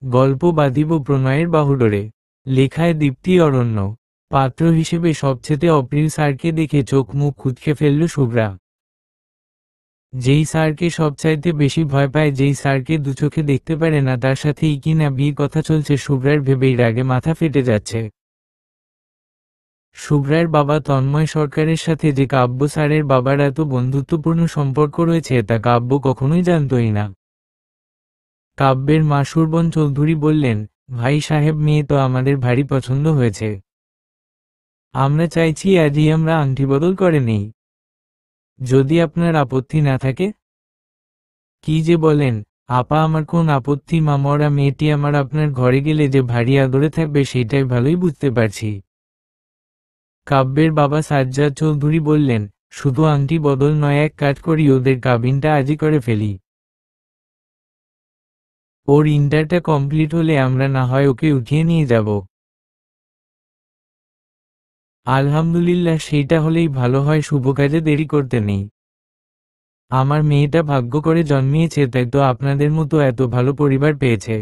গল্প বাঁধিব প্রণয়ের বাহুডোরে। লেখায় দীপ্তি অরণ্য। পাত্র হিসেবে সবচেয়ে অপ্রিয় স্যারকে দেখে চোখ মুখ কুঁচকে ফেলল শুভ্রা। যেই স্যারকে সবচাইতে বেশি ভয় পায়, যেই স্যারকে দুচোখে দেখতে পারে না, তার সাথেই কিনা বিয়ের কথা চলছে শুভ্রার ভেবেই রাগে মাথা ফেটে যাচ্ছে। শুভ্রার বাবা তন্ময় সরকারের সাথে যে কাব্য স্যারের বাবার এত বন্ধুত্বপূর্ণ সম্পর্ক রয়েছে তা কাব্য কখনোই জানতই না। কাব্যের মা সুরবন চৌধুরী বললেন, ভাই সাহেব, মেয়ে তো আমাদের ভারী পছন্দ হয়েছে। আমরা চাইছি আজই আমরা আংটি বদল করে নেই, যদি আপনার আপত্তি না থাকে। কি যে বলেন আপা, আমার কোন আপত্তি? মামরা মেয়েটি আমার আপনার ঘরে গেলে যে ভারী আদরে থাকবে সেটাই ভালোই বুঝতে পারছি। কাব্যের বাবা সাজ্জাদ চৌধুরী বললেন, শুধু আংটি বদল নয়, এক কাজ করি, ওদের কাবিনটা আজই করে ফেলি। ওর ইন্টারটা কমপ্লিট হলে আমরা না হয় ওকে উঠিয়ে নিয়ে যাব। আলহামদুলিল্লাহ, সেইটা হলেই ভালো হয়, শুভ কাজে দেরি করতে নেই। আমার মেয়েটা ভাগ্য করে জন্মিয়েছে, তাই তো আপনাদের মতো এত ভালো পরিবার পেয়েছে।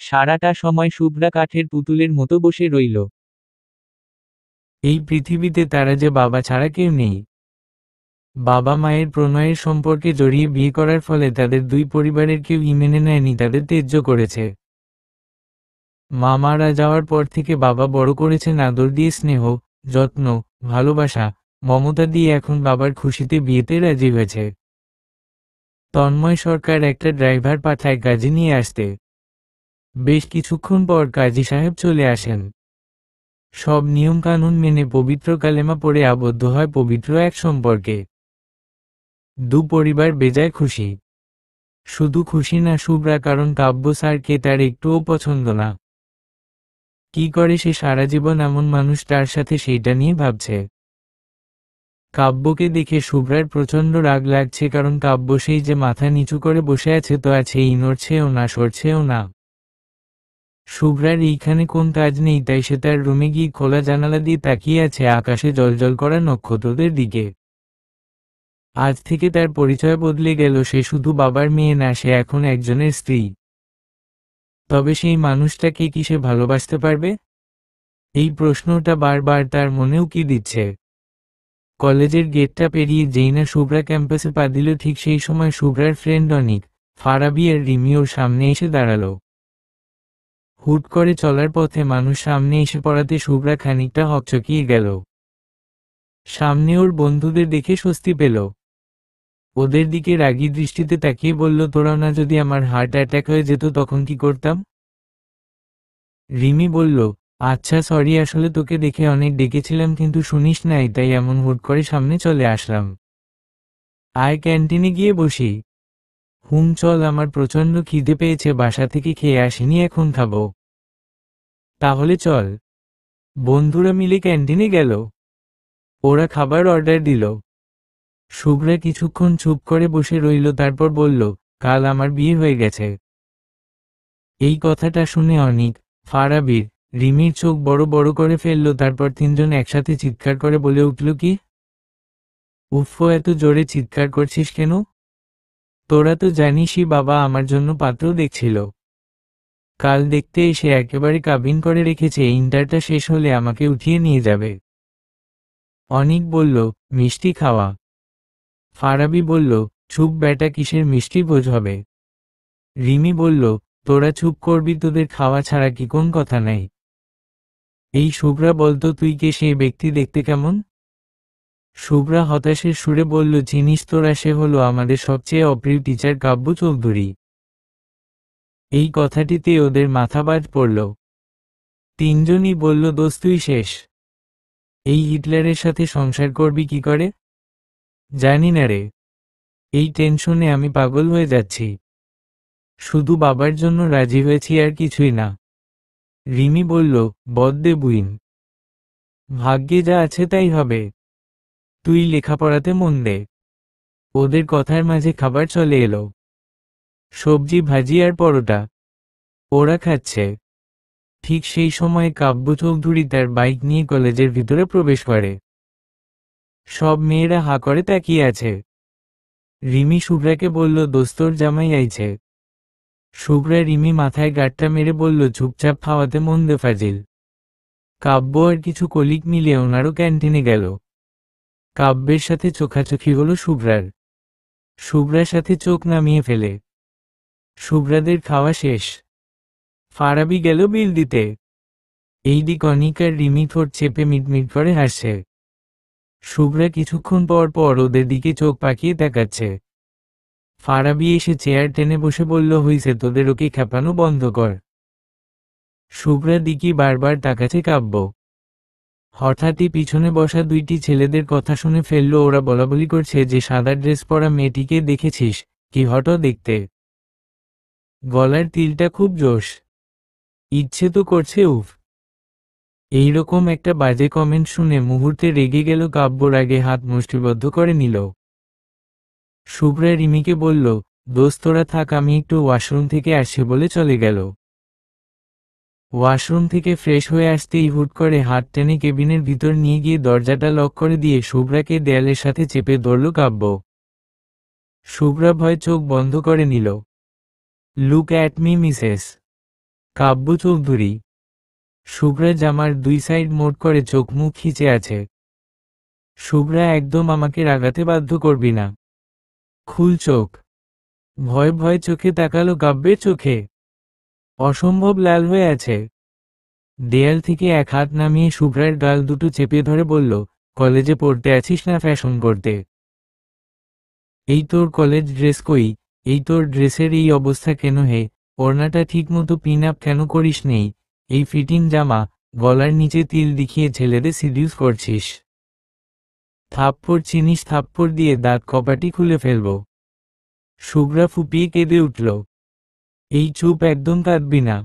সারাটা সময় শুভ্রা কাঠের পুতুলের মতো বসে রইল। এই পৃথিবীতে তারা যে বাবা ছাড়া কেউ নেই। বাবা মায়ের প্রণয়ের সম্পর্কে জড়িয়ে বিয়ে করার ফলে তাদের দুই পরিবারের কেউই মেনে নেয়নি, তাদের ত্যায্য করেছে। মা মারা যাওয়ার পর থেকে বাবা বড় করেছেন আদর দিয়ে, স্নেহ, যত্ন, ভালোবাসা, মমতা দিয়ে, এখন বাবার খুশিতে বিয়েতে রাজি হয়েছে। তন্ময় সরকার একটা ড্রাইভার পাঠায় কাজী নিয়ে আসতে। বেশ কিছুক্ষণ পর কাজী সাহেব চলে আসেন। সব নিয়মকানুন মেনে পবিত্র কালেমা পড়ে আবদ্ধ হয় পবিত্র এক সম্পর্কে। দু পরিবার বেজায় খুশি। শুধু খুশি না শুভ্রা, কারণ কাব্য স্যারকে তার একটুও পছন্দ না। কি করে সে সারা জীবন এমন মানুষটার সাথে, সেইটা নিয়ে ভাবছে। কাব্যকে দেখে শুভ্রার প্রচণ্ড রাগ লাগছে, কারণ কাব্য সেই যে মাথা নিচু করে বসে আছে, তো আছেই, নড়ছেও না, সরছেও না। শুভ্রার এইখানে কোন কাজ নেই, তাই সে তার রুমে গিয়ে খোলা জানালা দিয়ে তাকিয়ে আছে আকাশে জ্বলজ্বল করা নক্ষত্রদের দিকে। আজ থেকে তার পরিচয় বদলে গেল, সে শুধু বাবার মেয়ে না, সে এখন একজনের স্ত্রী। তবে সেই মানুষটাকে কি সে ভালোবাসতে পারবে? এই প্রশ্নটা বারবার তার মনেও কি দিচ্ছে। কলেজের গেটটা পেরিয়ে যেই না শুভ্রা ক্যাম্পাসে পা দিল, ঠিক সেই সময় শুভ্রার ফ্রেন্ড অনিক, ফারাবি আর রিমি ওর সামনে এসে দাঁড়ালো। হুট করে চলার পথে মানুষ সামনে এসে পড়াতে শুভ্রা খানিকটা হকচকিয়ে গেল। সামনে ওর বন্ধুদের দেখে স্বস্তি পেল। ওদের দিকে রাগী দৃষ্টিতে তাকিয়ে বলল, তোরাও না যদি আমার হার্ট অ্যাটাক হয়ে যেত তখন কি করতাম? রিমি বলল, আচ্ছা সরি, আসলে তোকে দেখে অনেক ডেকেছিলাম কিন্তু শুনিস নাই, তাই এমন হুট করে সামনে চলে আসলাম। আয় ক্যান্টিনে গিয়ে বসি। হুম চল, আমার প্রচণ্ড খিদে পেয়েছে, বাসা থেকে খেয়ে আসিনি, এখন খাবো। তাহলে চল। বন্ধুরা মিলে ক্যান্টিনে গেল। ওরা খাবার অর্ডার দিল। শুভ্রা কিছুক্ষণ চুপ করে বসে রইল, তারপর বলল, কাল আমার বিয়ে হয়ে গেছে। এই কথাটা শুনে অনিক, ফারাবির, রিমির চোখ বড় বড় করে ফেলল, তারপর তিনজন একসাথে চিৎকার করে বলে উঠল, কি? উফ, এত জোরে চিৎকার করছিস কেন? তোরা তো জানিসই বাবা আমার জন্য পাত্র দেখছিল। কাল দেখতে এসে একেবারে কাবিন করে রেখেছে, ইন্টারটা শেষ হলে আমাকে উঠিয়ে নিয়ে যাবে। অনিক বলল, মিষ্টি খাওয়া। ফারাবি বলল, চুপ বেটা, কিসের মিষ্টি ভোজ হবে? রিমি বলল, তোরা চুপ করবি, তোদের খাওয়া ছাড়া কি কোন কথা নাই? এই শুভ্রা, বলতো তুই কে, সেই ব্যক্তি দেখতে কেমন? শুভ্রা হতাশের সুরে বলল, চিনিস তোরা, সে হলো আমাদের সবচেয়ে অপ্রিয় টিচার কাব্য চৌধুরী। এই কথাটিতে ওদের মাথা বাজ পড়ল। তিনজনই বলল, দোস্ত তুই শেষ। এই হিটলারের সাথে সংসার করবি কি করে? জানি না রে, এই টেনশনে আমি পাগল হয়ে যাচ্ছি। শুধু বাবার জন্য রাজি হয়েছি, আর কিছুই না। রিমি বলল, বদ্দে বুইন, ভাগ্যে যা আছে তাই হবে। তুই লেখাপড়াতে মন দে। ওদের কথার মাঝে খাবার চলে এলো। সবজি, ভাজি আর পরোটা। ওরা খাচ্ছে। ঠিক সেই সময়ে কাব্য চৌধুরী তার বাইক নিয়ে কলেজের ভিতরে প্রবেশ করে। সব মেয়েরা হাঁ করে তাকিয়ে আছে। রিমি শুভ্রাকে বলল, দোস্তর জামাই আইছে। শুভ্রা রিমি মাথায় গাঁটটা মেরে বলল, চুপচাপ খাওয়াতে মন দে ফাজিল। কাব্য আর কিছু কলিগ মিলে ওনারও ক্যান্টিনে গেল। কাব্যের সাথে চোখাচোখি হলো শুভ্রার। শুভ্রার সাথে চোখ নামিয়ে ফেলে। শুভ্রাদের খাওয়া শেষ। ফারাবি গেল বিল দিতে। এইদিক অনিক আর রিমি ঠোঁট চেপে মিটমিট করে হাসছে। শুভ্রা কিছুক্ষণ পর পর ওদের দিকে চোখ পাকিয়ে তাকাচ্ছে। ফারাবি এসে চেয়ার টেনে বসে বলল, হইছে তোদের, ওকে খেপানো বন্ধ কর। শুভ্রা দিকে বারবার তাকাচ্ছে কাব্য। হঠাৎই পিছনে বসা দুইটি ছেলেদের কথা শুনে ফেলল। ওরা বলাবলি করছে যে সাদা ড্রেস পরা মেয়েটিকে দেখেছিস, কি হটো দেখতে। গলার তিলটা খুব জোশ। ইচ্ছে তো করছে উফ। এইরকম একটা বাজে কমেন্ট শুনে মুহূর্তে রেগে গেল কাব্য। রাগে হাত মুষ্টিবদ্ধ করে নিল। শুভ্রা রিমিকে বলল, দোস্ত তোরা থাক, আমি একটু ওয়াশরুম থেকে আসছি বলে চলে গেল। ওয়াশরুম থেকে ফ্রেশ হয়ে আসতেই হুট করে হাত টেনে কেবিনের ভিতর নিয়ে গিয়ে দরজাটা লক করে দিয়ে শুভ্রাকে দেয়ালের সাথে চেপে ধরল কাব্য। শুভ্রা ভয় চোখ বন্ধ করে নিল। লুক অ্যাট মি মিসেস কাব্য চৌধুরী। শুভ্রা জামার দুই সাইড মোট করে চোখ মুখ খিচে আছে। শুভ্রা, একদম আমাকে রাগাতে বাধ্য করবি না। খুল চোখ। ভয় ভয় চোখে তাকালো কাব্যের চোখে। অসম্ভব লাল হয়ে আছে। দেয়াল থেকে এক হাত নামিয়ে শুভ্রার গাল দুটো চেপে ধরে বলল, কলেজে পড়তে আছিস না ফ্যাশন করতে? এই তোর কলেজ ড্রেস কই? এই তোর ড্রেসের এই অবস্থা কেন হে? ওড়নাটা ঠিক মতো পিন আপ কেন করিস নেই? এই ফিটিং জামা, গলার নিচে তিল দেখিয়ে ছেলেদের সিডিউস করছিস। থাপ্পড় চিনিস, থাপ্পড় দিয়ে দাঁত কপাটি খুলে ফেলব। শুভ্রা ফুপিয়ে কেঁদে উঠল। এই চুপ, একদম কাঁদবি না।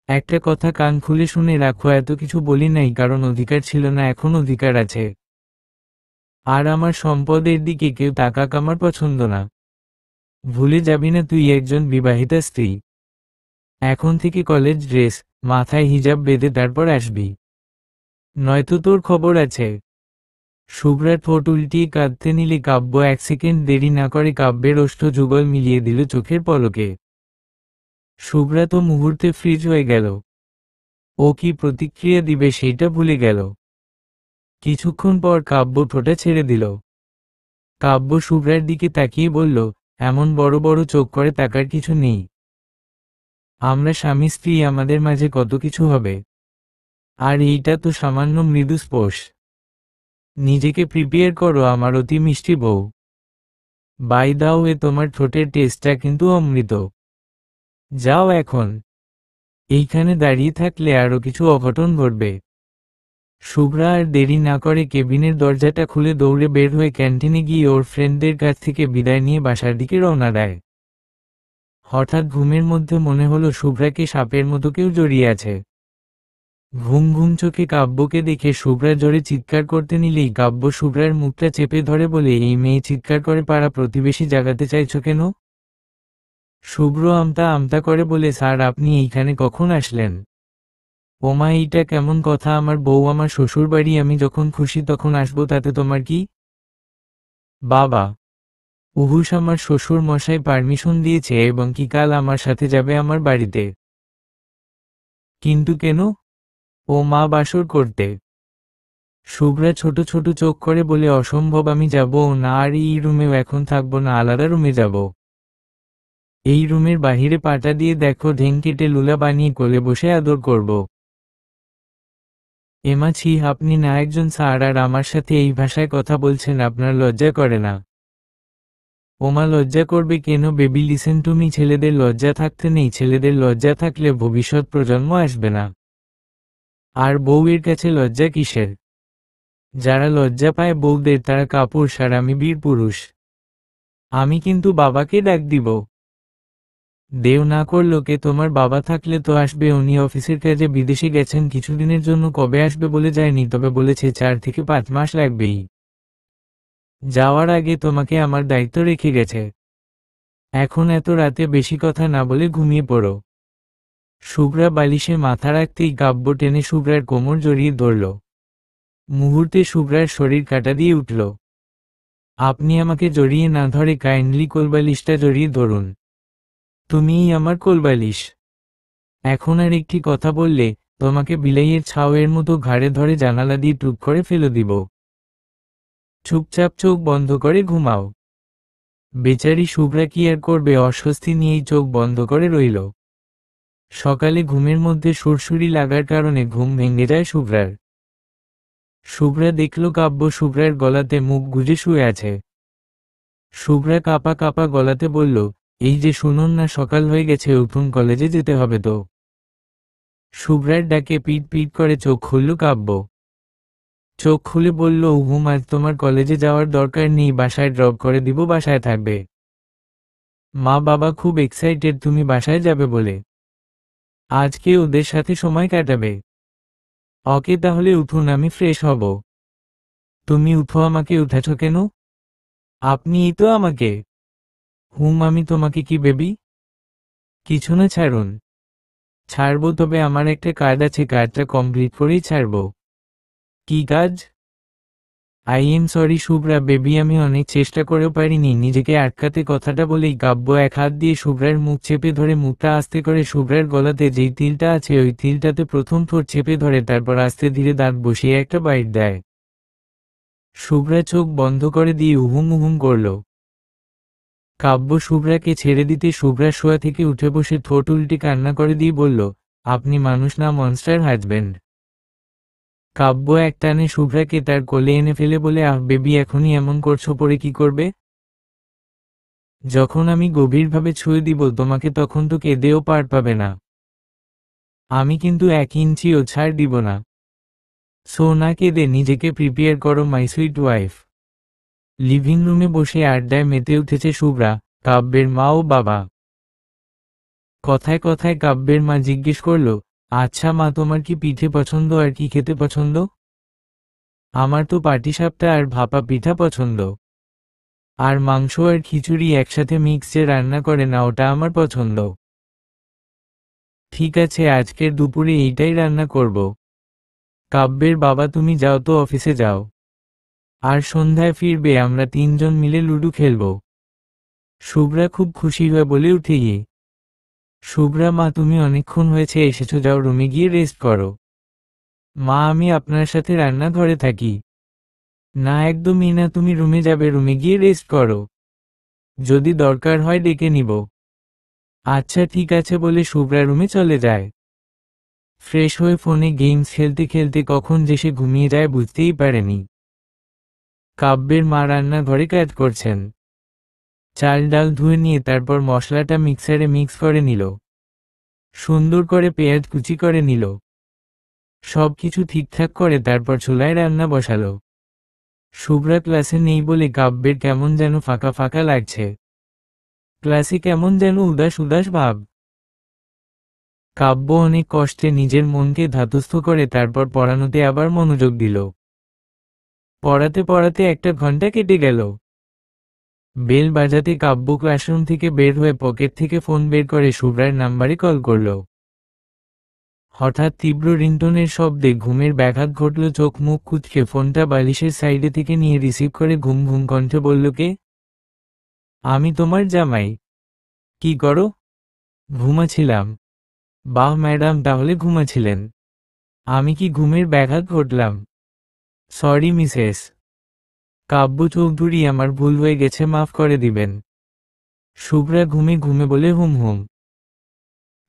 একটা কথা কান খুলে শুনে রাখো, এত কিছু বলি নাই কারণ অধিকার ছিল না, এখন অধিকার আছে। আর আমার সম্পদের দিকে কেউ তাকাক আমার পছন্দ না। ভুলে যাবি না তুই একজন বিবাহিতা স্ত্রী। এখন থেকে কলেজ ড্রেস, মাথায় হিজাব বেঁধে তারপর আসবি, নয়তো তোর খবর আছে। শুভ্রা ঠোঁট উল্টিয়ে কাঁদতে নিলে কাব্য এক সেকেন্ড দেরি না করে কাব্যের ওষ্ঠ যুগল মিলিয়ে দিল চোখের পলকে। শুভ্রা তো মুহূর্তে ফ্রিজ হয়ে গেল। ও কি প্রতিক্রিয়া দিবে সেইটা ভুলে গেল। কিছুক্ষণ পর কাব্য ঠোঁটা ছেড়ে দিল। কাব্য শুভ্রার দিকে তাকিয়ে বলল, এমন বড় বড় চোখ করে তাকার কিছু নেই। আমরা স্বামী স্ত্রী, আমাদের মাঝে কত কিছু হবে। আর এইটা তো সামান্য মৃদু স্পর্শ। নিজেকে প্রিপেয়ার করো আমার অতি মিষ্টি বউ। বাই দাও, এ তোমার ঠোঁটের টেস্টটা কিন্তু অমৃত। যাও এখন। এইখানে দাঁড়িয়ে থাকলে আরো কিছু অঘটন ঘটবে। শুভ্রা আর দেরি না করে কেবিনের দরজাটা খুলে দৌড়ে বের হয়ে ক্যান্টিনে গিয়ে ওর ফ্রেন্ডদের কাছ থেকে বিদায় নিয়ে বাসার দিকে রওনা দেয়। হঠাৎ ঘুমের মধ্যে মনে হলো শুভ্রাকে সাপের মতো কেউ জড়িয়ে আছে। ঘুম ঘুম চোখে কাব্যকে দেখে শুভ্রা জোরে চিৎকার করতে নিলেই কাব্য শুভ্রার মুখটা চেপে ধরে বলে, এই মেয়ে চিৎকার করে পাড়া প্রতিবেশী জাগাতে চাইছো কেন? শুভ্র আমতা আমতা করে বলে, স্যার আপনি এইখানে কখন আসলেন? ওমা, এইটা কেমন কথা? আমার বউ আমার শ্বশুর বাড়ি, আমি যখন খুশি তখন আসবো, তাতে তোমার কি? বাবা, উহুস আমার শ্বশুর মশাই পারমিশন দিয়েছে এবং কি কাল আমার সাথে যাবে আমার বাড়িতে। কিন্তু কেন? ও মা বাসর করতে। শুভ্রা ছোট ছোট চোখ করে বলে, অসম্ভব, আমি যাব না, আর এই রুমেও এখন থাকবো না, আলাদা রুমে যাব। এই রুমের বাহিরে পাটা দিয়ে দেখো, ঢেং কেটে লুলা বানিয়ে কোলে বসে আদর করব। এমা ছি, আপনি না একজন স্যার আর আমার সাথে এই ভাষায় কথা বলছেন, আপনার লজ্জা করে না? ওমা, লজ্জা করবে কেন বেবি? লিসেন টু মি, ছেলেদের লজ্জা থাকতে নেই, ছেলেদের লজ্জা থাকলে ভবিষ্যৎ প্রজন্ম আসবে না। আর বউয়ের কাছে লজ্জা কিসের? যারা লজ্জা পায় বউদের, তারা কাপুরুষ আর আমি বীর পুরুষ। আমি কিন্তু বাবাকে ডাক দিব। দেও না করলো কে? তোমার বাবা থাকলে তো আসবে, উনি অফিসের কাজে বিদেশে গেছেন কিছুদিনের জন্য, কবে আসবে বলে যায়নি, তবে বলেছে 4 থেকে 5 মাস লাগবেই। যাওয়ার আগে তোমাকে আমার দায়িত্ব রেখে গেছে। এখন এত রাতে বেশি কথা না বলে ঘুমিয়ে পড়ো। শুভ্রা বালিশে মাথা রাখতেই কাব্য টেনে শুভ্রার কোমর জড়িয়ে ধরল। মুহূর্তে শুভ্রার শরীর কাটা দিয়ে উঠল। আপনি আমাকে জড়িয়ে না ধরে কাইন্ডলি কোলবালিশটা জড়িয়ে ধরুন। তুমিই আমার কোলবালিশ। এখন আর একটি কথা বললে তোমাকে বিলাইয়ের ছাউয়ের মতো ঘাড়ে ধরে জানালা দিয়ে টুক করে ফেলে দিব। চুপচাপ চোখ বন্ধ করে ঘুমাও। বেচারি শুভ্রা কি আর করবে, অস্বস্তি নিয়েই চোখ বন্ধ করে রইল। সকালে ঘুমের মধ্যে সুরসুরি লাগার কারণে ঘুম ভেঙে যায় শুভ্রার। শুভ্রা দেখল কাব্য শুভ্রার গলাতে মুখ গুজে শুয়ে আছে। শুভ্রা কাঁপা কাঁপা গলাতে বলল, এই যে শুনুন না, সকাল হয়ে গেছে, উঠুন, কলেজে যেতে হবে তো। শুভ্রার ডাকে পিট পিট করে চোখ খুলল কাব্য। চোখ খুলে বলল, হুম, আজ তোমার কলেজে যাওয়ার দরকার নেই, বাসায় ড্রপ করে দিব, বাসায় থাকবে। মা বাবা খুব এক্সাইটেড তুমি বাসায় যাবে বলে। আজকে ওদের সাথে সময় কাটাবে। ওকে তাহলে উঠুন, আমি ফ্রেশ হব। তুমি উঠো, আমাকে উঠাছ কেন? আপনিই তো আমাকে। হুম, আমি তোমাকে কি বেবি? কিছু না, ছাড়ুন। ছাড়বো, তবে আমার একটা কাজ আছে, কাজটা কমপ্লিট করেই ছাড়বো। কি কাজ? I am sorry Shubhra baby, আমি অনেক চেষ্টা করেও পারিনি নিজেকে আটকাতে। কথাটা বলেই কাব্য এক হাত দিয়ে শুভ্রার মুখ চেপে ধরে মুখটা আস্তে করে শুভ্রার গলাতে যেই তিলটা আছে ওই তিলটাতে প্রথম ঠোঁট চেপে ধরে, তারপর আস্তে ধীরে দাঁত বসিয়ে একটা বাইট দেয়। শুভ্রা চোখ বন্ধ করে দিয়ে উহুম উহুম করল। কাব্য শুভ্রাকে ছেড়ে দিতে শুভ্রা শোয়া থেকে উঠে বসে ঠোঁট উল্টে কান্না করে দিয়ে বলল, আপনি মানুষ না মনস্টার হাজবেন্ড। কাব্য এক টানে শুভ্রাকে তার কোলে এনে ফেলে বলে, আহ বেবি, এখনই এমন করছো, পরে কি করবে? যখন আমি গভীরভাবে ছুঁয়ে দিব তোমাকে তখন তো কেঁদেও পার পাবে না। আমি কিন্তু 1 ইঞ্চিও ছাড় দিব না। সো না কেঁদে নিজেকে প্রিপেয়ার করো মাই সুইট ওয়াইফ। লিভিং রুমে বসে আড্ডায় মেতে উঠেছে শুভ্রা, কাব্যের মা ও বাবা। কথায় কথায় কাব্যের মা জিজ্ঞেস করল, আচ্ছা মা, তোমার কি পিঠে পছন্দ আর কি খেতে পছন্দ? আমার তো পাটিসাপটা আর ভাপা পিঠা পছন্দ। আর মাংস আর খিচুড়ি একসাথে মিক্স যে রান্না করে না, ওটা আমার পছন্দ। ঠিক আছে, আজকের দুপুরে এইটাই রান্না করব। কাব্যের বাবা, তুমি যাও তো, অফিসে যাও। আর সন্ধ্যায় ফিরবে, আমরা 3জন মিলে লুডো খেলব। শুভ্রা খুব খুশি হয়ে বলে উঠে গিয়ে। শুভ্রা মা, তুমি অনেকক্ষণ হয়েছে এসেছো, যাও রুমে গিয়ে রেস্ট করো। মা, আমি আপনার সাথে রান্নাঘরে থাকি। না একদমই না, তুমি রুমে যাবে, রুমে গিয়ে রেস্ট করো। যদি দরকার হয় ডেকে নিব। আচ্ছা ঠিক আছে বলে শুভ্রা রুমে চলে যায়। ফ্রেশ হয়ে ফোনে গেমস খেলতে খেলতে কখন যে সে ঘুমিয়ে যায় বুঝতেই পারেনি। কাব্যের মা রান্নাঘরে কাজ করছেন। চাল ডাল ধুয়ে নিয়ে তারপর মশলাটা মিক্সারে মিক্স করে নিল। সুন্দর করে পেঁয়াজ কুচি করে নিল। সবকিছু ঠিকঠাক করে তারপর চুলায় রান্না বসালো। শুভ্রা ক্লাসে নেই বলে কাব্যের কেমন যেন ফাঁকা ফাঁকা লাগছে। ক্লাসে কেমন যেন উদাস উদাস ভাব। কাব্য অনেক কষ্টে নিজের মনকে ধাতস্থ করে তারপর পড়ানোতে আবার মনোযোগ দিল। পড়াতে পড়াতে 1 ঘন্টা কেটে গেল। বেল বাজাতে কাব্য ক্লাসরুম থেকে বের হয়ে পকেট থেকে ফোন বের করে শুভ্রার নাম্বারে কল করল। হঠাৎ তীব্র রিংটোনের শব্দে ঘুমের ব্যাঘাত ঘটল। চোখ মুখ কুঁচকে ফোনটা বালিশের সাইডে থেকে নিয়ে রিসিভ করে ঘুম ঘুম কণ্ঠে বলল, কে? আমি তোমার জামাই। কি করো? ঘুমাছিলাম। বাহ ম্যাডাম, তাহলে ঘুমাছিলেন। আমি কি ঘুমের ব্যাঘাত ঘটলাম? সরি মিসেস কাব্য চৌধুরী, আমার ভুল হয়ে গেছে, মাফ করে দিবেন। শুভ্রা ঘুমে ঘুমে বলে, হুম হুম।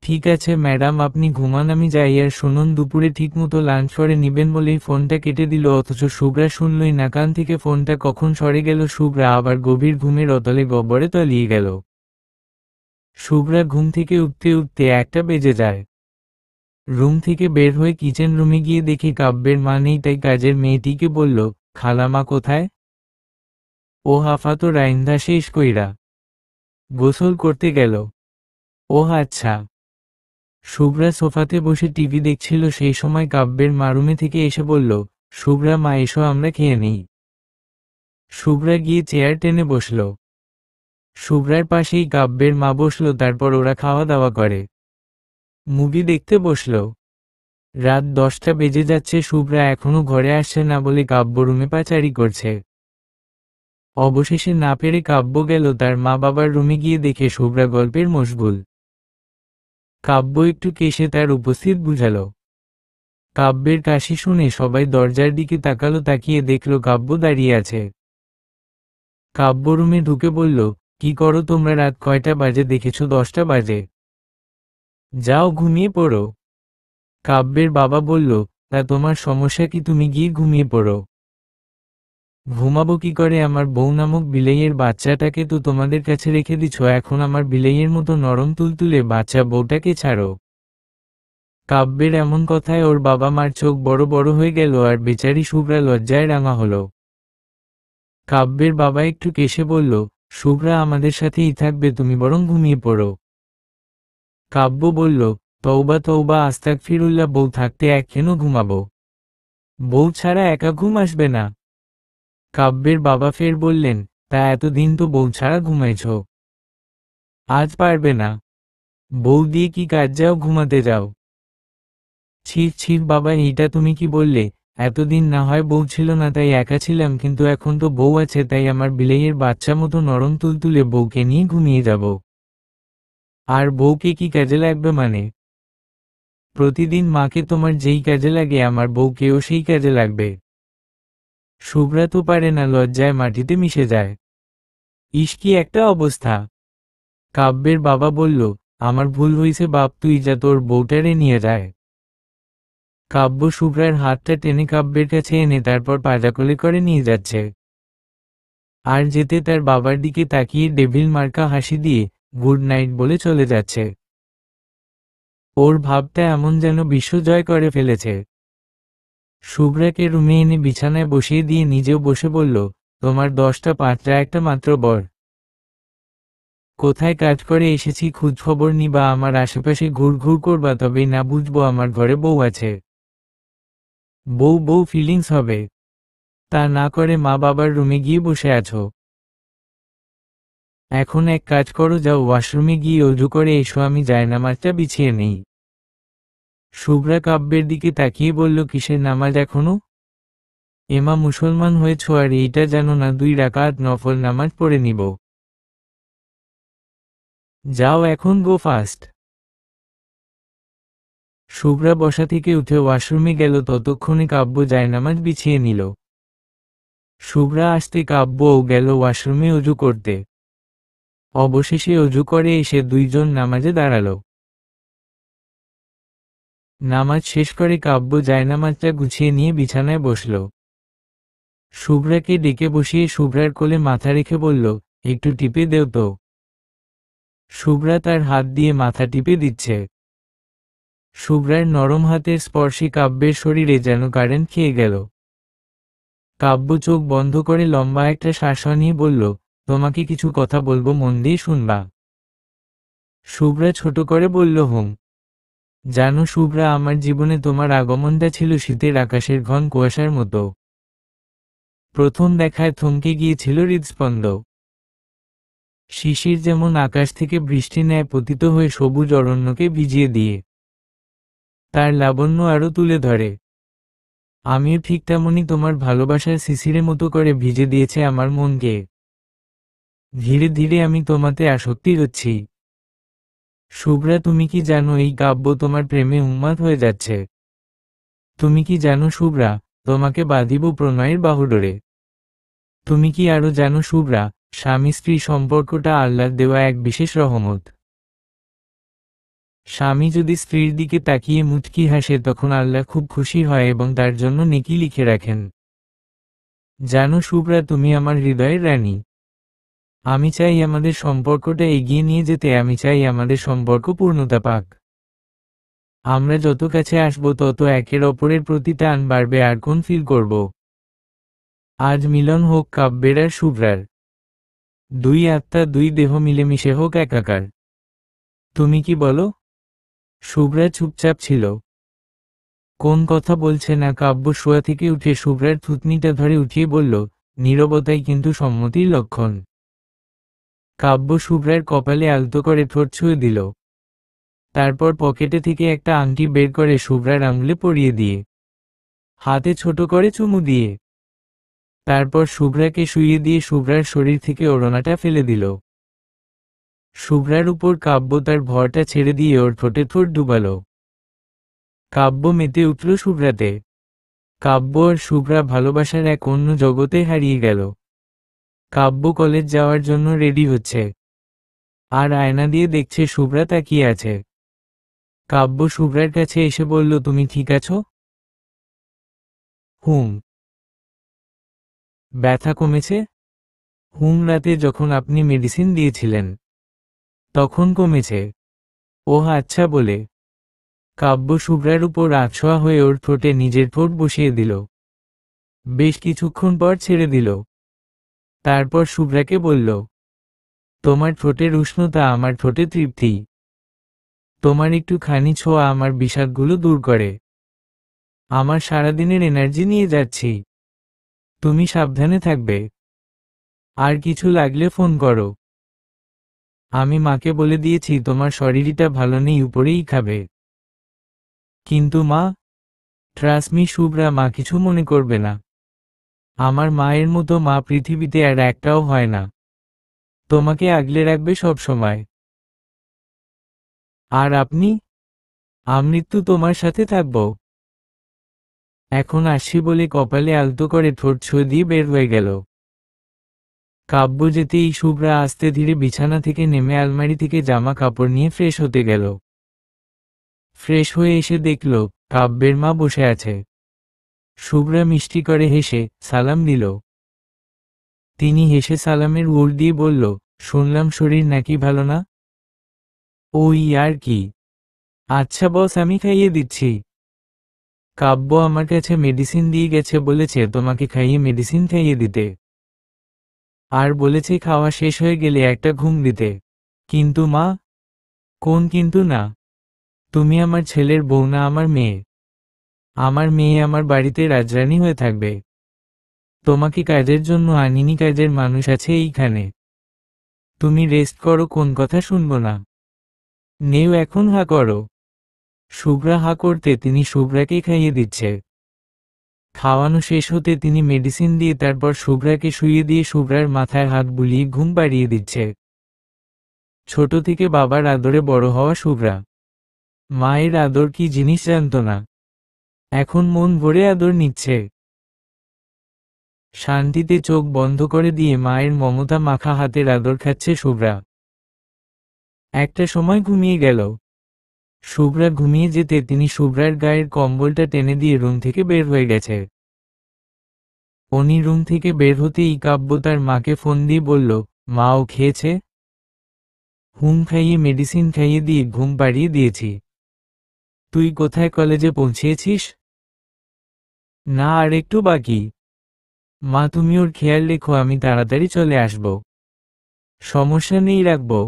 ঠিক আছে ম্যাডাম, আপনি ঘুমান, আমি যাই। আর শুনুন, দুপুরে ঠিকমতো লাঞ্চ করে নিবেন। বলেই ফোনটা কেটে দিল, অথচ শুভ্রা শুনলই না। কান থেকে ফোনটা কখন সরে গেল। শুভ্রা আবার গভীর ঘুমের অতলে গব্বরে তলিয়ে গেল। শুভ্রা ঘুম থেকে উঠতে উঠতে 1টা বেজে যায়। রুম থেকে বের হয়ে কিচেন রুমে গিয়ে দেখে কাব্যের মা নেই, তাই কাজের মেয়েটিকে বলল, খালামা কোথায়? ও হাফাতো রাইন্ধা শেষ কইরা গোসল করতে গেল। ওহ আচ্ছা। শুভ্রা সোফাতে বসে টিভি দেখছিল, সেই সময় কাব্যের মা রুমে থেকে এসে বলল, শুভ্রা মা, এসো আমরা খেয়ে নেই। শুভ্রা গিয়ে চেয়ার টেনে বসল। শুভ্রার পাশেই কাব্যের মা বসল, তারপর ওরা খাওয়া দাওয়া করে। মুভি দেখতে বসল। রাত 10টা বেজে যাচ্ছে, শুভ্রা এখনো ঘরে আসছে না বলে কাব্য রুমে পাচারি করছে। অবশেষে না পেরে কাব্য গেল তার মা বাবার রুমে গিয়ে দেখে শুভ্রা গল্পের মশগুল। কাব্য একটু কেশে তার উপস্থিত বুঝালো। কাব্যের কাশি শুনে সবাই দরজার দিকে তাকালো, তাকিয়ে দেখল কাব্য দাঁড়িয়ে আছে। কাব্য রুমে ঢুকে বলল, কি করো তোমরা? রাত কয়টা বাজে? দেখেছ 10টা বাজে। যাও ঘুমিয়ে পড়ো। কাব্যের বাবা বলল, তা তোমার সমস্যা কি? তুমি গিয়ে ঘুমিয়ে পড়ো। ঘুমাবো কি করে? আমার বউ নামক বিলাইয়ের বাচ্চাটাকে তো তোমাদের কাছে রেখে দিচ্ছ, এখন আমার বিলাইয়ের মতো নরম তুলতুলে বাচ্চা বউটাকে ছাড়ো। কাব্যের এমন কথায় ওর বাবা মার চোখ বড় বড় হয়ে গেল, আর বেচারি শুভ্রা লজ্জায় রাঙা হলো। কাব্যের বাবা একটু কেশে বলল, শুভ্রা আমাদের সাথেই থাকবে, তুমি বরং ঘুমিয়ে পড়ো। কাব্য বলল, তৌবা তৌবা, আস্তাগফিরুল্লাহ, বউ থাকতে কেন ঘুমাবো? বউ ছাড়া একা ঘুম আসবে না। কাব্যের বাবা ফের বললেন, তা এতদিন তো বউ ছাড়া ঘুমাইছ, আজ পারবে না? বউ দিয়ে কি কাজ? যাও ঘুমাতে যাও। ছি ছি বাবা, এইটা তুমি কি বললে? এতদিন না হয় বউ ছিল না তাই একা ছিলাম, কিন্তু এখন তো বউ আছে তাই আমার বিলাইয়ের বাচ্চা মতো নরম তুলতুলে বউকে নিয়ে ঘুমিয়ে যাব। আর বউকে কি কাজে লাগবে মানে? প্রতিদিন মাকে তোমার যেই কাজে লাগে আমার বউকেও সেই কাজে লাগবে। শুভ্রা তো পারে না, লজ্জায় মাটিতে মিশে যায়। ইস কি একটা অবস্থা! কাব্যের বাবা বলল, আমার ভুল হইছে বাপ, তুই যা তোর বউটারে নিয়ে যায়। কাব্য শুভ্রার হাতটা টেনে কাব্যের কাছে এনে তারপর পাজাকলে করে নিয়ে যাচ্ছে। আর যেতে তার বাবার দিকে তাকিয়ে ডেভিল মার্কা হাসি দিয়ে গুড নাইট বলে চলে যাচ্ছে। ওর ভাবটা এমন যেন বিশ্ব জয় করে ফেলেছে। শুভ্রাকে রুমে এনে বিছানায় বসিয়ে দিয়ে নিজেও বসে বলল, তোমার 10টা পাত্রা, একটা মাত্র বর। কোথায় কাজ করে এসেছি খোঁজখবর নিবা, আমার আশেপাশে ঘুর ঘুর করবা, তবেই না বুঝবো আমার ঘরে বউ আছে। বউ বউ ফিলিংস হবে, তা না করে মা বাবার রুমে গিয়ে বসে আছো। এখন এক কাজ করো, যাও ওয়াশরুমে গিয়ে অজু করে এসো, আমি জায়নামাজটা বিছিয়ে নেই। শুভ্রা কাব্যের দিকে তাকিয়ে বলল, কিসের নামাজ এখনো? এমা মুসলমান হয়েছ আর এইটা জানো না 2 রাকাত নফল নামাজ পড়ে নিব? যাও এখন, গো ফাস্ট। শুভ্রা বসা থেকে উঠে ওয়াশরুমে গেল, ততক্ষণে কাব্য জায়নামাজ বিছিয়ে নিল। শুভ্রা আসতে কাব্যও গেল ওয়াশরুমে অজু করতে। অবশেষে অজু করে এসে দুইজন নামাজে দাঁড়ালো। নামাজ শেষ করে কাব্য জায়নামাজটা গুছিয়ে নিয়ে বিছানায় বসল। শুভ্রাকে ডেকে বসিয়ে শুভ্রার কোলে মাথা রেখে বলল, একটু টিপে দেও তো। শুভ্রা তার হাত দিয়ে মাথা টিপে দিচ্ছে। শুভ্রার নরম হাতের স্পর্শে কাব্যের শরীরে যেন কারেন্ট খেয়ে গেল। কাব্য চোখ বন্ধ করে লম্বা একটা শ্বাস নিয়ে বলল, তোমাকে কিছু কথা বলবো, মন দিয়ে শুনবা? শুভ্রা ছোট করে বলল, হুম। জানো শুভ্রা, আমার জীবনে তোমার আগমনটা ছিল শীতের আকাশের ঘন কুয়াশার মতো। প্রথম দেখায় থমকে গিয়েছিল হৃদস্পন্দ। শিশির যেমন আকাশ থেকে বৃষ্টি ন্যায় পতিত হয়ে সবুজ অরণ্যকে ভিজিয়ে দিয়ে তার লাবণ্য আরও তুলে ধরে। আমিও ঠিক তেমনই তোমার ভালোবাসার শিশিরের মতো করে ভিজে দিয়েছে আমার মনকে। ধীরে ধীরে আমি তোমাতে আসক্তি হচ্ছি। শুভ্রা, তুমি কি জানো এই কাব্য তোমার প্রেমে উন্মাদ হয়ে যাচ্ছে? তুমি কি জানো শুভ্রা, তোমাকে বাঁধিব প্রণয়ের বাহুডোরে। তুমি কি আরো জানো শুভ্রা, স্বামী স্ত্রী সম্পর্কটা আল্লাহর দেওয়া এক বিশেষ রহমত। স্বামী যদি স্ত্রীর দিকে তাকিয়ে মুচকি হাসে তখন আল্লাহ খুব খুশি হয় এবং তার জন্য নেকি লিখে রাখেন। জানো শুভ্রা, তুমি আমার হৃদয়ের রানী। আমি চাই আমাদের সম্পর্কটা এগিয়ে নিয়ে যেতে, আমি চাই আমাদের সম্পর্ক পূর্ণতা পাক। আমরা যত কাছে আসবো তত একের অপরের প্রতি টান বাড়বে আর কোন ফিল করব। আজ মিলন হোক কাব্যের আর শুভ্রার। 2 আত্মা 2 দেহ মিলেমিশে হোক একাকার। তুমি কি বলো? শুভ্রা চুপচাপ ছিল, কোন কথা বলছে না। কাব্য শোয়া থেকে উঠে শুভ্রার থুতনিটা ধরে উঠিয়ে বলল, নীরবতাই কিন্তু সম্মতির লক্ষণ। কাব্য শুভ্রার কপালে আলতো করে ঠোঁট ছুঁয়ে দিল। তারপর পকেটে থেকে একটা আংটি বের করে শুভ্রার আঙুলে পরিয়ে দিয়ে হাতে ছোট করে চুমু দিয়ে তারপর শুভ্রাকে শুইয়ে দিয়ে শুভ্রার শরীর থেকে ওড়নাটা ফেলে দিল। শুভ্রার উপর কাব্য তার ভরটা ছেড়ে দিয়ে ওর ঠোঁটে ঠোঁট ডুবাল। কাব্য মেতে উঠল শুভ্রাতে। কাব্য আর শুভ্রা ভালোবাসার এক অন্য জগতে হারিয়ে গেল। কাব্য কলেজ যাওয়ার জন্য রেডি হচ্ছে, আর আয়না দিয়ে দেখছে শুভ্রা তাকিয়ে আছে। কাব্য শুভ্রার কাছে এসে বলল, তুমি ঠিক আছো? হুম। ব্যথা কমেছে? হুম, রাতে যখন আপনি মেডিসিন দিয়েছিলেন তখন কমেছে। ওহ আচ্ছা বলে কাব্য শুভ্রার উপর আছোয়া হয়ে ওর ঠোঁটে নিজের ঠোঁট বসিয়ে দিল। বেশ কিছুক্ষণ পর ছেড়ে দিল। তারপর শুভ্রাকে বলল, তোমার ঠোঁটের উষ্ণতা আমার ঠোঁটে তৃপ্তি। তোমার একটুখানি ছোঁয়া আমার বিষাদগুলো দূর করে। আমার সারাদিনের এনার্জি নিয়ে যাচ্ছি। তুমি সাবধানে থাকবে। আর কিছু লাগলে ফোন করো। আমি মাকে বলে দিয়েছি তোমার শরীরটা ভালো নেই, উপরেই খাবে। কিন্তু মা, ট্রাস্ট মি শুভ্রা, মা কিছু মনে করবে না। আমার মায়ের মতো মা পৃথিবীতে আর একটাও হয় না। তোমাকে আগলে রাখবে সব সময়। আর আপনি? আমৃত্যু তোমার সাথে থাকব। এখন আসছি বলে কপালে আলতো করে ঠোঁট ছুঁয়ে দিয়ে বের হয়ে গেল। কাব্য যেতেই শুভ্রা আস্তে ধীরে বিছানা থেকে নেমে আলমারি থেকে জামা কাপড় নিয়ে ফ্রেশ হতে গেল। ফ্রেশ হয়ে এসে দেখল কাব্যের মা বসে আছে। শুভ্রা মিষ্টি করে হেসে সালাম দিল। তিনি হেসে সালামের উড় দিয়ে বলল, শুনলাম শরীর নাকি ভালো না? ওই আর কি। আচ্ছা বস, আমি খাইয়ে দিচ্ছি। কাব্য আমার কাছে মেডিসিন দিয়ে গেছে, বলেছে তোমাকে খাইয়ে মেডিসিন খাইয়ে দিতে। আর বলেছে খাওয়া শেষ হয়ে গেলে একটা ঘুম দিতে। কিন্তু মা? কোন কিন্তু না? তুমি আমার ছেলের বউ না আমার মেয়ে। আমার মেয়ে আমার বাড়িতে রাজরানী হয়ে থাকবে। তোমাকে কাজের জন্য আনিনি, কাজের মানুষ আছে এইখানে। তুমি রেস্ট করো, কোন কথা শুনবো না। নেও এখন হা করো। শুভ্রা হা করতে তিনি শুভ্রাকে খাইয়ে দিচ্ছে। খাওয়ানো শেষ হতে তিনি মেডিসিন দিয়ে তারপর শুভ্রাকে শুইয়ে দিয়ে শুভ্রার মাথায় হাত বুলিয়ে ঘুম পাড়িয়ে দিচ্ছে। ছোট থেকে বাবার আদরে বড় হওয়া শুভ্রা মায়ের আদর কি জিনিস জানত না। এখন মন ভরে আদর নিচ্ছে। শান্তিতে চোখ বন্ধ করে দিয়ে মায়ের মমতা মাখা হাতের আদর খাচ্ছে শুভ্রা। একটা সময় ঘুমিয়ে গেল। শুভ্রা ঘুমিয়ে যেতে তিনি শুভ্রার গায়ের কম্বলটা টেনে দিয়ে রুম থেকে বের হয়ে গেছে। উনি রুম থেকে বের হতেই কাব্য তার মাকে ফোন দিয়ে বলল, মাও খেয়েছে? হুম, খাইয়ে মেডিসিন খাইয়ে দিয়ে ঘুম পাড়িয়ে দিয়েছি। তুই কোথায়, কলেজে পৌঁছিয়েছিস? না, আর একটু বাকি। মা তুমি ওর খেয়াল রেখো, আমি তাড়াতাড়ি চলে আসব। সমস্যা নেই, রাখবো।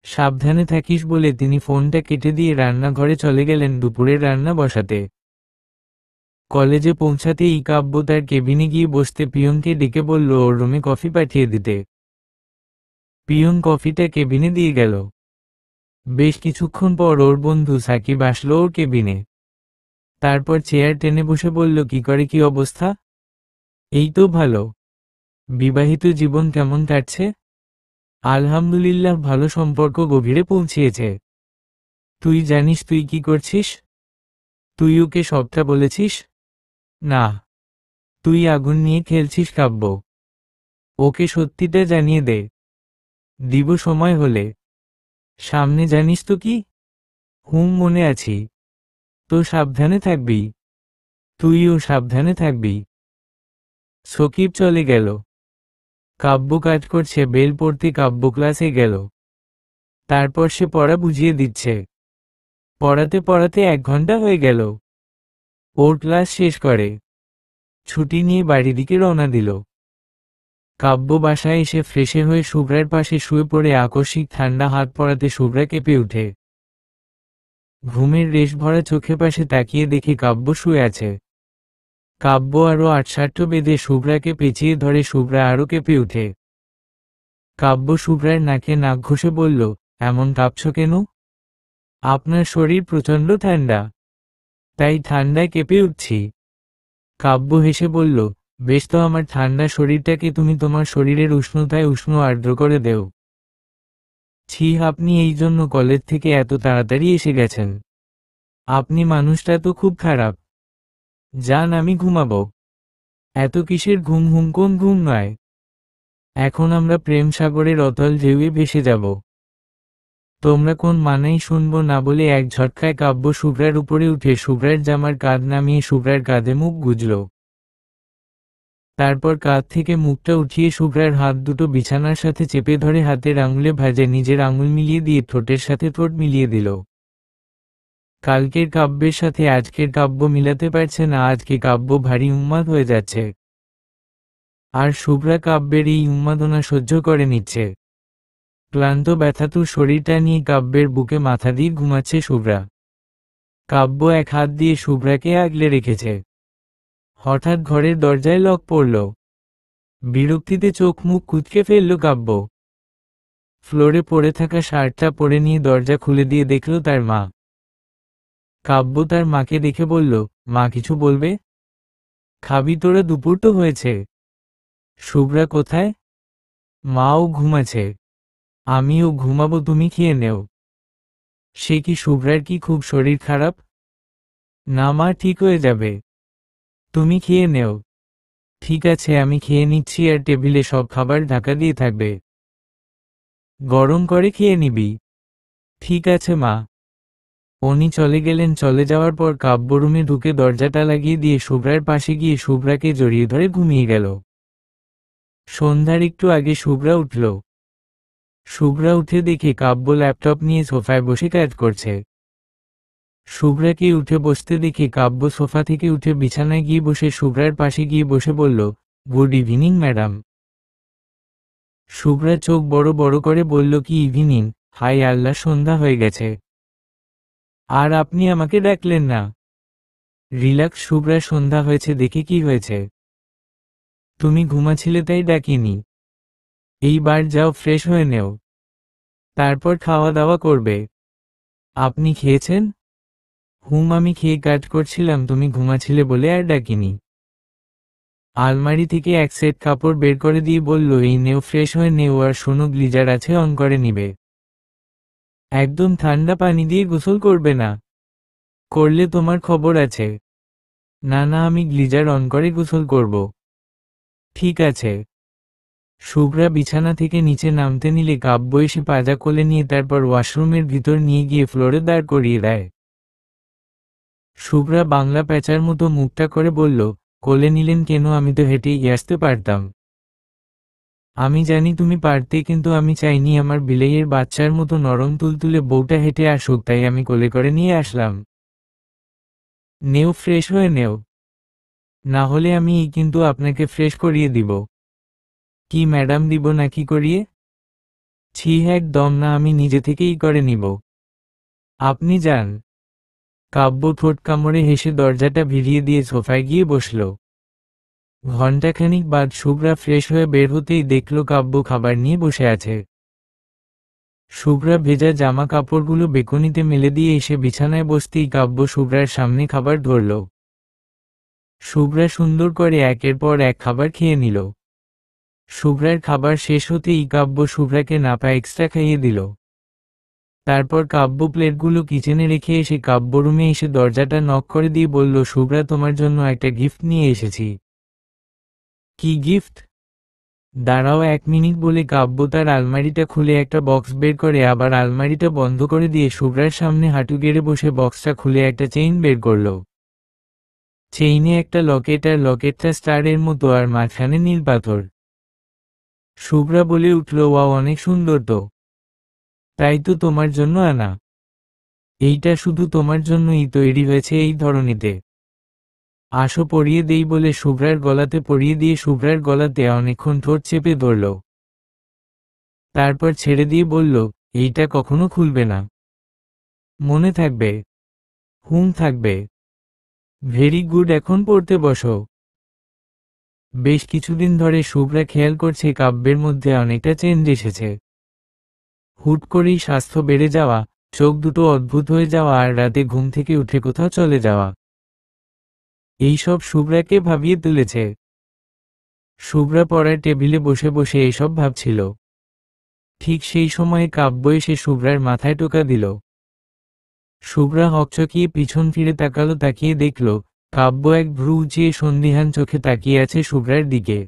সাবধানে থাকিস বলে তিনি ফোনটা কেটে দিয়ে রান্নাঘরে চলে গেলেন দুপুরের রান্না বসাতে। কলেজে পৌঁছাতেই কাব্য তার কেবিনে গিয়ে বসতে পিয়নকে ডেকে বলল ওর রুমে কফি পাঠিয়ে দিতে। পিয়ন কফিটা কেবিনে দিয়ে গেল। বেশ কিছুক্ষণ পর ওর বন্ধু সাকিব আসলো ওর কেবিনে। তারপর চেয়ার টেনে বসে বলল, কি করে, কি অবস্থা? এই তো ভালো। বিবাহিত জীবন কেমন কাটছে? আলহামদুলিল্লাহ, ভালো, সম্পর্ক গভীরে পৌঁছিয়েছে। তুই জানিস তুই কি করছিস? তুই ওকে সবটা বলেছিস? না, তুই আগুন নিয়ে খেলছিস কাব্য। ওকে সত্যিটা জানিয়ে দে। দিব সময় হলে। সামনে জানিস তো কি? হুম, মনে আছি। তো সাবধানে থাকবি। তুইও সাবধানে থাকবি। সকিব চলে গেল। কাব্য কাজ করছে, বেল পড়তে কাব্য ক্লাসে গেল। তারপর সে পড়া বুঝিয়ে দিচ্ছে। পড়াতে পড়াতে 1 ঘন্টা হয়ে গেল। ওর ক্লাস শেষ করে ছুটি নিয়ে বাড়ির দিকে রওনা দিল। কাব্য বাসায় এসে ফ্রেশে হয়ে শুভ্রার পাশে শুয়ে পড়ে আকস্মিক ঠান্ডা হাত পড়াতে শুভ্রা কেঁপে উঠে। ঘুমের রেশ ভরা চোখে পাশে তাকিয়ে দেখে কাব্য শুয়ে আছে। কাব্য আরো আটসাট্ট বেঁধে শুভ্রাকে পেঁচিয়ে ধরে শুভ্রা আরো কেঁপে উঠে। কাব্য শুভ্রার নাকে নাক ঘষে বলল, এমন কাঁপছ কেন? আপনার শরীর প্রচণ্ড ঠান্ডা, তাই ঠান্ডায় কেঁপে উঠছি। কাব্য হেসে বলল, বেশ তো আমার ঠান্ডা শরীরটাকে তুমি তোমার শরীরের উষ্ণতায় উষ্ণ আর্দ্র করে দেও। ছি, আপনি এই জন্য কলেজ থেকে এত তাড়াতাড়ি এসে গেছেন? আপনি মানুষটা তো খুব খারাপ। যান, আমি ঘুমাবো। এত কিসের ঘুম? কোন ঘুম নয়। এখন আমরা প্রেম সাগরের অতল ঢেউয়ে ভেসে যাব। তোমরা কোন মানেই শুনবো না বলে এক ঝটকায় কাব্য শুভ্রার উপরে উঠে শুভ্রার জামার কাঁধ নামিয়ে শুভ্রার কাঁধে মুখ গুজল। তারপর কাঁধ থেকে মুখটা উঠিয়ে শুভ্রার হাত দুটো বিছানার সাথে চেপে ধরে হাতের আঙুলে ভাঁজে নিজের আঙুল মিলিয়ে দিয়ে ঠোঁটের সাথে ঠোঁট মিলিয়ে দিল। কালকের কাব্যের সাথে আজকের কাব্য মিলাতে পারছে না, আজকে কাব্য ভারী উন্মাদ হয়ে যাচ্ছে। আর শুভ্রা কাব্যের এই উন্মাদনা সহ্য করে নিচ্ছে। ক্লান্ত ব্যথাতুর শরীরটা নিয়ে কাব্যের বুকে মাথা দিয়ে ঘুমাচ্ছে শুভ্রা। কাব্য এক হাত দিয়ে শুভ্রাকে আগলে রেখেছে। হঠাৎ ঘরের দরজায় লক পড়ল। বিরক্তিতে চোখ মুখ কুঁচকে ফেলল কাব্য। ফ্লোরে পড়ে থাকা শার্টটা পরে নিয়ে দরজা খুলে দিয়ে দেখল তার মা। কাব্য তার মাকে দেখে বলল, মা কিছু বলবে? খাবি তোরা? দুপুর তো হয়েছে। শুভ্রা কোথায়? মাও ঘুমাচ্ছে। আমিও ঘুমাবো, তুমি খেয়ে নেও। সে কি, শুভ্রার কি খুব শরীর খারাপ? না মা, ঠিক হয়ে যাবে। তুমি খেয়ে নেও। ঠিক আছে, আমি খেয়ে নিচ্ছি, আর টেবিলে সব খাবার ঢাকা দিয়ে থাকবে। গরম করে খেয়ে নিবি। ঠিক আছে মা। উনি চলে গেলেন। চলে যাওয়ার পর কাব্য রুমে ঢুকে দরজাটা লাগিয়ে দিয়ে শুভ্রার পাশে গিয়ে শুভ্রাকে জড়িয়ে ধরে ঘুমিয়ে গেল। সন্ধ্যার একটু আগে শুভ্রা উঠল। শুভ্রা উঠে দেখে কাব্য ল্যাপটপ নিয়ে সোফায় বসে কাজ করছে। শুভ্রাকে উঠে বসতে দেখে কাব্য সোফা থেকে উঠে বিছানায় গিয়ে বসে শুভ্রার পাশে গিয়ে বসে বলল, গুড ইভিনিং ম্যাডাম। শুভ্রা চোখ বড় বড় করে বলল, কি ইভিনিং? হাই আল্লাহ, সন্ধ্যা হয়ে গেছে। আর আপনি আমাকে ডাকলেন না? রিল্যাক্স শুভ্রা, সন্ধ্যা হয়েছে দেখে কি হয়েছে? তুমি ঘুমাছিলে তাই ডাকিনি। এইবার যাও, ফ্রেশ হয়ে নেও, তারপর খাওয়া দাওয়া করবে। আপনি খেয়েছেন? আমি খেয়ে কাজ করছিলাম, তুমি ঘুমাছিলে বলে আর ডাকিনি। আলমারি থেকে এক সেট কাপড় বের করে দিয়ে বলল, এই নেও, ফ্রেশ হয়ে নেও, আর শোনো, গ্লিজার আছে, অন করে নিবে। একদম ঠান্ডা পানি দিয়ে গোসল করবে না, করলে তোমার খবর আছে। না না, আমি গ্লিজার অন করে গোসল করব। ঠিক আছে। শুভ্রা বিছানা থেকে নিচে নামতে নিলে কাব্য এসে পাজা কোলে নিয়ে তারপর ওয়াশরুমের ভিতর নিয়ে গিয়ে ফ্লোরে দাঁড় করিয়ে দেয়। শুভ্রা বাংলা প্যাঁচার মতো মুখটা করে বলল, কোলে নিলেন কেন? আমি তো হেঁটেই আসতে পারতাম। আমি জানি তুমি পারতে, কিন্তু আমি চাইনি আমার বিলাইয়ের বাচ্চার মতো নরম তুলতুলে বউটা হেঁটে আসুক, তাই আমি কোলে করে নিয়ে আসলাম। নেও, ফ্রেশ হয়ে নেও, না হলে আমি কিন্তু আপনাকে ফ্রেশ করিয়ে দিব। কি ম্যাডাম, দিব নাকি করিয়ে? ছি, একদম না, আমি নিজে থেকেই করে নিব। আপনি যান। কাব্য ঠোঁট কামড়ে হেসে দরজাটা ভিড়িয়ে দিয়ে সোফায় গিয়ে বসল। ঘণ্টাখানিক বাদ শুভ্রা ফ্রেশ হয়ে বের হতেই দেখল কাব্য খাবার নিয়ে বসে আছে। শুভ্রা ভেজা জামা কাপড়গুলো বেকনিতে মেলে দিয়ে এসে বিছানায় বসতেই কাব্য শুভ্রার সামনে খাবার ধরল। শুভ্রা সুন্দর করে একের পর এক খাবার খেয়ে নিল। শুভ্রার খাবার শেষ হতেই কাব্য শুভ্রাকে নাপা এক্সট্রা খাইয়ে দিল। তারপর কাব্য প্লেটগুলো কিচেনে রেখে এসে কাব্য রুমে এসে দরজাটা নক করে দিয়ে বলল, শুভ্রা, তোমার জন্য একটা গিফট নিয়ে এসেছি। কি গিফট? দাঁড়াও 1 মিনিট বলে কাব্য তার আলমারিটা খুলে একটা বক্স বের করে আবার আলমারিটা বন্ধ করে দিয়ে শুভ্রার সামনে হাঁটু গেড়ে বসে বক্সটা খুলে একটা চেইন বের করল। চেইনে একটা লকেট, আর লকেটটা স্টারের মতো, আর মাঝখানে নীল পাথর। শুভ্রা বলে উঠল, ওয়াও, অনেক সুন্দর তো। তাই তো তোমার জন্য আনা। এইটা শুধু তোমার জন্যই তৈরি হয়েছে এই ধরনীতে। আসো পরিয়ে দেই বলে শুভ্রার গলাতে পরিয়ে দিয়ে শুভ্রার গলাতে অনেকক্ষণ ঠোঁট চেপে ধরল। তারপর ছেড়ে দিয়ে বলল, এইটা কখনো খুলবে না, মনে থাকবে? থাকবে। ভেরি গুড, এখন পড়তে বসো। বেশ কিছুদিন ধরে শুভ্রা খেয়াল করছে কাব্যের মধ্যে অনেকটা চেঞ্জ এসেছে। হুট করেই স্বাস্থ্য বেড়ে যাওয়া, চোখ দুটো অদ্ভুত হয়ে যাওয়া, আর রাতে ঘুম থেকে উঠে কোথাও চলে যাওয়া, এইসব শুভ্রাকে ভাবিয়ে তুলেছে। শুভ্রা পড়ার টেবিলে বসে বসে এসব ভাবছিল। ঠিক সেই সময়ে কাব্য এসে শুভ্রার মাথায় টোকা দিল। শুভ্রা হকচকিয়ে পিছন ফিরে তাকালো, তাকিয়ে দেখল কাব্য এক ভ্রু উঁচিয়ে সন্দিহান চোখে তাকিয়ে আছে শুভ্রার দিকে।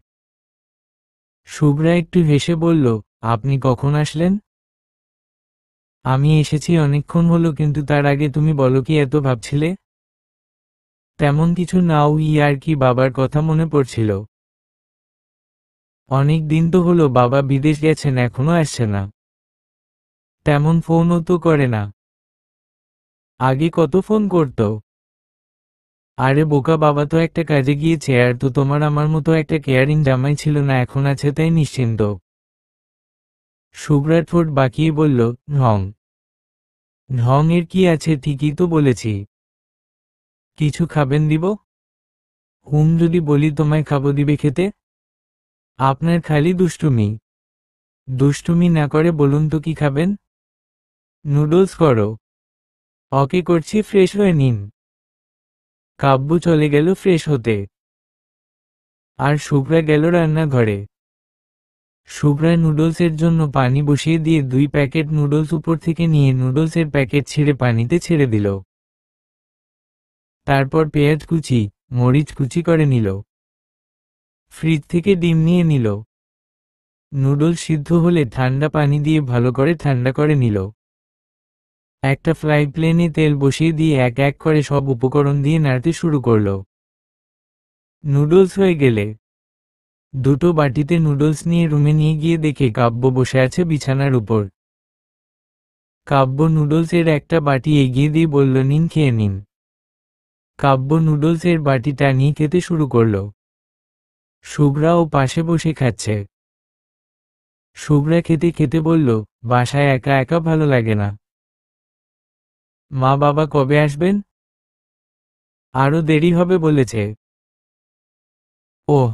শুভ্রা একটু হেসে বলল, আপনি কখন আসলেন? আমি এসেছি অনেকক্ষণ হলো, কিন্তু তার আগে তুমি বলো, কি এত ভাবছিলে? তেমন কিছু না, ওই আর কি, বাবার কথা মনে পড়ছিল। অনেক দিন তো হলো, বাবা বিদেশ গেছেন, এখনো আসছে না। তেমন ফোনও তো করে না। আগে কত ফোন করত। আরে বোকা, বাবা তো একটা কাজে গিয়েছে, আর তো তোমার আমার মতো একটা কেয়ারিং জামাই ছিল না, এখন আছে তাই নিশ্চিন্ত। শুভ্রা ঠোঁট বাঁকিয়ে বলল, ঢং ঢং এর কি আছে, ঠিকই তো বলেছি। কিছু খাবেন দিব? যদি বলি তোমায় খাবো, দিবে খেতে? আপনার খালি দুষ্টুমি। দুষ্টুমি না করে বলুন তো কি খাবেন? নুডলস করো। ওকে করছি, ফ্রেশ হয়ে নিন। কাব্য চলে গেল ফ্রেশ হতে। আর শুভ্রা গেল রান্নাঘরে। শুভ্রা নুডলসের জন্য পানি বসিয়ে দিয়ে 2 প্যাকেট নুডলস উপর থেকে নিয়ে নুডলসের প্যাকেট ছিঁড়ে পানিতে ছেড়ে দিল। তারপর পেঁয়াজ কুচি, মরিচ কুচি করে নিল। ফ্রিজ থেকে ডিম নিয়ে নিল। নুডলস সিদ্ধ হলে ঠান্ডা পানি দিয়ে ভালো করে ঠান্ডা করে নিল। একটা ফ্রাই প্যানে তেল বসিয়ে দিয়ে এক এক করে সব উপকরণ দিয়ে নাড়তে শুরু করল। নুডলস হয়ে গেলে 2টো বাটিতে নুডলস নিয়ে রুমে নিয়ে গিয়ে দেখে কাব্য বসে আছে বিছানার উপর। কাব্য নুডলসের একটা বাটি এগিয়ে দিয়ে বলল, নিন, খেয়ে নিন। কাব্য নুডলসের বাটিটা নিয়ে খেতে শুরু করল। শুভ্রাও পাশে বসে খাচ্ছে। শুভ্রা খেতে খেতে বলল, বাসায় একা একা ভালো লাগে না। মা বাবা কবে আসবেন? আরো দেরি হবে বলেছে। ওহ।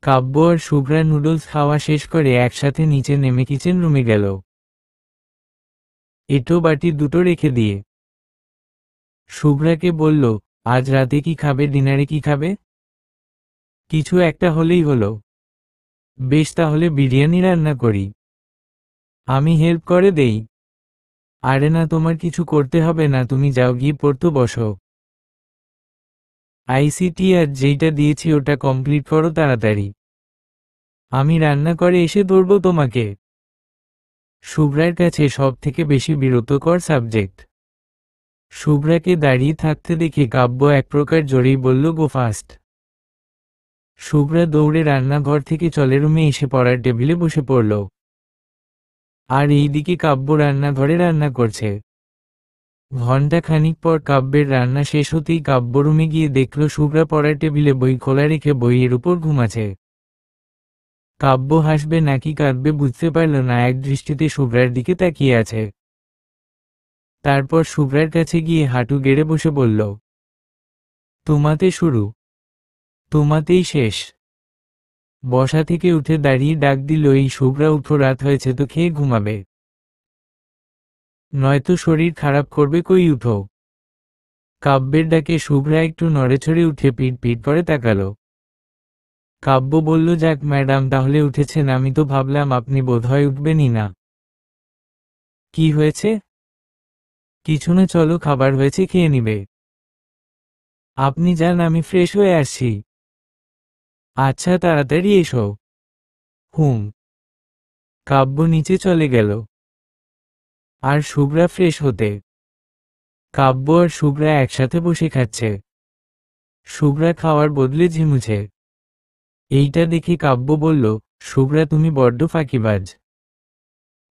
কাব্য আর শুভ্রা নুডলস খাওয়া শেষ করে একসাথে নিচে নেমে কিচেন রুমে গেল। এটো বাটি 2টো রেখে দিয়ে শুভ্রাকে বলল, আজ রাতে কি খাবে, ডিনারে কি খাবে? কিছু একটা হলেই হলো। বেশ, তাহলে বিরিয়ানি রান্না করি। আমি হেল্প করে দেই। আরে না, তোমার কিছু করতে হবে না, তুমি যাও, গিয়ে পড়তে বসো। আইসিটি আর যেইটা দিয়েছি ওটা কমপ্লিট করো তাড়াতাড়ি। আমি রান্না করে এসে ধরবো তোমাকে। শুভ্রার কাছে সব থেকে বেশি বিরক্তকর সাবজেক্ট। শুভ্রাকে দাঁড়িয়ে থাকতে দেখে কাব্য এক প্রকার জোরেই বলল, গো ফাস্ট। শুভ্রা দৌড়ে রান্নাঘর থেকে চলে রুমে এসে পড়ার টেবিলে বসে পড়ল। আর এইদিকে কাব্য রান্নাঘরে রান্না করছে। ঘণ্টা খানিক পর কাব্যের রান্না শেষ হতেই কাব্য রুমে গিয়ে দেখল শুভ্রা পড়ার টেবিলে বই খোলা রেখে বইয়ের উপর ঘুমাচ্ছে। কাব্য হাসবে নাকি কাঁদবে বুঝতে পারল না, এক দৃষ্টিতে শুভ্রার দিকে তাকিয়ে আছে। তারপর শুভ্রার কাছে গিয়ে হাঁটু গেড়ে বসে বলল, তোমাতে শুরু, তোমাতেই শেষ। বসা থেকে উঠে দাঁড়িয়ে ডাক দিল, এই শুভ্রা, উঠো, রাত হয়েছে তো, খেয়ে ঘুমাবে, নয়তো শরীর খারাপ করবে, কই উঠো। কাব্যের ডাকে শুভ্রা একটু নড়েচড়ে উঠে পিট পিট করে তাকালো। কাব্য বলল, যাক ম্যাডাম, তাহলে উঠেছেন, আমি তো ভাবলাম আপনি বোধহয় উঠবেনই না। কি হয়েছে? কিছু না, চলো, খাবার হয়েছে, খেয়ে নিবে। আপনি যান, আমি ফ্রেশ হয়ে আসছি। আচ্ছা, তাড়াতাড়ি এসো। হুম। কাব্য নিচে চলে গেল। আর শুভ্রা ফ্রেশ হতে। কাব্য আর শুভ্রা একসাথে বসে খাচ্ছে। শুভ্রা খাওয়ার বদলে ঝিমুছে। এইটা দেখে কাব্য বলল, শুভ্রা, তুমি বড্ড ফাঁকিবাজ।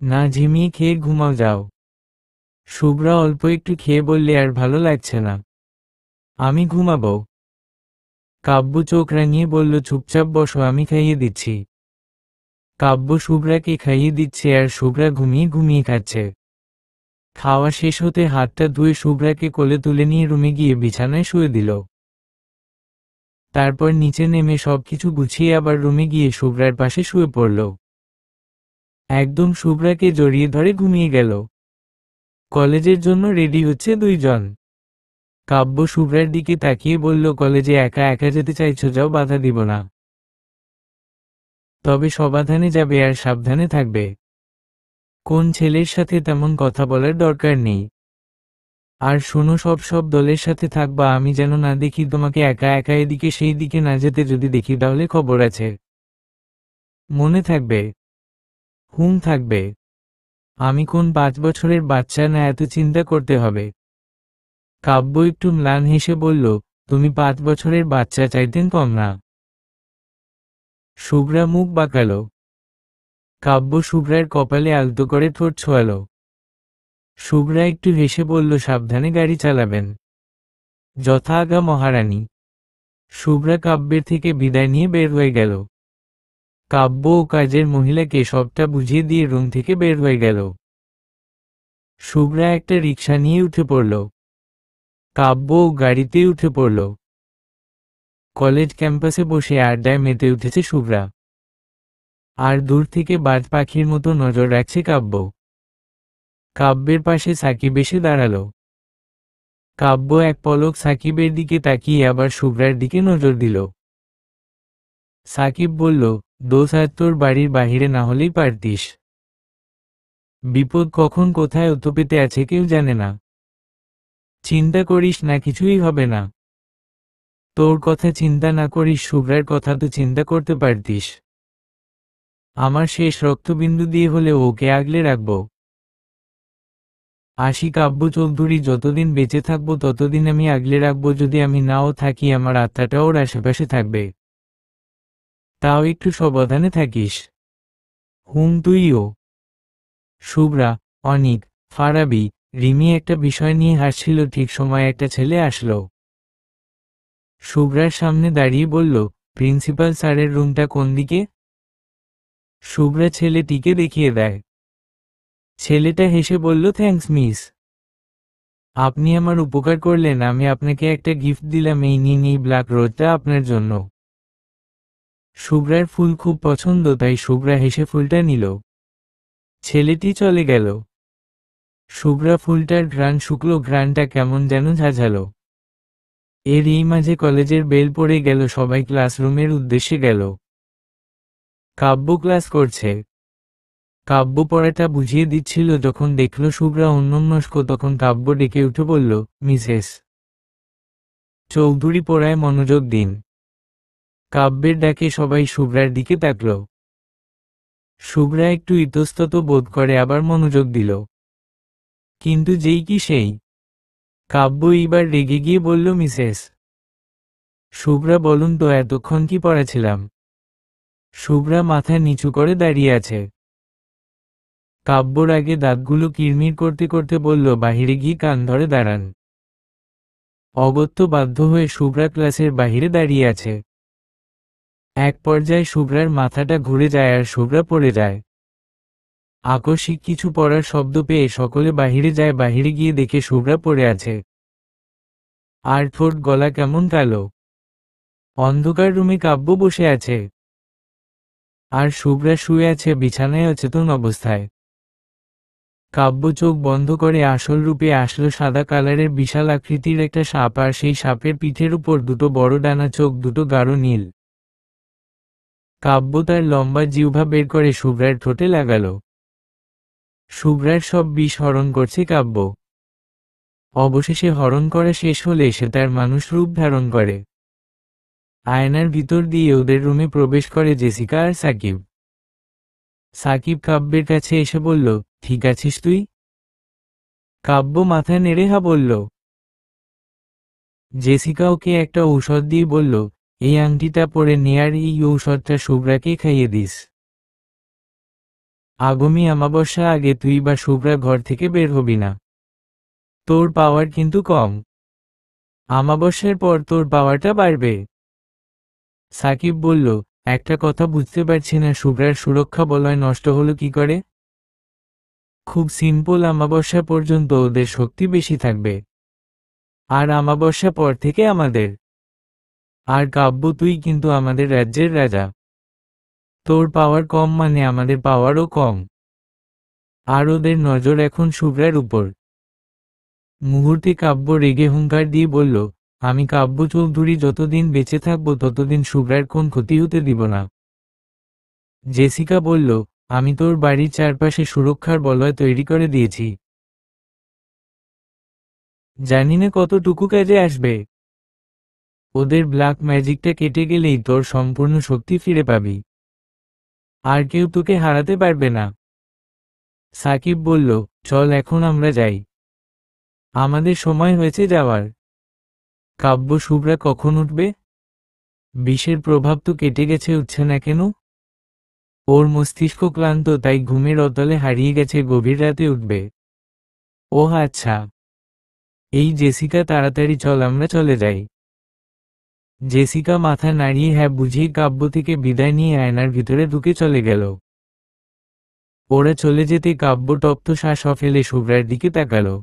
না ঝিমিয়ে খেয়ে ঘুমাও, যাও। শুভ্রা অল্প একটু খেয়ে বললে, আর ভালো লাগছে না, আমি ঘুমাবো। কাব্য চোখ রাঙিয়ে বলল, চুপচাপ বসো, আমি খাইয়ে দিচ্ছি। কাব্য শুভ্রাকে খাইয়ে দিচ্ছে আর শুভ্রা ঘুমিয়ে ঘুমিয়ে খাচ্ছে। খাওয়া শেষ হতে হাতটা ধুয়ে শুভ্রাকে কোলে তুলে নিয়ে রুমে গিয়ে বিছানায় শুয়ে দিল। তারপর নিচে নেমে সবকিছু গুছিয়ে আবার রুমে গিয়ে শুভ্রার পাশে শুয়ে পড়ল। একদম শুভ্রাকে জড়িয়ে ধরে ঘুমিয়ে গেল। কলেজের জন্য রেডি হচ্ছে 2 জন। কাব্য শুভ্রার দিকে তাকিয়ে বলল, কলেজে একা একা যেতে চাইছো, যাও, বাধা দিব না, তবে সাবধানে যাবে আর সাবধানে থাকবে। কোন ছেলের সাথে তেমন কথা বলার দরকার নেই। আর শোনো, সব দলের সাথে থাকবা, আমি যেন না দেখি তোমাকে একা একা এদিকে সেই দিকে না যেতে, যদি দেখি তাহলে খবর আছে। মনে থাকবে। থাকবে। আমি কোন 5 বছরের বাচ্চা না, এত চিন্তা করতে হবে। কাব্য একটু ম্লান হেসে বলল, তুমি 5 বছরের বাচ্চা চাইতেন কম না। শুভ্রা মুখ বাঁকালো। কাব্য শুভ্রার কপালে আলতো করে ঠোঁট ছোঁয়ালো। শুভ্রা একটু হেসে বলল, সাবধানে গাড়ি চালাবেন। যথা আজ্ঞা মহারানী। শুভ্রা কাব্যের থেকে বিদায় নিয়ে বের হয়ে গেল। কাব্য ও কাজের মহিলাকে সবটা বুঝিয়ে দিয়ে রুম থেকে বের হয়ে গেল। শুভ্রা একটা রিকশা নিয়ে উঠে পড়ল। কাব্য গাড়িতে উঠে পড়ল। কলেজ ক্যাম্পাসে বসে আড্ডায় মেতে উঠেছে শুভ্রা। আর দূর থেকে বাজ পাখির মতো নজর রাখছে কাব্য। কাব্যের পাশে সাকিব এসে দাঁড়ালো। কাব্য এক পলক সাকিবের দিকে তাকিয়ে আবার শুভ্রার দিকে নজর দিল। সাকিব বলল, দোষ, আজ তোর বাড়ির বাহিরে না হলেই পারতিস। বিপদ কখন কোথায় পেতে আছে কেউ জানে না। চিন্তা করিস না, কিছুই হবে না। তোর কথা চিন্তা না করিস, শুভ্রার কথা তো চিন্তা করতে পারতিস। আমার শেষ রক্তবিন্দু দিয়ে হলে ওকে আগলে রাখব। আশি, কাব্য চৌধুরী, যতদিন বেঁচে থাকবো ততদিন আমি আগলে রাখবো, যদি আমি নাও থাকি আমার আত্মাটা ওর আশেপাশে থাকবে। তাও একটু সাবধানে থাকিস। তুইও। শুভ্রা, অনিক, ফারাবি, রিমি একটা বিষয় নিয়ে হাসছিল, ঠিক সময় একটা ছেলে আসলো। শুভ্রার সামনে দাঁড়িয়ে বলল, প্রিন্সিপাল স্যারের রুমটা কোন দিকে? শুভ্রা ছেলেটিকে দেখিয়ে দেয়। ছেলেটা হেসে বলল, থ্যাঙ্কস মিস, আপনি আমার উপকার করলেন, আমি আপনাকে একটা গিফট দিলাম, এই নিন, এই ব্ল্যাক রোজটা আপনার জন্য। শুভ্রার ফুল খুব পছন্দ, তাই শুভ্রা হেসে ফুলটা নিল। ছেলেটি চলে গেল। শুভ্রা ফুলটার ঘ্রাণ শুকলো, ঘ্রাণটা কেমন যেন ঝাঝালো। এর এই মাঝে কলেজের বেল পড়ে গেল, সবাই ক্লাসরুমের উদ্দেশ্যে গেল। কাব্য ক্লাস করছে। কাব্য পড়াটা বুঝিয়ে দিচ্ছিল, যখন দেখল শুভ্রা অন্যমনস্ক তখন কাব্য ডেকে উঠে বলল, মিসেস চৌধুরী, পড়ায় মনোযোগ দিন। কাব্যের ডাকে সবাই শুভ্রার দিকে তাকল। শুভ্রা একটু ইতস্তত বোধ করে আবার মনোযোগ দিল। কিন্তু যেই কি সেই। কাব্য এইবার রেগে গিয়ে বলল, মিসেস শুভ্রা, বলুন তো এতক্ষণ কি পড়াছিলাম? শুভ্রা মাথা নিচু করে দাঁড়িয়ে আছে। কাব্যর আগে দাঁতগুলো কিরমির করতে করতে বলল, বাহিরে গিয়ে কান ধরে দাঁড়ান। অগত্য বাধ্য হয়ে শুভ্রা ক্লাসের বাহিরে দাঁড়িয়ে আছে। এক পর্যায়ে শুভ্রার মাথাটা ঘুরে যায় আর শুভ্রা পড়ে যায়। আকস্মিক কিছু পড়ার শব্দ পেয়ে সকলে বাহিরে যায়, বাহিরে গিয়ে দেখে শুভ্রা পড়ে আছে। আর ঠোঁট গলা কেমন কালো। অন্ধকার রুমে কাব্য বসে আছে। আর শুভ্রা শুয়ে আছে বিছানায় অচেতন অবস্থায়। কাব্য চোখ বন্ধ করে আসল রূপে আসলো সাদা কালারের বিশাল আকৃতির একটা সাপ, আর সেই সাপের পিঠের উপর দুটো বড় ডানা, চোখ দুটো গাঢ় নীল। কাব্য তার লম্বা জিহ্বা বের করে শুভ্রার ঠোঁটে লাগালো। শুভ্রার সব বিষ হরণ করছে কাব্য। অবশেষে হরণ করা শেষ হলে সে তার মানুষ রূপ ধারণ করে। আয়নার ভিতর দিয়ে ওদের রুমে প্রবেশ করে জেসিকা আর সাকিব। সাকিব কাব্যের কাছে এসে বলল, ঠিক আছিস তুই? কাব্য মাথা নেড়ে হা বলল। জেসিকা ওকে একটা ঔষধ দিয়ে বলল, এই আংটিটা পরে নে আর এই ঔষধটা শুভ্রাকে খাইয়ে দিস। আগামী অমাবস্যা আগে তুই বা শুভ্রা ঘর থেকে বের হবি না। তোর পাওয়ার কিন্তু কম। অমাবস্যার পর তোর পাওয়ারটা বাড়বে। সাকিব বলল, একটা কথা বুঝতে পারছি না, শুভ্রার সুরক্ষা বলয় নষ্ট হলো কি করে? খুব সিম্পল, অমাবস্যা পর্যন্ত ওদের শক্তি বেশি থাকবে। আর অমাবস্যা পর থেকে আমাদের। আর কাব্য, তুই কিন্তু আমাদের রাজ্যের রাজা। তোর পাওয়ার কম মানে আমাদের পাওয়ারও কম। আর ওদের নজর এখন শুভ্রার উপর। মুহূর্তে কাব্য রেগে হুঙ্কার দিয়ে বলল, আমি কাব্য চৌধুরী যতদিন বেঁচে থাকবো ততদিন শুভ্রার কোন ক্ষতি হতে দিব না। জেসিকা বলল, আমি তোর বাড়ির চারপাশে সুরক্ষার বলয় তৈরি করে দিয়েছি। জানি না কতটুকু কাজে আসবে। ওদের ব্ল্যাক ম্যাজিকটা কেটে গেলেই তোর সম্পূর্ণ শক্তি ফিরে পাবি। আর কেউ তোকে হারাতে পারবে না। সাকিব বলল, চল এখন আমরা যাই। আমাদের সময় হয়েছে যাওয়ার। কাব্য শুভ্রা কখন উঠবে? বিষের প্রভাব তো কেটে গেছে, উঠছে না কেন? ওর মস্তিষ্ক ক্লান্ত, তাই ঘুমের অতলে হারিয়ে গেছে, গভীর রাতে উঠবে। ওহ আচ্ছা। এই জেসিকা, তাড়াতাড়ি চল, আমরা চলে যাই। জেসিকা মাথা নাড়িয়ে হ্যাঁ বুঝিয়ে কাব্য থেকে বিদায় নিয়ে আয়নার ভিতরে ঢুকে চলে গেল। ওরা চলে যেতে কাব্য তপ্ত শ্বাস ফেলে শুভ্রার দিকে তাকালো।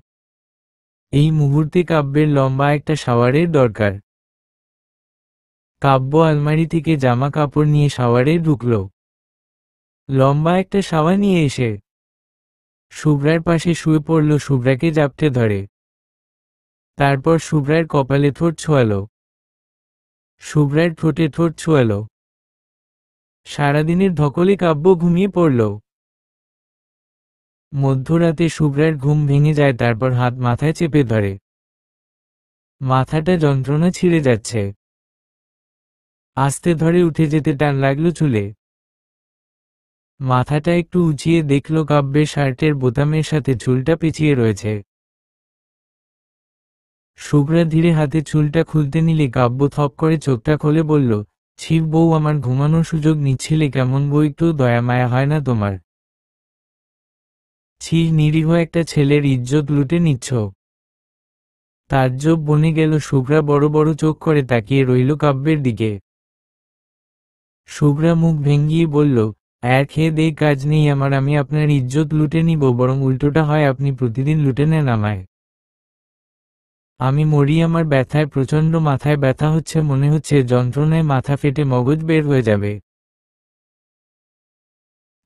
এই মুহূর্তে কাব্যের লম্বা একটা শাওয়ারের দরকার। কাব্য আলমারি থেকে জামা কাপড় নিয়ে শাওয়ারে ঢুকল। লম্বা একটা শাওয়ার নিয়ে এসে শুভ্রার পাশে শুয়ে পড়ল, শুভ্রাকে জাপটে ধরে। তারপর শুভ্রার কপালে ঠোঁট ছোঁয়ালো, শুভ্রার ঠোঁটে ঠোঁট ছোঁয়ালো। সারাদিনের ধকলে কাব্য ঘুমিয়ে পড়ল। মধ্যরাতে শুভ্রার ঘুম ভেঙে যায়, তারপর হাত মাথায় চেপে ধরে। মাথাটা যন্ত্রণা ছিঁড়ে যাচ্ছে। আস্তে ধরে উঠে যেতে টান লাগলো চুলে। মাথাটা একটু উঁচিয়ে দেখল কাব্যের শার্টের বোতামের সাথে চুলটা পেঁচিয়ে রয়েছে। শুভ্রা ধীরে হাতে চুলটা খুলতে নিলে কাব্য থপ করে চোখটা খোলে বলল, ছি বউ, আমার ঘুমানোর সুযোগ নিচ্ছিলে কেমন বউ, একটু দয়া মায়া হয় না তোমার? ছি, নিরীহ একটা ছেলের ইজ্জত লুটে নিচ্ছ। তাজ্জব বনে গেল। শুভ্রা বড় বড় চোখ করে তাকিয়ে রইল কাব্যের দিকে। শুভ্রা মুখ ভেঙ্গিয়ে বলল, খেয়ে দেই কাজ নেই আমার, আমি আপনার ইজ্জত লুটে নিব, বরং উল্টোটা হয়, আপনি প্রতিদিন লুটে নেন আমায়। আমি মরি, আমার ব্যথায় প্রচণ্ড মাথায় ব্যথা হচ্ছে, মনে হচ্ছে যন্ত্রণায় মাথা ফেটে মগজ বের হয়ে যাবে।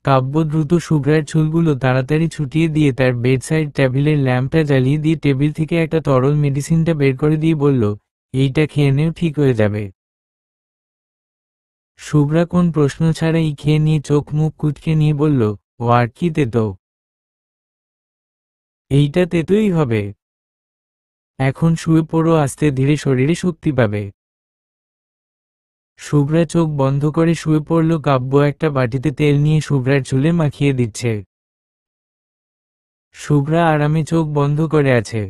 কাব্য দ্রুত শুভ্রার চুলগুলো তাড়াতাড়ি ছুটিয়ে দিয়ে তার বেডসাইড টেবিলের ল্যাম্পটা জ্বালিয়ে দিয়ে টেবিল থেকে একটা তরল মেডিসিনটা বের করে দিয়ে বলল, এইটা খেয়ে নেও, ঠিক হয়ে যাবে। শুভ্রা কোন প্রশ্ন ছাড়াই খেয়ে নিয়ে চোখ মুখ কুঁচকে নিয়ে বলল, ও আর কি তেতো? এইটা তেতোই হবে। এখন শুয়ে পড়ো, আস্তে ধীরে শরীরে শক্তি পাবে। শুভ্রা চোখ বন্ধ করে শুয়ে পড়ল। কাব্য একটা বাটিতে তেল নিয়ে শুভ্রার চুলে মাখিয়ে দিচ্ছে। শুভ্রা আরামে চোখ বন্ধ করে আছে।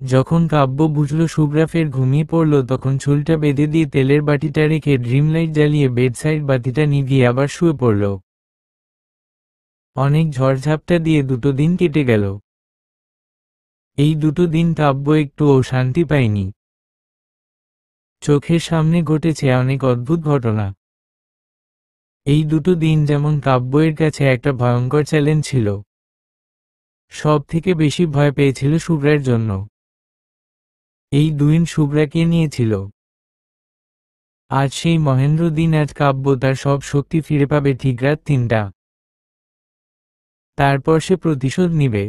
যখন কাব্য বুঝল শুভ্রা ফের ঘুমিয়ে পড়ল, তখন চুলটা বেঁধে দিয়ে তেলের বাটিটা রেখে ড্রিম লাইট জ্বালিয়ে বেডসাইড বাতিটা নিভিয়ে আবার শুয়ে পড়ল। অনেক ঝড়ঝাপটা দিয়ে 2 দিন কেটে গেল। এই 2 দিন কাব্য একটুও শান্তি পায়নি। চোখের সামনে ঘটেছে অনেক অদ্ভুত ঘটনা। এই 2 দিন যেমন কাব্যের কাছে একটা ভয়ঙ্কর চ্যালেঞ্জ ছিল। সব থেকে বেশি ভয় পেয়েছিল শুভ্রার জন্য। এই 2 দিন শুভ্রাকে নিয়েছিল। আজ সেই মহেন্দ্র দিন, আজ কাব্য তার সব শক্তি ফিরে পাবে ঠিক রাত 3টা। তারপর সে প্রতিশোধ নিবে।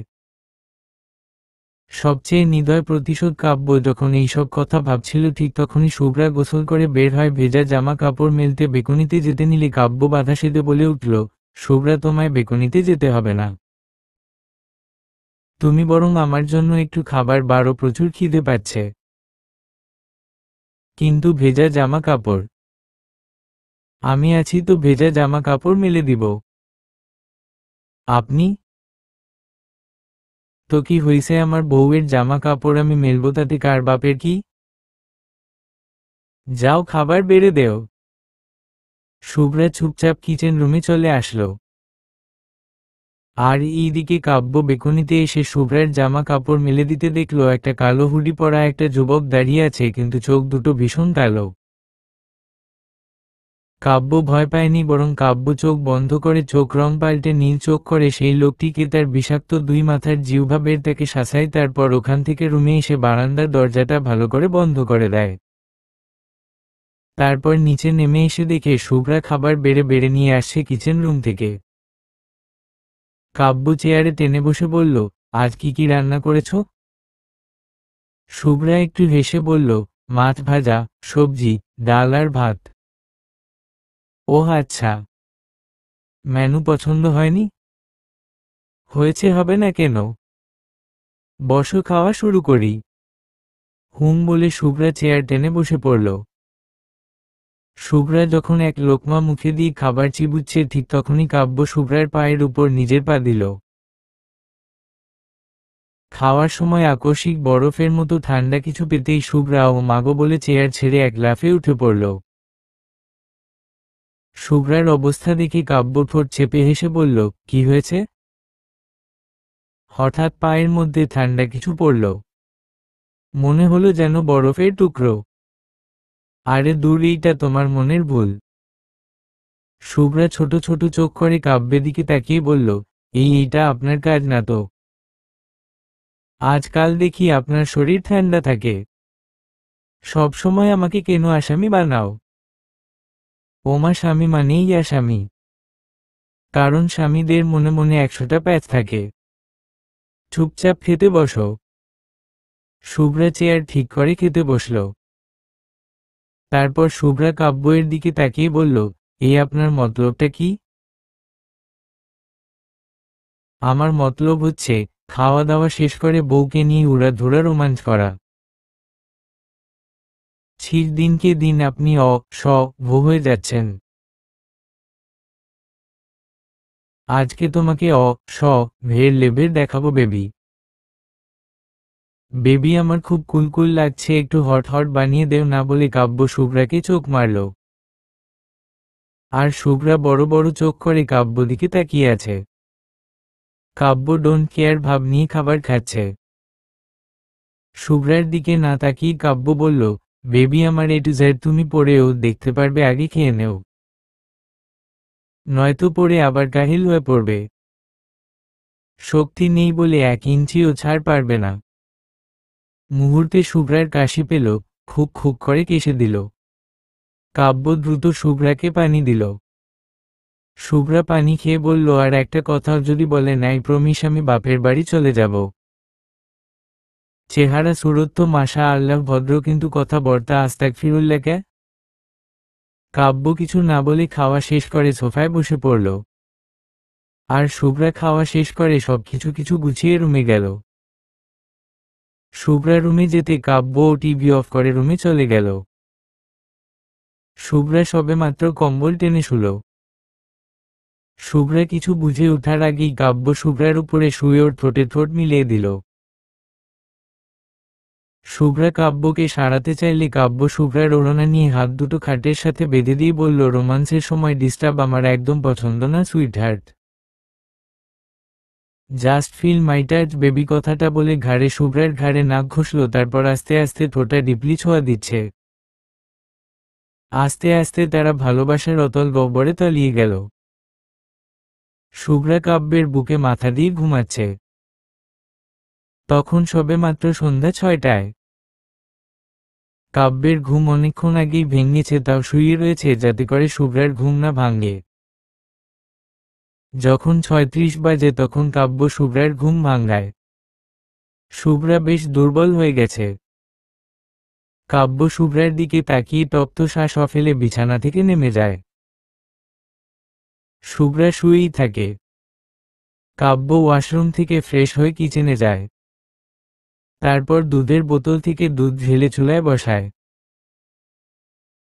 সবচেয়ে নির্দয় প্রতিশোধ। কাব্য যখন এইসব কথা ভাবছিল ঠিক তখনই শুভ্রা গোসল করে বের হয়। ভেজা জামা কাপড় মেলতে বেকুনিতে যেতে নিলে কাব্য বাধা সেধে বলে উঠল, শুভ্রা, তোমায় বেকুনিতে যেতে হবে না। তুমি বরং আমার জন্য একটু খাবার বাড়ো, প্রচুর খিদে পাচ্ছে। কিন্তু ভেজা জামা কাপড়? আমি আছি তো, ভেজা জামা কাপড় মেলে দিব। আপনি? তো কি হইছে, আমার বউয়ের জামা কাপড় আমি মেলবো, তাতে কার বাপের কি? যাও খাবার বেড়ে দেও। শুভ্রা চুপচাপ কিচেন রুমে চলে আসলো। আর এইদিকে কাব্য বেকুনিতে এসে শুভ্রার জামা কাপড় মেলে দিতে দেখলো একটা কালো হুডি পরা একটা যুবক দাঁড়িয়ে আছে, কিন্তু চোখ দুটো ভীষণ কালো। কাব্য ভয় পায়নি, বরং কাব্য চোখ বন্ধ করে চোখ রং পাল্টে নীল চোখ করে সেই লোকটিকে তার বিষাক্ত 2 মাথার জিহ্বা বের তাকে শাসায়। তারপর ওখান থেকে রুমে এসে বারান্দার দরজাটা ভালো করে বন্ধ করে দেয়। তারপর নিচে নেমে এসে দেখে শুভ্রা খাবার বেড়ে বেড়ে নিয়ে আসছে কিচেন রুম থেকে। কাব্য চেয়ারে টেনে বসে বলল, আজ কি কি রান্না করেছো? শুভ্রা একটু হেসে বলল, মাছ ভাজা, সবজি, ডাল আর ভাত। ওহ আচ্ছা, মেনু পছন্দ হয়নি? হয়েছে, হবে না কেন? বসো, খাওয়া শুরু করি। হুম বলে শুভ্রা চেয়ার টেনে বসে পড়ল। শুভ্রা যখন এক লোকমা মুখে দিয়ে খাবার চিবুচ্ছে ঠিক তখনই কাব্য শুভ্রার পায়ের উপর নিজের পা দিল। খাওয়ার সময় আকস্মিক বরফের মতো ঠান্ডা কিছু পেতেই শুভ্রা ও মাগো বলে চেয়ার ছেড়ে এক লাফে উঠে পড়ল। শুভ্রার অবস্থা দেখে কাব্য ঠোঁট চেপে হেসে বলল, কি হয়েছে? হঠাৎ পায়ের মধ্যে ঠান্ডা কিছু পড়ল। মনে হলো যেন বরফের টুকরো। আরে দূর, এইটা তোমার মনের ভুল। শুভ্রা ছোট ছোট চোখ করে কাব্যের দিকে তাকিয়ে বলল, এইটা আপনার কাজ না তো। আজকাল দেখি আপনার শরীর ঠান্ডা থাকে, সব সময় আমাকে কেন আসামি বানাও? ওমা, স্বামী মানেই আসামি, কারণ স্বামীদের মনে মনে 100টা প্যাচ থাকে। চুপচাপ খেতে বসো। শুভ্রা চেয়ার ঠিক করে খেতে বসল। তারপর শুভ্রা কাব্যের দিকে তাকিয়ে বলল, এই আপনার মতলবটা কি? আমার মতলব হচ্ছে, খাওয়া দাওয়া শেষ করে বউকে নিয়ে উড়াধুরা রোমাঞ্চ করা। দিনকে দিন আপনি ভো হয়ে যাচ্ছেন। আজকে তোমাকে ভের লেভেল দেখাবো বেবি। বেবি আমার খুব কুলকুল লাগছে, একটু হট হট বানিয়ে দেও না বলে কাব্য শুভ্রাকে চোখ মারল। আর শুভ্রা বড় বড় চোখ করে কাব্য দিকে তাকিয়ে আছে। কাব্য ডোন্ট কেয়ার ভাব নিয়ে খাবার খাচ্ছে। শুভ্রার দিকে না তাকিয়ে কাব্য বলল, বেবি আমার এ টু জেড তুমি পড়েও দেখতে পারবে, আগে খেয়ে নেও, নয়তো পড়ে আবার কাহিল হয়ে পড়বে। শক্তি নেই বলে 1 ইঞ্চিও ছাড় পারবে না। মুহূর্তে শুভ্রার কাশি পেল, খুক খুক করে কেসে দিল। কাব্য দ্রুত শুভ্রাকে পানি দিল। শুভ্রা পানি খেয়ে বলল, আর একটা কথাও যদি বলে নাই প্রমিস আমি বাপের বাড়ি চলে যাব। চেহারা সুরত তো মাশা আল্লাহ ভদ্র, কিন্তু কথা বর্তা আস্তাগফিরুল্লাহ। কাব্য কিছু না বলে খাওয়া শেষ করে সোফায় বসে পড়ল। আর শুভ্রা খাওয়া শেষ করে সব কিছু গুছিয়ে রুমে গেল। শুভ্রা রুমে যেতে কাব্য ও টিভি অফ করে রুমে চলে গেল। শুভ্রা সবে মাত্র কম্বল টেনে শুল। শুভ্রা কিছু বুঝে ওঠার আগেই কাব্য শুভ্রার উপরে শুয়ে ওর ঠোঁটে ঠোঁট মিলিয়ে দিল। শুভ্রা কাব্যকে সারাতে চাইলে কাব্য শুভ্রার ওড়না নিয়ে হাত দুটো খাটের সাথে বেঁধে দিয়ে বলল, রোমান্সের সময় ডিস্টার্ব আমার একদম পছন্দ না sweetheart. Just feel my touch baby. কথাটা বলে ঘাড়ে শুভ্রার ঘাড়ে নাক ঘষল, তারপর আস্তে আস্তে ঠোঁটা ডিপলি ছোঁয়া দিচ্ছে। আস্তে আস্তে তারা ভালোবাসার অতল গহ্বরে তলিয়ে গেল। শুভ্রা কাব্যের বুকে মাথা দিয়ে ঘুমাচ্ছে। তখন সবে মাত্র সন্ধ্যা 6টায়। কাব্যের ঘুম অনেকক্ষণ আগেই ভেঙেছে, তাও শুয়ে রয়েছে যাতে করে শুভ্রার ঘুম না ভাঙে। যখন 6:30 বাজে তখন কাব্য শুভ্রার ঘুম ভাঙায়। শুভ্রা বেশ দুর্বল হয়ে গেছে। কাব্য শুভ্রার দিকে তাকিয়ে তপ্ত শ্বাস ফেলে বিছানা থেকে নেমে যায়। শুভ্রা শুয়েই থাকে। কাব্য ওয়াশরুম থেকে ফ্রেশ হয়ে কিচেনে যায়। তারপর দুধের বোতল থেকে দুধ ঢেলে চুলায় বসায়।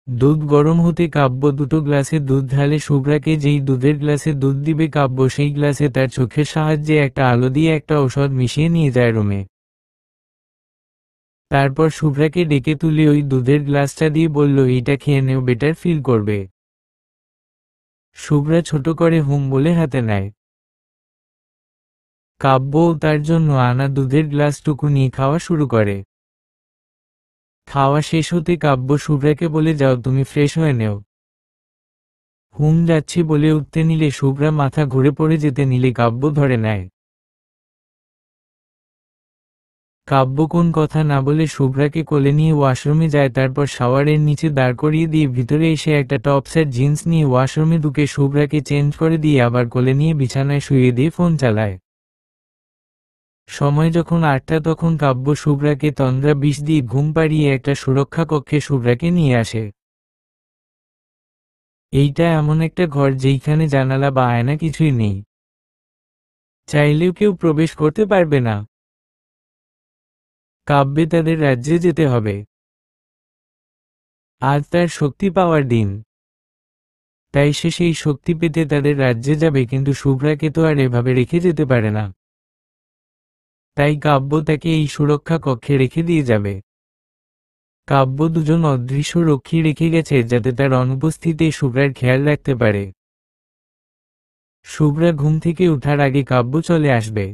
দুধ গরম হতে কাব্য দুটো গ্লাসে দুধ ঢালে। শুভ্রাকে যেই দুধের গ্লাসে দুধ দিবে কাব্য সেই গ্লাসে তার চোখের সাহায্যে একটা আলো দিয়ে একটা ঔষধ মিশিয়ে নিয়ে যায় রুমে। তারপর শুভ্রাকে ডেকে তুলে ওই দুধের গ্লাসটা দিয়ে বলল, এইটা খেয়ে নেও, বেটার ফিল করবে। শুভ্রা ছোট করে হুম বলে হাতে নেয়। কাব্যও তার জন্য আনা দুধের গ্লাসটুকু নিয়ে খাওয়া শুরু করে। খাওয়া শেষ হতে কাব্য শুভ্রাকে বলে, যাও তুমি ফ্রেশ হয়ে নেও। হুম যাচ্ছি বলে উঠতে নিলে শুভ্রা মাথা ঘুরে পড়ে যেতে নিলে কাব্য ধরে নেয়। কাব্য কোন কথা না বলে শুভ্রাকে কোলে নিয়ে ওয়াশরুমে যায়। তারপর শাওয়ারের নিচে দাঁড় করিয়ে দিয়ে ভিতরে এসে একটা টপস আর জিন্স নিয়ে ওয়াশরুমে ঢুকে শুভ্রাকে চেঞ্জ করে দিয়ে আবার কোলে নিয়ে বিছানায় শুয়ে দিয়ে ফোন চালায়। সময় যখন ৮টা তখন কাব্য শুভ্রাকে তন্দ্রা বিষ দিয়ে ঘুম পাড়িয়ে একটা সুরক্ষা কক্ষে শুভ্রাকে নিয়ে আসে। এইটা এমন একটা ঘর যেইখানে জানালা বা আয়না কিছুই নেই, চাইলেও কেউ প্রবেশ করতে পারবে না। কাব্যে তাদের রাজ্যে যেতে হবে। আজ তার শক্তি পাওয়ার দিন, তাই সে সেই শক্তি পেতে তাদের রাজ্যে যাবে, কিন্তু শুভ্রাকে তো আর এভাবে রেখে যেতে পারে না। তাই কাব্য তাকে এই সুরক্ষা কক্ষে রেখে দিয়ে যাবে। কাব্য দুজন অদৃশ্য রক্ষী রেখে গেছে যাতে তার অনুপস্থিতিতে শুভ্রার খেয়াল রাখতে পারে। শুভ্রা ঘুম থেকে ওঠার আগে কাব্য চলে আসবে।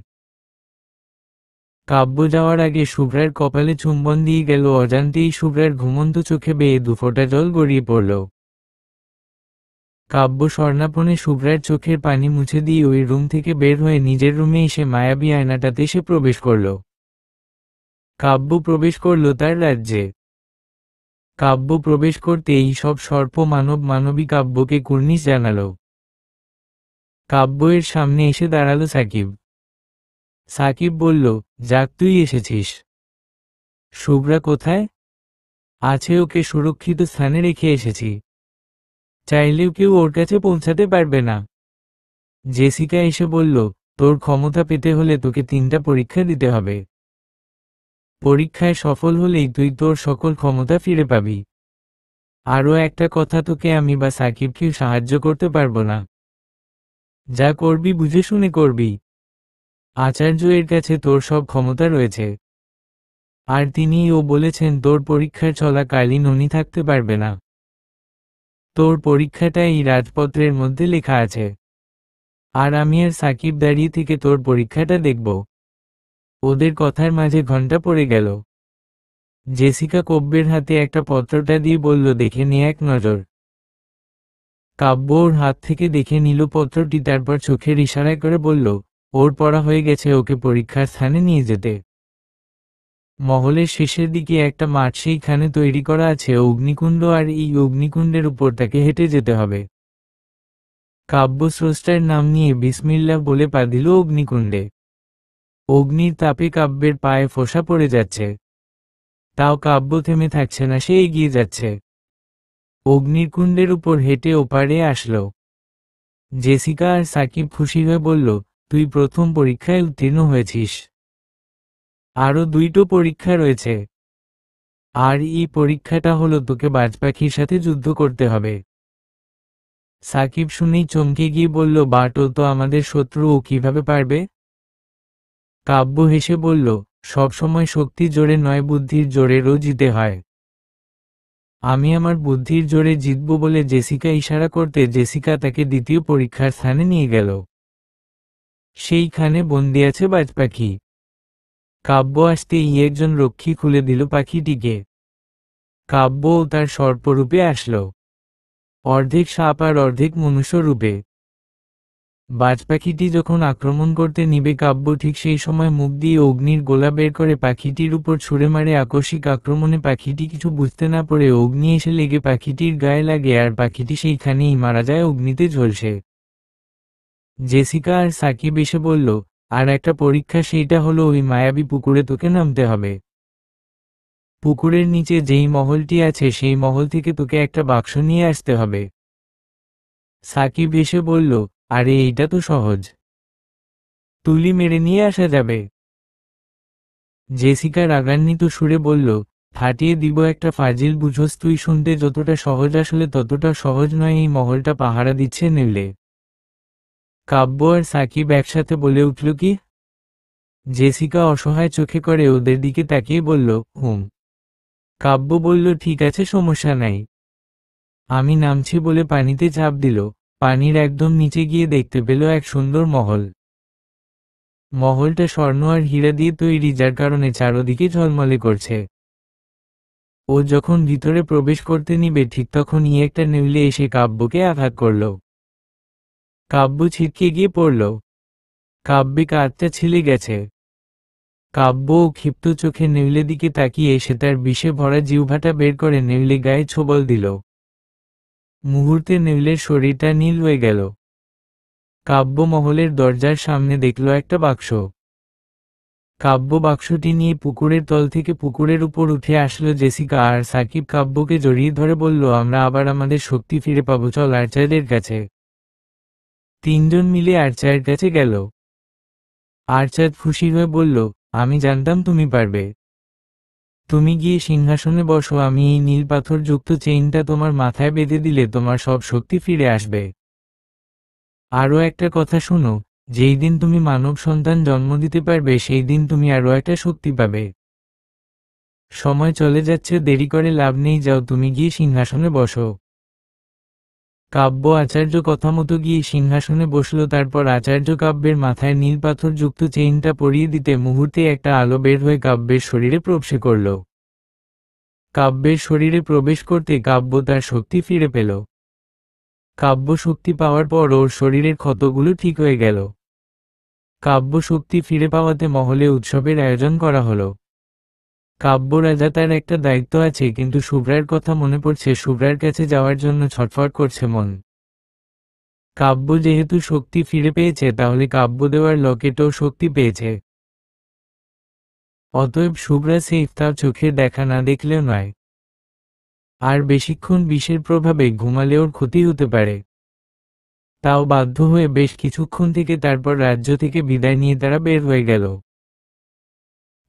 কাব্য যাওয়ার আগে শুভ্রার কপালে চুম্বন দিয়ে গেল, অজান্তেই শুভ্রার ঘুমন্ত চোখে বেয়ে দুফোঁটা জল গড়িয়ে পড়ল। কাব্য স্বর্ণাপনে শুভ্রার চোখের পানি মুছে দিয়ে ওই রুম থেকে বের হয়ে নিজের রুমে এসে মায়াবী আয়নাটাতে সে প্রবেশ করল। কাব্য প্রবেশ করল তার রাজ্যে। কাব্য প্রবেশ করতে এই সব সর্প মানবী কাব্যকে কুর্নিশ জানাল। কাব্য এর সামনে এসে দাঁড়ালো সাকিব। সাকিব বলল, যাক তুই এসেছিস। শুভ্রা কোথায়? আছে, ওকে সুরক্ষিত স্থানে রেখে এসেছি, চাইলেও কেউ ওর কাছে পৌঁছাতে পারবে না। জেসিকা এসে বলল, তোর ক্ষমতা পেতে হলে তোকে 3টা পরীক্ষা দিতে হবে। পরীক্ষায় সফল হলেই তুই তোর সকল ক্ষমতা ফিরে পাবি। আরও একটা কথা, তোকে আমি বা সাকিবকে সাহায্য করতে পারবো না। যা করবি বুঝে শুনে করবি। আচার্য এর কাছে তোর সব ক্ষমতা রয়েছে, আর তিনিও বলেছেন তোর পরীক্ষার চলাকালীন উনি থাকতে পারবে না। তোর পরীক্ষাটা এই রাজপত্রের মধ্যে লেখা আছে, আর আমি আর সাকিব দাঁড়িয়ে থেকে তোর পরীক্ষাটা দেখব। ওদের কথার মাঝে ঘন্টা পড়ে গেল। জেসিকা কাব্যের হাতে একটা পত্রটা দিয়ে বলল, দেখে নিয়ে এক নজর। কাব্য ওর হাত থেকে দেখে নিল পত্রটি, তারপর চোখের ইশারায় করে বলল, ওর পড়া হয়ে গেছে, ওকে পরীক্ষার স্থানে নিয়ে যেতে। মহলের শেষের দিকে একটা মাঠ, সেইখানে তৈরি করা আছে অগ্নিকুণ্ড, আর এই অগ্নিকুণ্ডের উপর তাকে হেঁটে যেতে হবে। কাব্য স্রষ্টার নাম নিয়ে বিসমিল্লাহ বলে পা দিল অগ্নিকুণ্ডে। অগ্নির তাপে কাব্যের পায়ে ফোঁসা পড়ে যাচ্ছে, তাও কাব্য থেমে থাকছে না, সে এগিয়ে যাচ্ছে। অগ্নিকুণ্ডের উপর হেঁটে ওপারে আসলো। জেসিকা আর সাকিব খুশি হয়ে বলল, তুই প্রথম পরীক্ষায় উত্তীর্ণ হয়েছিস, আরও 2টো পরীক্ষা রয়েছে। আর এই পরীক্ষাটা হলো তোকে বাজপাখির সাথে যুদ্ধ করতে হবে। সাকিব শুনেই চমকে গিয়ে বলল, বাট ও তো আমাদের শত্রু, ও কিভাবে পারবে? কাব্য হেসে বলল, সবসময় শক্তি জোরে নয়, বুদ্ধির জোরেরও জিতে হয়। আমি আমার বুদ্ধির জোরে জিতব বলে জেসিকা ইশারা করতে জেসিকা তাকে দ্বিতীয় পরীক্ষার স্থানে নিয়ে গেল। সেইখানে বন্দি আছে বাজপাখি। কাব্য আসতেই একজন রক্ষী খুলে দিল পাখিটিকে। কাব্য ও তার সর্পরূপে আসলো, অর্ধেক সাপ আর অর্ধেক মনুষ্য রূপে। বাজপাখিটি যখন আক্রমণ করতে নিবে, কাব্য ঠিক সেই সময় মুখ দিয়ে অগ্নির গোলা বের করে পাখিটির উপর ছুঁড়ে মারে। আকস্মিক আক্রমণে পাখিটি কিছু বুঝতে না পারে অগ্নি এসে লেগে পাখিটির গায়ে লাগে, আর পাখিটি সেইখানেই মারা যায় অগ্নিতে ঝলসে। জেসিকা আর সাকিব এসে বলল, আর একটা পরীক্ষা, সেইটা হলো ওই মায়াবী পুকুরে তোকে নামতে হবে। পুকুরের নিচে যেই মহলটি আছে সেই মহল থেকে তোকে একটা বাক্স নিয়ে আসতে হবে। সাকিব এসে বলল, আরে এইটা তো সহজ, তুলি মেরে নিয়ে আসা যাবে। জেসিকা রাগান্বিত সুরে বলল, ফাটিয়ে দিব একটা ফাজিল, বুঝোস তুই? শুনতে যতটা সহজ আসলে ততটা সহজ নয়। এই মহলটা পাহারা দিচ্ছে নেউলে। কাব্য আর সাকিব একসাথে বলে উঠল, কি? জেসিকা অসহায় চোখে করে ওদের দিকে তাকিয়ে বলল, হুম। কাব্য বলল, ঠিক আছে, সমস্যা নাই। আমি নামছি বলে পানিতে ঝাঁপ দিল। পানির একদম নিচে গিয়ে দেখতে পেল এক সুন্দর মহল। মহলটা স্বর্ণ আর হীরা দিয়ে তৈরি, যার কারণে চারদিকে ঝলমলে করছে। ও যখন ভিতরে প্রবেশ করতে নিবে, ঠিক তখনই একটা নেউলে এসে কাব্যকে আঘাত করল। কাব্য ছিটকে গিয়ে পড়ল। কাব্যে কাঁধটা ছিলে গেছে। কাব্য ও ক্ষিপ্ত চোখে নেউলে দিকে তাকিয়ে সে তার বিষে ভরা জিহ্বাটা বের করে নেউলে গায়ে ছোবল দিল। মুহূর্তে নেউলের শরীরটা নীল হয়ে গেল। কাব্য মহলের দরজার সামনে দেখল একটা বাক্স। কাব্য বাক্সটি নিয়ে পুকুরের তল থেকে পুকুরের উপর উঠে আসলো জেসিকা আর সাকিব কাব্যকে জড়িয়ে ধরে বলল, আমরা আবার আমাদের শক্তি ফিরে পাবো, চল আর্চারদের কাছে। তিনজন মিলে আর্চারের কাছে গেল। আর্চার খুশি হয়ে বলল, আমি জানতাম তুমি পারবে। তুমি গিয়ে সিংহাসনে বসো, আমি এই নীল পাথর যুক্ত চেইনটা তোমার মাথায় বেঁধে দিলে তোমার সব শক্তি ফিরে আসবে। আরও একটা কথা শোনো, যেই দিন তুমি মানব সন্তান জন্ম দিতে পারবে সেই দিন তুমি আরও একটা শক্তি পাবে। সময় চলে যাচ্ছে, দেরি করে লাভ নেই, যাও তুমি গিয়ে সিংহাসনে বসো। কাব্য আচার্য কথা মতো গিয়ে সিংহাসনে বসল। তারপর আচার্য কাব্যের মাথায় নীল পাথর যুক্ত চেইনটা পরিয়ে দিতে মুহূর্তে একটা আলো বের হয়ে কাব্যের শরীরে প্রবেশ করল। কাব্যের শরীরে প্রবেশ করতে কাব্য তার শক্তি ফিরে পেল। কাব্য শক্তি পাওয়ার পর ওর শরীরের ক্ষতগুলো ঠিক হয়ে গেল। কাব্য শক্তি ফিরে পাওয়াতে মহলে উৎসবের আয়োজন করা হলো। কাব্য রাজা, তার একটা দায়িত্ব আছে, কিন্তু শুভ্রার কথা মনে পড়ছে, শুভ্রার কাছে যাওয়ার জন্য ছটফট করছে মন। কাব্য যেহেতু শক্তি ফিরে পেয়েছে তাহলে কাব্য দেওয়ার লকেটও শক্তি পেয়েছে। অতএব শুভ্রা সেফ, তার চোখের দেখা না দেখলেও নয়। আর বেশিক্ষণ বিষের প্রভাবে ঘুমালে ওর ক্ষতি হতে পারে। তাও বাধ্য হয়ে বেশ কিছুক্ষণ থেকে তারপর রাজ্য থেকে বিদায় নিয়ে তারা বের হয়ে গেল।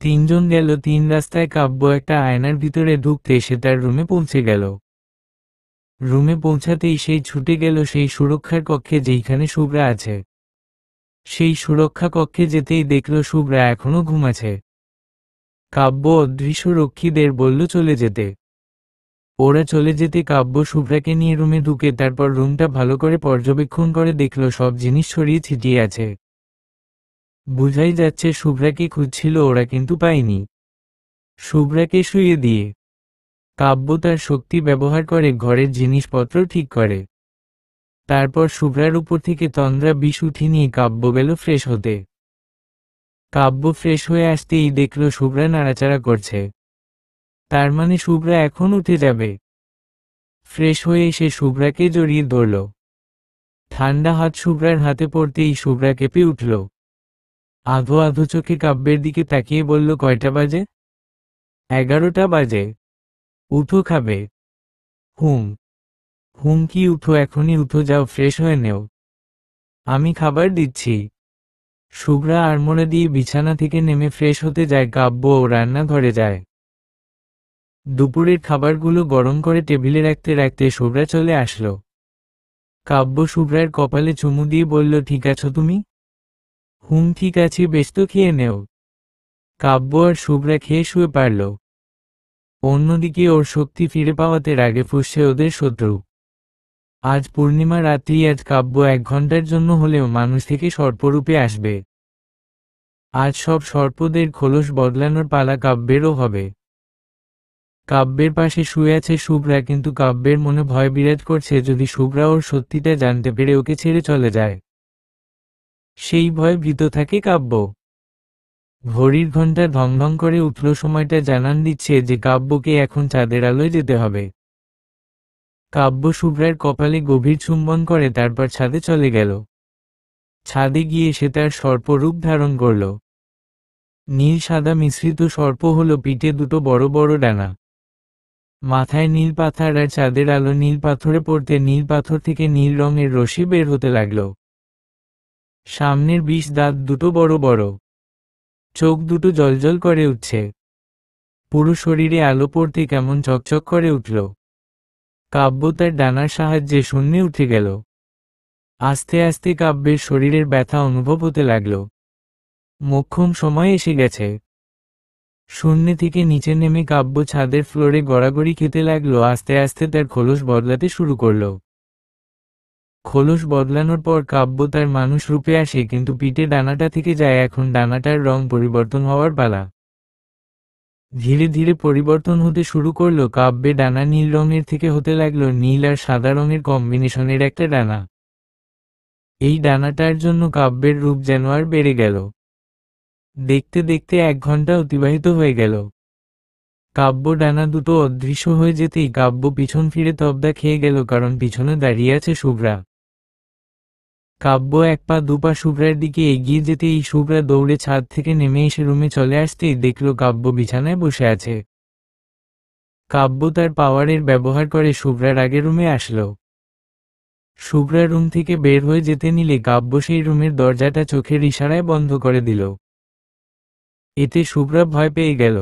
তিনজন গেল তিন রাস্তায়। কাব্য একটা আয়নার ভিতরে ঢুকতে সে তার রুমে পৌঁছে গেল। রুমে পৌঁছাতেই সেই ছুটে গেল সেই সুরক্ষার কক্ষে যেইখানে শুভ্রা আছে। সেই সুরক্ষা কক্ষে যেতেই দেখল শুভ্রা এখনো ঘুমাচ্ছে। কাব্য অদৃশ্য রক্ষীদের বলল চলে যেতে। ওরা চলে যেতে কাব্য শুভ্রাকে নিয়ে রুমে ঢুকে তারপর রুমটা ভালো করে পর্যবেক্ষণ করে দেখল সব জিনিস ছড়িয়ে ছিটিয়ে আছে। বুঝাই যাচ্ছে শুভ্রাকে খুঁজছিল ওরা, কিন্তু পায়নি। শুভ্রাকে শুইয়ে দিয়ে কাব্য তার শক্তি ব্যবহার করে ঘরের জিনিসপত্র ঠিক করে। তারপর শুভ্রার উপর থেকে তন্দ্রা বিষ উঠিয়ে নিয়ে কাব্য গেল ফ্রেশ হতে। কাব্য ফ্রেশ হয়ে আসতেই দেখল শুভ্রা নাড়াচাড়া করছে। তার মানে শুভ্রা এখন উঠে যাবে। ফ্রেশ হয়ে এসে শুভ্রাকে জড়িয়ে ধরল। ঠান্ডা হাত শুভ্রার হাতে পড়তেই শুভ্রা কেঁপে উঠল। আধো আধো চোখে কাব্যের দিকে তাকিয়ে বলল, কয়টা বাজে? 11টা বাজে। উঠো, খাবে? হুম। হুম কি উঠো, এখনই উঠো, যাও ফ্রেশ হয়ে নেও, আমি খাবার দিচ্ছি। শুভ্রা আড়মোড়া দিয়ে বিছানা থেকে নেমে ফ্রেশ হতে যায়। কাব্য ও রান্নাঘরে যায়। দুপুরের খাবারগুলো গরম করে টেবিলে রাখতে রাখতে শুভ্রা চলে আসলো। কাব্য শুভ্রার কপালে চুমু দিয়ে বলল, ঠিক আছো তুমি? হুম ঠিক আছি, বেশ তো খেয়ে নেও। কাব্য আর শুভ্রা খেয়ে শুয়ে পারল। অন্যদিকে ওর শক্তি ফিরে পাওয়াতে রাগে ফুঁসছে ওদের শত্রু। আজ পূর্ণিমা রাত্রি, আজ কাব্য 1 ঘন্টার জন্য হলেও মানুষ থেকে সর্পরূপে আসবে। আজ সব সর্পদের খোলস বদলানোর পালা কাব্যেরও হবে। কাব্যের পাশে শুয়ে আছে শুভ্রা, কিন্তু কাব্যের মনে ভয় বিরাজ করছে, যদি শুভ্রা ওর সত্যিটা জানতে পেরে ওকে ছেড়ে চলে যায়। সেই ভয়ে ভীত থাকে কাব্য। ঘড়ির ঘণ্টা ঢং ঢং করে উঠল, সময়টা জানান দিচ্ছে যে কাব্যকে এখন চাঁদের আলোয় যেতে হবে। কাব্য শুভ্রার কপালে গভীর চুম্বন করে তারপর ছাদে চলে গেল। ছাদে গিয়ে সে তার সর্পরূপ ধারণ করল। নীল সাদা মিশ্রিত সর্প হলো, পিঠে দুটো বড় বড় ডানা, মাথায় নীল পাথর, আর চাঁদের আলো নীল পাথরে পড়তে নীল পাথর থেকে নীল রঙের রশ্মি বের হতে লাগল। সামনের 20 দাঁত দুটো বড় বড়, চোখ দুটো জ্বলজ্বল করে উঠছে। পুরো শরীরে আলো পড়তে কেমন চকচক করে উঠল। কাব্য তার ডানার সাহায্যে শূন্যে উঠে গেল। আস্তে আস্তে কাব্যের শরীরের ব্যথা অনুভব হতে লাগল। মোক্ষম সময় এসে গেছে। শূন্যে থেকে নিচে নেমে কাব্য ছাদের ফ্লোরে গড়াগড়ি খেতে লাগলো। আস্তে আস্তে তার খোলস বদলাতে শুরু করল। খোলস বদলানোর পর কাব্য তার মানুষ রূপে আসে, কিন্তু পিঠে ডানাটা থেকে যায়। এখন ডানাটার রং পরিবর্তন হওয়ার পালা। ধীরে ধীরে পরিবর্তন হতে শুরু করলো। কাব্যে ডানা নীল রঙের থেকে হতে লাগলো নীল আর সাদা রঙের কম্বিনেশনের একটা ডানা। এই ডানাটার জন্য কাব্যের রূপ যেন আর বেড়ে গেল। দেখতে দেখতে 1 ঘন্টা অতিবাহিত হয়ে গেল। কাব্য ডানা দুটো অদৃশ্য হয়ে যেতেই কাব্য পিছন ফিরে তবদা খেয়ে গেল, কারণ পিছনে দাঁড়িয়ে আছে শুভ্রা। কাব্য এক পা দুপা শুভ্রার দিকে এগিয়ে যেতেই শুভ্রা দৌড়ে ছাদ থেকে নেমে এসে রুমে চলে আসতেই দেখল কাব্য বিছানায় বসে আছে। কাব্য তার পাওয়ারের ব্যবহার করে শুভ্রার আগে রুমে আসলো। শুভ্রা রুম থেকে বের হয়ে যেতে নিলে কাব্য সেই রুমের দরজাটা চোখের ইশারায় বন্ধ করে দিল। এতে শুভ্রা ভয় পেয়ে গেল।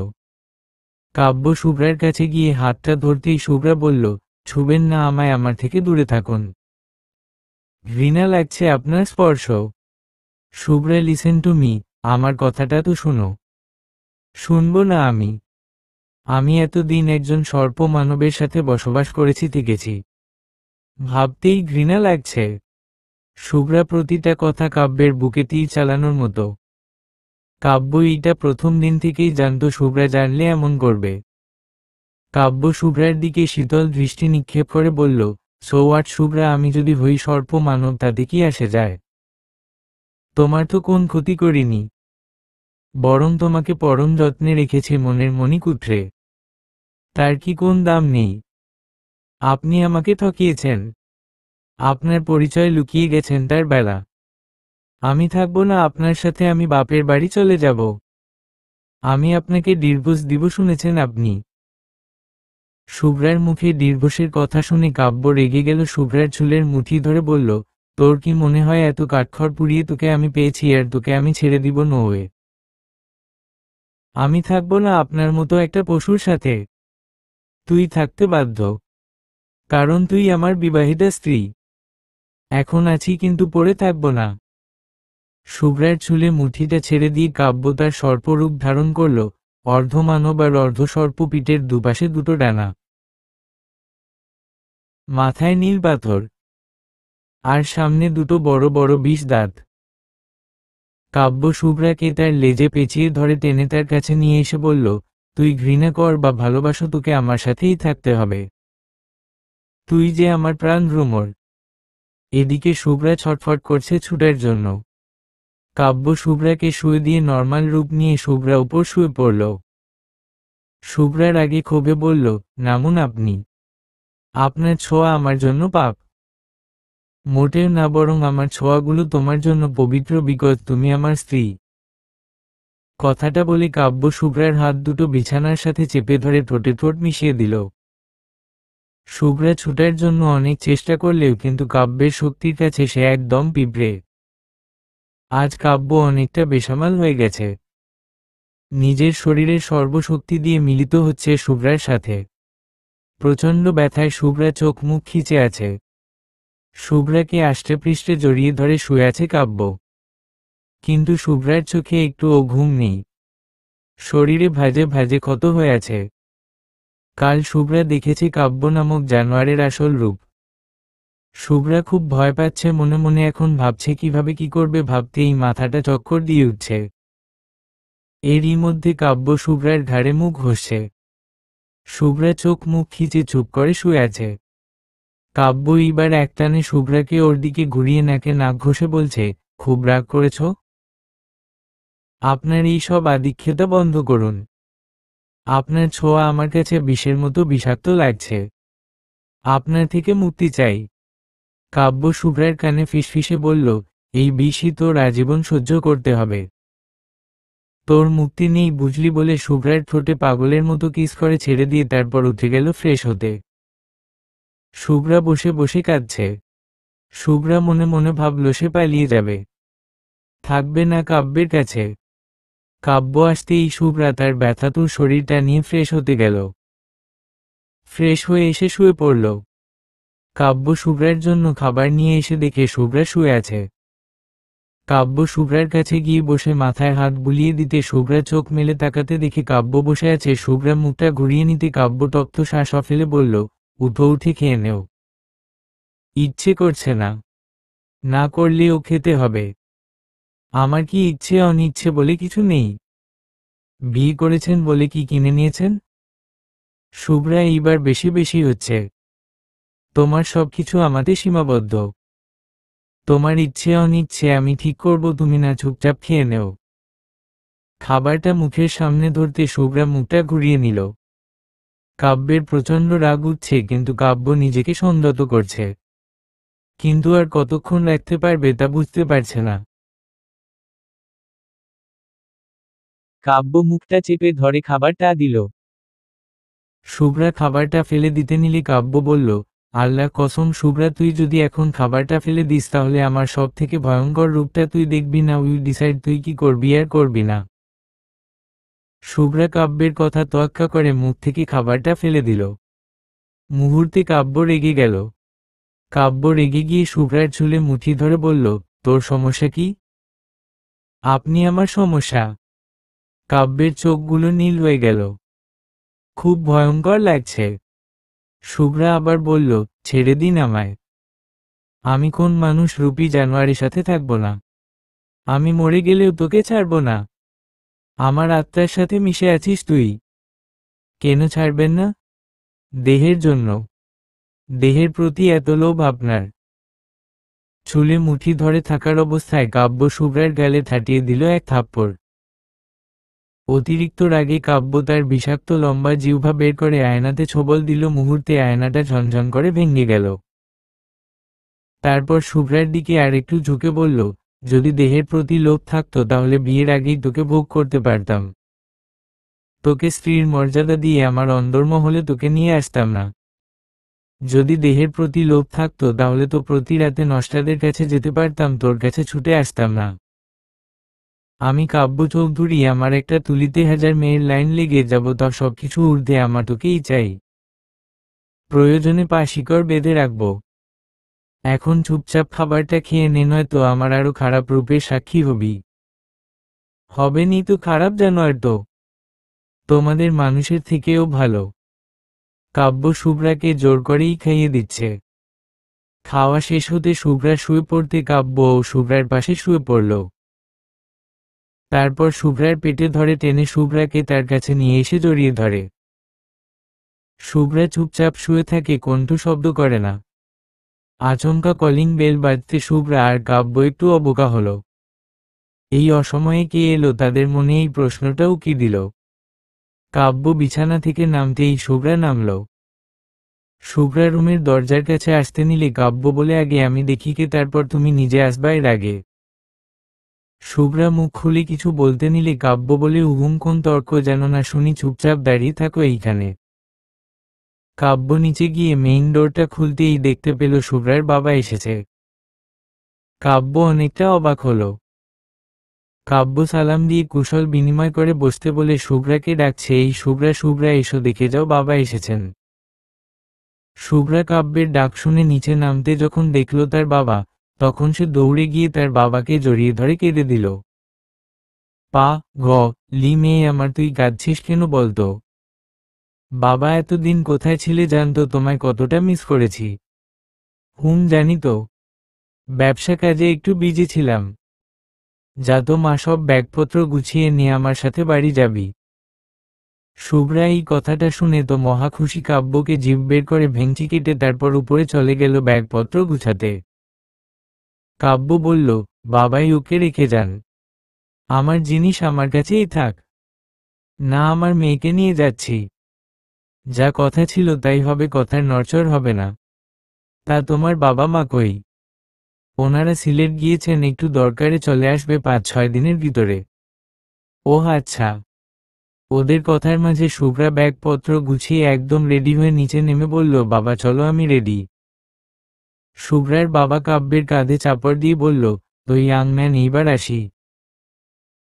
কাব্য শুভ্রার কাছে গিয়ে হাতটা ধরতেই শুভ্রা বলল, ছুবেন না আমায়, আমার থেকে দূরে থাকুন। ঘৃণা লাগছে আপনার স্পর্শ। শুভ্রা, লিসেন টু মি, আমার কথাটা তো শোনো। শুনবো না আমি এতদিন একজন সর্প মানবের সাথে বসবাস করেছি, থেকেছি। ভাবতেই ঘৃণা লাগছে। শুভ্রা প্রতিটা কথা কাব্যের বুকে তীর চালানোর মতো। কাব্য এইটা প্রথম দিন থেকেই জানতো শুভ্রা জানলে এমন করবে। কাব্য শুভ্রার দিকে শীতল দৃষ্টি নিক্ষেপ করে বলল, সো হোয়াট শুভ্রা, আমি যদি হই সর্প মানব তাতে কি আসে যায়? তোমার তো কোন ক্ষতি করিনি, বরং তোমাকে পরম যত্নে রেখেছে মনের মণিকূত্রে। তার কি কোন দাম নেই? আপনি আমাকে ঠকিয়েছেন, আপনার পরিচয় লুকিয়ে গেছেন তার বেলা। আমি থাকবো না আপনার সাথে, আমি বাপের বাড়ি চলে যাব। আমি আপনাকে ডিভোর্স দিব, শুনেছেন আপনি? শুভ্রার মুখে ডিভোর্সের কথা শুনে কাব্য রেগে গেল। শুভ্রার চুলের মুঠি ধরে বলল, তোর কি মনে হয় এত কাঠখড় পুড়িয়ে তোকে আমি পেয়েছি আর তোকে আমি ছেড়ে দিব? No way. আমি থাকবো না আপনার মতো একটা পশুর সাথে। তুই থাকতে বাধ্য, কারণ তুই আমার বিবাহিতা স্ত্রী। এখন আছি কিন্তু পরে থাকবো না। শুভ্রার চুলে মুঠিটা ছেড়ে দিয়ে কাব্য তার সর্পরূপ ধারণ করল, অর্ধমানব আর অর্ধসর্প, পিঠের দুপাশে দুটো ডানা, মাথায় নীল পাথর, আর সামনে দুটো বড় বড় বিষ দাঁত। কাব্য শুভ্রাকে তার লেজে পেঁচিয়ে ধরে টেনে তার কাছে নিয়ে এসে বলল, তুই ঘৃণা কর বা ভালোবাসো, তোকে আমার সাথেই থাকতে হবে। তুই যে আমার প্রাণ ভ্রমর। এদিকে শুভ্রা ছটফট করছে ছুটার জন্য। কাব্য শুভ্রাকে শুয়ে দিয়ে নর্মাল রূপ নিয়ে শুভ্রা উপর শুয়ে পড়ল। শুভ্রার আগে ক্ষোভে বলল, নামুন আপনি। আপনার ছোঁয়া আমার জন্য পাপ। মোটেও না, বরং আমার ছোঁয়াগুলো তোমার জন্য পবিত্র, বিকজ তুমি আমার স্ত্রী। কথাটা বলে কাব্য শুভ্রার হাত দুটো বিছানার সাথে চেপে ধরে ঠোঁটে ঠোঁট মিশিয়ে দিল। শুভ্রা ছুটার জন্য অনেক চেষ্টা করলেও কিন্তু কাব্যের শক্তির কাছে সে একদম পিঁপড়ে। আজ কাব্য অনেকটা বেসামাল হয়ে গেছে। নিজের শরীরের সর্বশক্তি দিয়ে মিলিত হচ্ছে শুভ্রার সাথে। প্রচণ্ড ব্যথায় শুভ্রা চোখ মুখ খিচে আছে। শুভ্রাকে আষ্টেপৃষ্ঠে জড়িয়ে ধরে শুয়ে আছে কাব্য। কিন্তু শুভ্রার চোখে একটুও ঘুম নেই। শরীরে ভাজে ভাজে ক্ষত হয়ে আছে। কাল শুভ্রা দেখেছে কাব্য নামক জানোয়ারের আসল রূপ। শুভ্রা খুব ভয় পাচ্ছে মনে মনে, এখন ভাবছে কিভাবে কি করবে, ভাবতেই মাথাটা চক্কর দিয়ে উঠছে। এরই মধ্যে কাব্য শুভ্রার ঘাড়ে মুখ ঘষছে। শুভ্রা চোখ মুখ খিচে চুপ করে শুয়ে আছে। কাব্য এইবার একটানে শুভ্রাকে ওর দিকে ঘুরিয়ে নাকে নাক ঘষে বলছে, খুব রাগ করেছ? আপনার এই সব আদিক্ষেতা বন্ধ করুন। আপনার ছোঁয়া আমার কাছে বিষের মতো বিষাক্ত লাগছে। আপনার থেকে মুক্তি চাই। কাব্য শুভ্রার কানে ফিসফিসে বলল, এই বিষই তোর আজীবন সহ্য করতে হবে। তোর মুক্তি নেই বুঝলি, বলে শুভ্রার ঠোঁটে পাগলের মতো কিস করে ছেড়ে দিয়ে তারপর উঠে গেল ফ্রেশ হতে। শুভ্রা বসে বসে কাঁদছে। শুভ্রা মনে মনে ভাবল সে পালিয়ে যাবে, থাকবে না কাব্যের কাছে। কাব্য আসতেই শুভ্রা তার ব্যথাতুর শরীরটা নিয়ে ফ্রেশ হতে গেল। ফ্রেশ হয়ে এসে শুয়ে পড়ল। কাব্য শুভ্রার জন্য খাবার নিয়ে এসে দেখে শুভ্রা শুয়ে আছে। কাব্য শুভ্রার কাছে গিয়ে বসে মাথায় হাত বুলিয়ে দিতে শুভ্রা চোখ মেলে তাকাতে দেখে কাব্য বসে আছে। শুভ্রা মুখটা ঘুরিয়ে নিতে কাব্য টপ্ত শ্বাস ফেলে বলল, উঠো, উঠে খেয়ে নেও। ইচ্ছে করছে না? না করলেও খেতে হবে। আমার কি ইচ্ছে অনিচ্ছে বলে কিছু নেই। বিয়ে করেছেন বলে কি কিনে নিয়েছেন? শুভ্রা এইবার বেশি বেশি হচ্ছে। তোমার সবকিছু আমাদের সীমাবদ্ধ। তোমার ইচ্ছে অনিচ্ছে আমি ঠিক করব, তুমি না চুপচাপ খেয়ে নেও। খাবারটা মুখের সামনে ধরতে শুভ্রা মুখটা ঘুরিয়ে নিল। কাব্যের প্রচণ্ড রাগ উঠছে কিন্তু কাব্য নিজেকে সংযত করছে। কিন্তু আর কতক্ষণ রাখতে পারবে তা বুঝতে পারছে না। কাব্য মুখটা চেপে ধরে খাবারটা দিল। শুভ্রা খাবারটা ফেলে দিতে নিলে কাব্য বলল, আল্লাহ কসম শুভ্রা, তুই যদি এখন খাবারটা ফেলে দিস তাহলে আমার সব থেকে ভয়ঙ্কর রূপটা তুই দেখবি না। উইল ডিসাইড তুই কি করবি আর করবি না। শুভ্রা কাব্যের কথা তোয়াক্কা করে মুখ থেকে খাবারটা ফেলে দিল। মুহূর্তে কাব্য রেগে গেল। কাব্য রেগে গিয়ে শুভ্রার চুলে মুঠি ধরে বলল, তোর সমস্যা কি? আপনি আমার সমস্যা। কাব্যের চোখগুলো নীল হয়ে গেল। খুব ভয়ঙ্কর লাগছে। শুভ্রা আবার বলল, ছেড়ে দিন আমায়। আমি কোন মানুষ রূপী জানোয়ারের সাথে থাকব না। আমি মরে গেলেও তোকে ছাড়ব না। আমার আত্মার সাথে মিশে আছিস তুই। কেন ছাড়বেন না? দেহের জন্য। দেহের প্রতি এত লোভ আপনার। চুলে মুঠি ধরে থাকার অবস্থায় কাব্য শুভ্রার গালে ঠাটিয়ে দিল এক থাপ্পড়। অতিরিক্ত রাগে কাব্য তার বিষাক্ত লম্বা জিহ্বা বের করে আয়নাতে ছোবল দিল। মুহূর্তে আয়নাটা ঝনঝন করে ভেঙে গেল। তারপর শুভ্রার দিকে আর একটু ঝুঁকে বলল, যদি দেহের প্রতি লোভ থাকতো তাহলে বিয়ের আগেই তোকে ভোগ করতে পারতাম। তোকে স্ত্রীর মর্যাদা দিয়ে আমার অন্দরমহলে তোকে নিয়ে আসতাম না। যদি দেহের প্রতি লোভ থাকতো তাহলে তো প্রতি রাতে নষ্টাদের কাছে যেতে পারতাম, তোর কাছে ছুটে আসতাম না। আমি কাব্য চৌধুরী, আমার একটা তুলিতে হাজার মেয়ের লাইন লেগে যাব, তা সবকিছু ঊর্ধ্বে আমার তোকেই চাই। প্রয়োজনে পা শিকড় বেঁধে রাখবো। এখন চুপচাপ খাবারটা খেয়ে নে, নয়তো আমার আরো খারাপ রূপের সাক্ষী হবি। হবেনি তো খারাপ জানোয়ার তো। তোমাদের মানুষের থেকেও ভালো। কাব্য শুভ্রাকে জোর করেই খাইয়ে দিচ্ছে। খাওয়া শেষ হতে শুভ্রা শুয়ে পড়তে কাব্য ও শুভ্রার পাশে শুয়ে পড়ল। তারপর শুভ্রার পেটে ধরে টেনে শুভ্রাকে তার কাছে নিয়ে এসে জড়িয়ে ধরে। শুভ্রা চুপচাপ শুয়ে থাকে, কণ্ঠ শব্দ করে না। আচমকা কলিং বেল বাজতে শুভ্রা আর কাব্য একটু অবোকা হলো। এই অসময়ে কে এলো তাদের মনে, এই প্রশ্নটাও কি দিল। কাব্য বিছানা থেকে নামতেই শুভ্রা নামল। শুভ্রা রুমের দরজার কাছে আসতে নিলে কাব্য বলে, আগে আমি দেখি কে, তারপর তুমি নিজে আসবা এর আগে। শুভ্রা মুখ খুলে কিছু বলতে নিলে কাব্য বলে, উহুম, কোন তর্ক যেন না শুনি, চুপচাপ দাঁড়িয়ে থাকো এইখানে। কাব্য নিচে গিয়ে মেইন ডোরটা খুলতেই দেখতে পেল শুভ্রার বাবা এসেছে। কাব্য অনেকটা অবাক হলো। কাব্য সালাম দিয়ে কুশল বিনিময় করে বসতে বলে শুভ্রাকে ডাকছে, এই শুভ্রা, শুভ্রা এসো, দেখে যাও বাবা এসেছেন। শুভ্রা কাব্যের ডাক শুনে নিচে নামতে যখন দেখল তার বাবা, তখন সে দৌড়ে গিয়ে তার বাবাকে জড়িয়ে ধরে কেঁদে দিল। পা গ লি, মেয়ে আমার, তুই কাঁদছিস কেন বলতো? বাবা, এতদিন কোথায় ছিলে জানতো, তোমায় কতটা মিস করেছি। জানি তো। ব্যবসা কাজে একটু বিজি ছিলাম। যা তো মা, সব ব্যাগপত্র গুছিয়ে নিয়ে আমার সাথে বাড়ি যাবি। শুভ্রা এই কথাটা শুনে তো মহা খুশি। কাব্যকে জিভ বের করে ভেঙচি কেটে তারপর উপরে চলে গেল ব্যাগপত্র গুছাতে। কাব্য বলল, বাবাই ওকে রেখে যান। আমার জিনিস আমার কাছেই থাক। না, আমার মেয়েকে নিয়ে যাচ্ছি। যা কথা ছিল তাই হবে, কথার নড়চড় হবে না। তা তোমার বাবা মা কই? ওনারা সিলেট গিয়েছেন, একটু দরকারে চলে আসবে ৫-৬ দিনের ভিতরে। ও আচ্ছা। ওদের কথার মাঝে শুভ্রা ব্যাগপত্র গুছিয়ে একদম রেডি হয়ে নিচে নেমে বলল, বাবা চলো, আমি রেডি। শুভ্রার বাবা কাব্যের কাঁধে চাপড় দিয়ে বলল, তো ইয়াং ম্যান, এইবার আসি।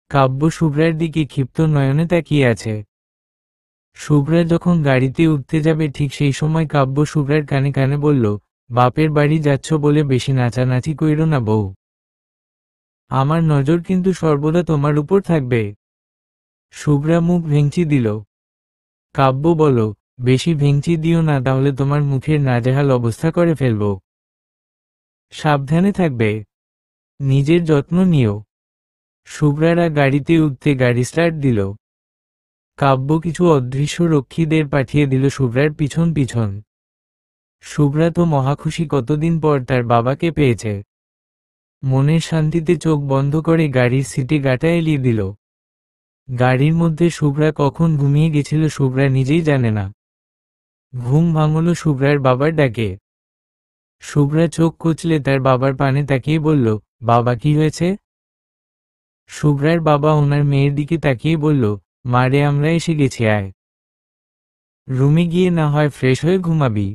কাব্য শুভ্রার দিকে ক্ষিপ্ত নয়নে তাকিয়ে আছে। শুভ্রা যখন গাড়িতে উঠতে যাবে ঠিক সেই সময় কাব্য শুভ্রার কানে কানে বলল, বাপের বাড়ি যাচ্ছ বলে বেশি নাচানাচি কইরো না বউ। আমার নজর কিন্তু সর্বদা তোমার উপর থাকবে। শুভ্রা মুখ ভেঙচি দিল। কাব্য বলল, বেশি ভেঙচি দিও না, তাহলে তোমার মুখের নাজেহাল অবস্থা করে ফেলব। সাবধানে থাকবে। নিজের যত্ন নিও। শুভ্রারা গাড়িতে উঠতে গাড়ি স্টার্ট দিল। কাব্য কিছু অদৃশ্য রক্ষীদের পাঠিয়ে দিল শুভ্রার পিছন পিছন। শুভ্রা তো মহাখুশি, কতদিন পর তার বাবাকে পেয়েছে। মনের শান্তিতে চোখ বন্ধ করে গাড়ির সিটে গাটা এলিয়ে দিল। গাড়ির মধ্যে শুভ্রা কখন ঘুমিয়ে গেছিল শুভ্রা নিজেই জানে না। ঘুম ভাঙল শুভ্রার বাবার ডাকে। শুভ্রা চোখ কুঁচলে তার বাবার পানে তাকিয়ে বলল, বাবা কি হয়েছে? শুভ্রার বাবা ওনার মেয়ের দিকে তাকিয়ে বলল, মারে আমরা এসে গেছি, আয় রুমে গিয়ে না হয় ফ্রেশ হয়ে ঘুমাবি।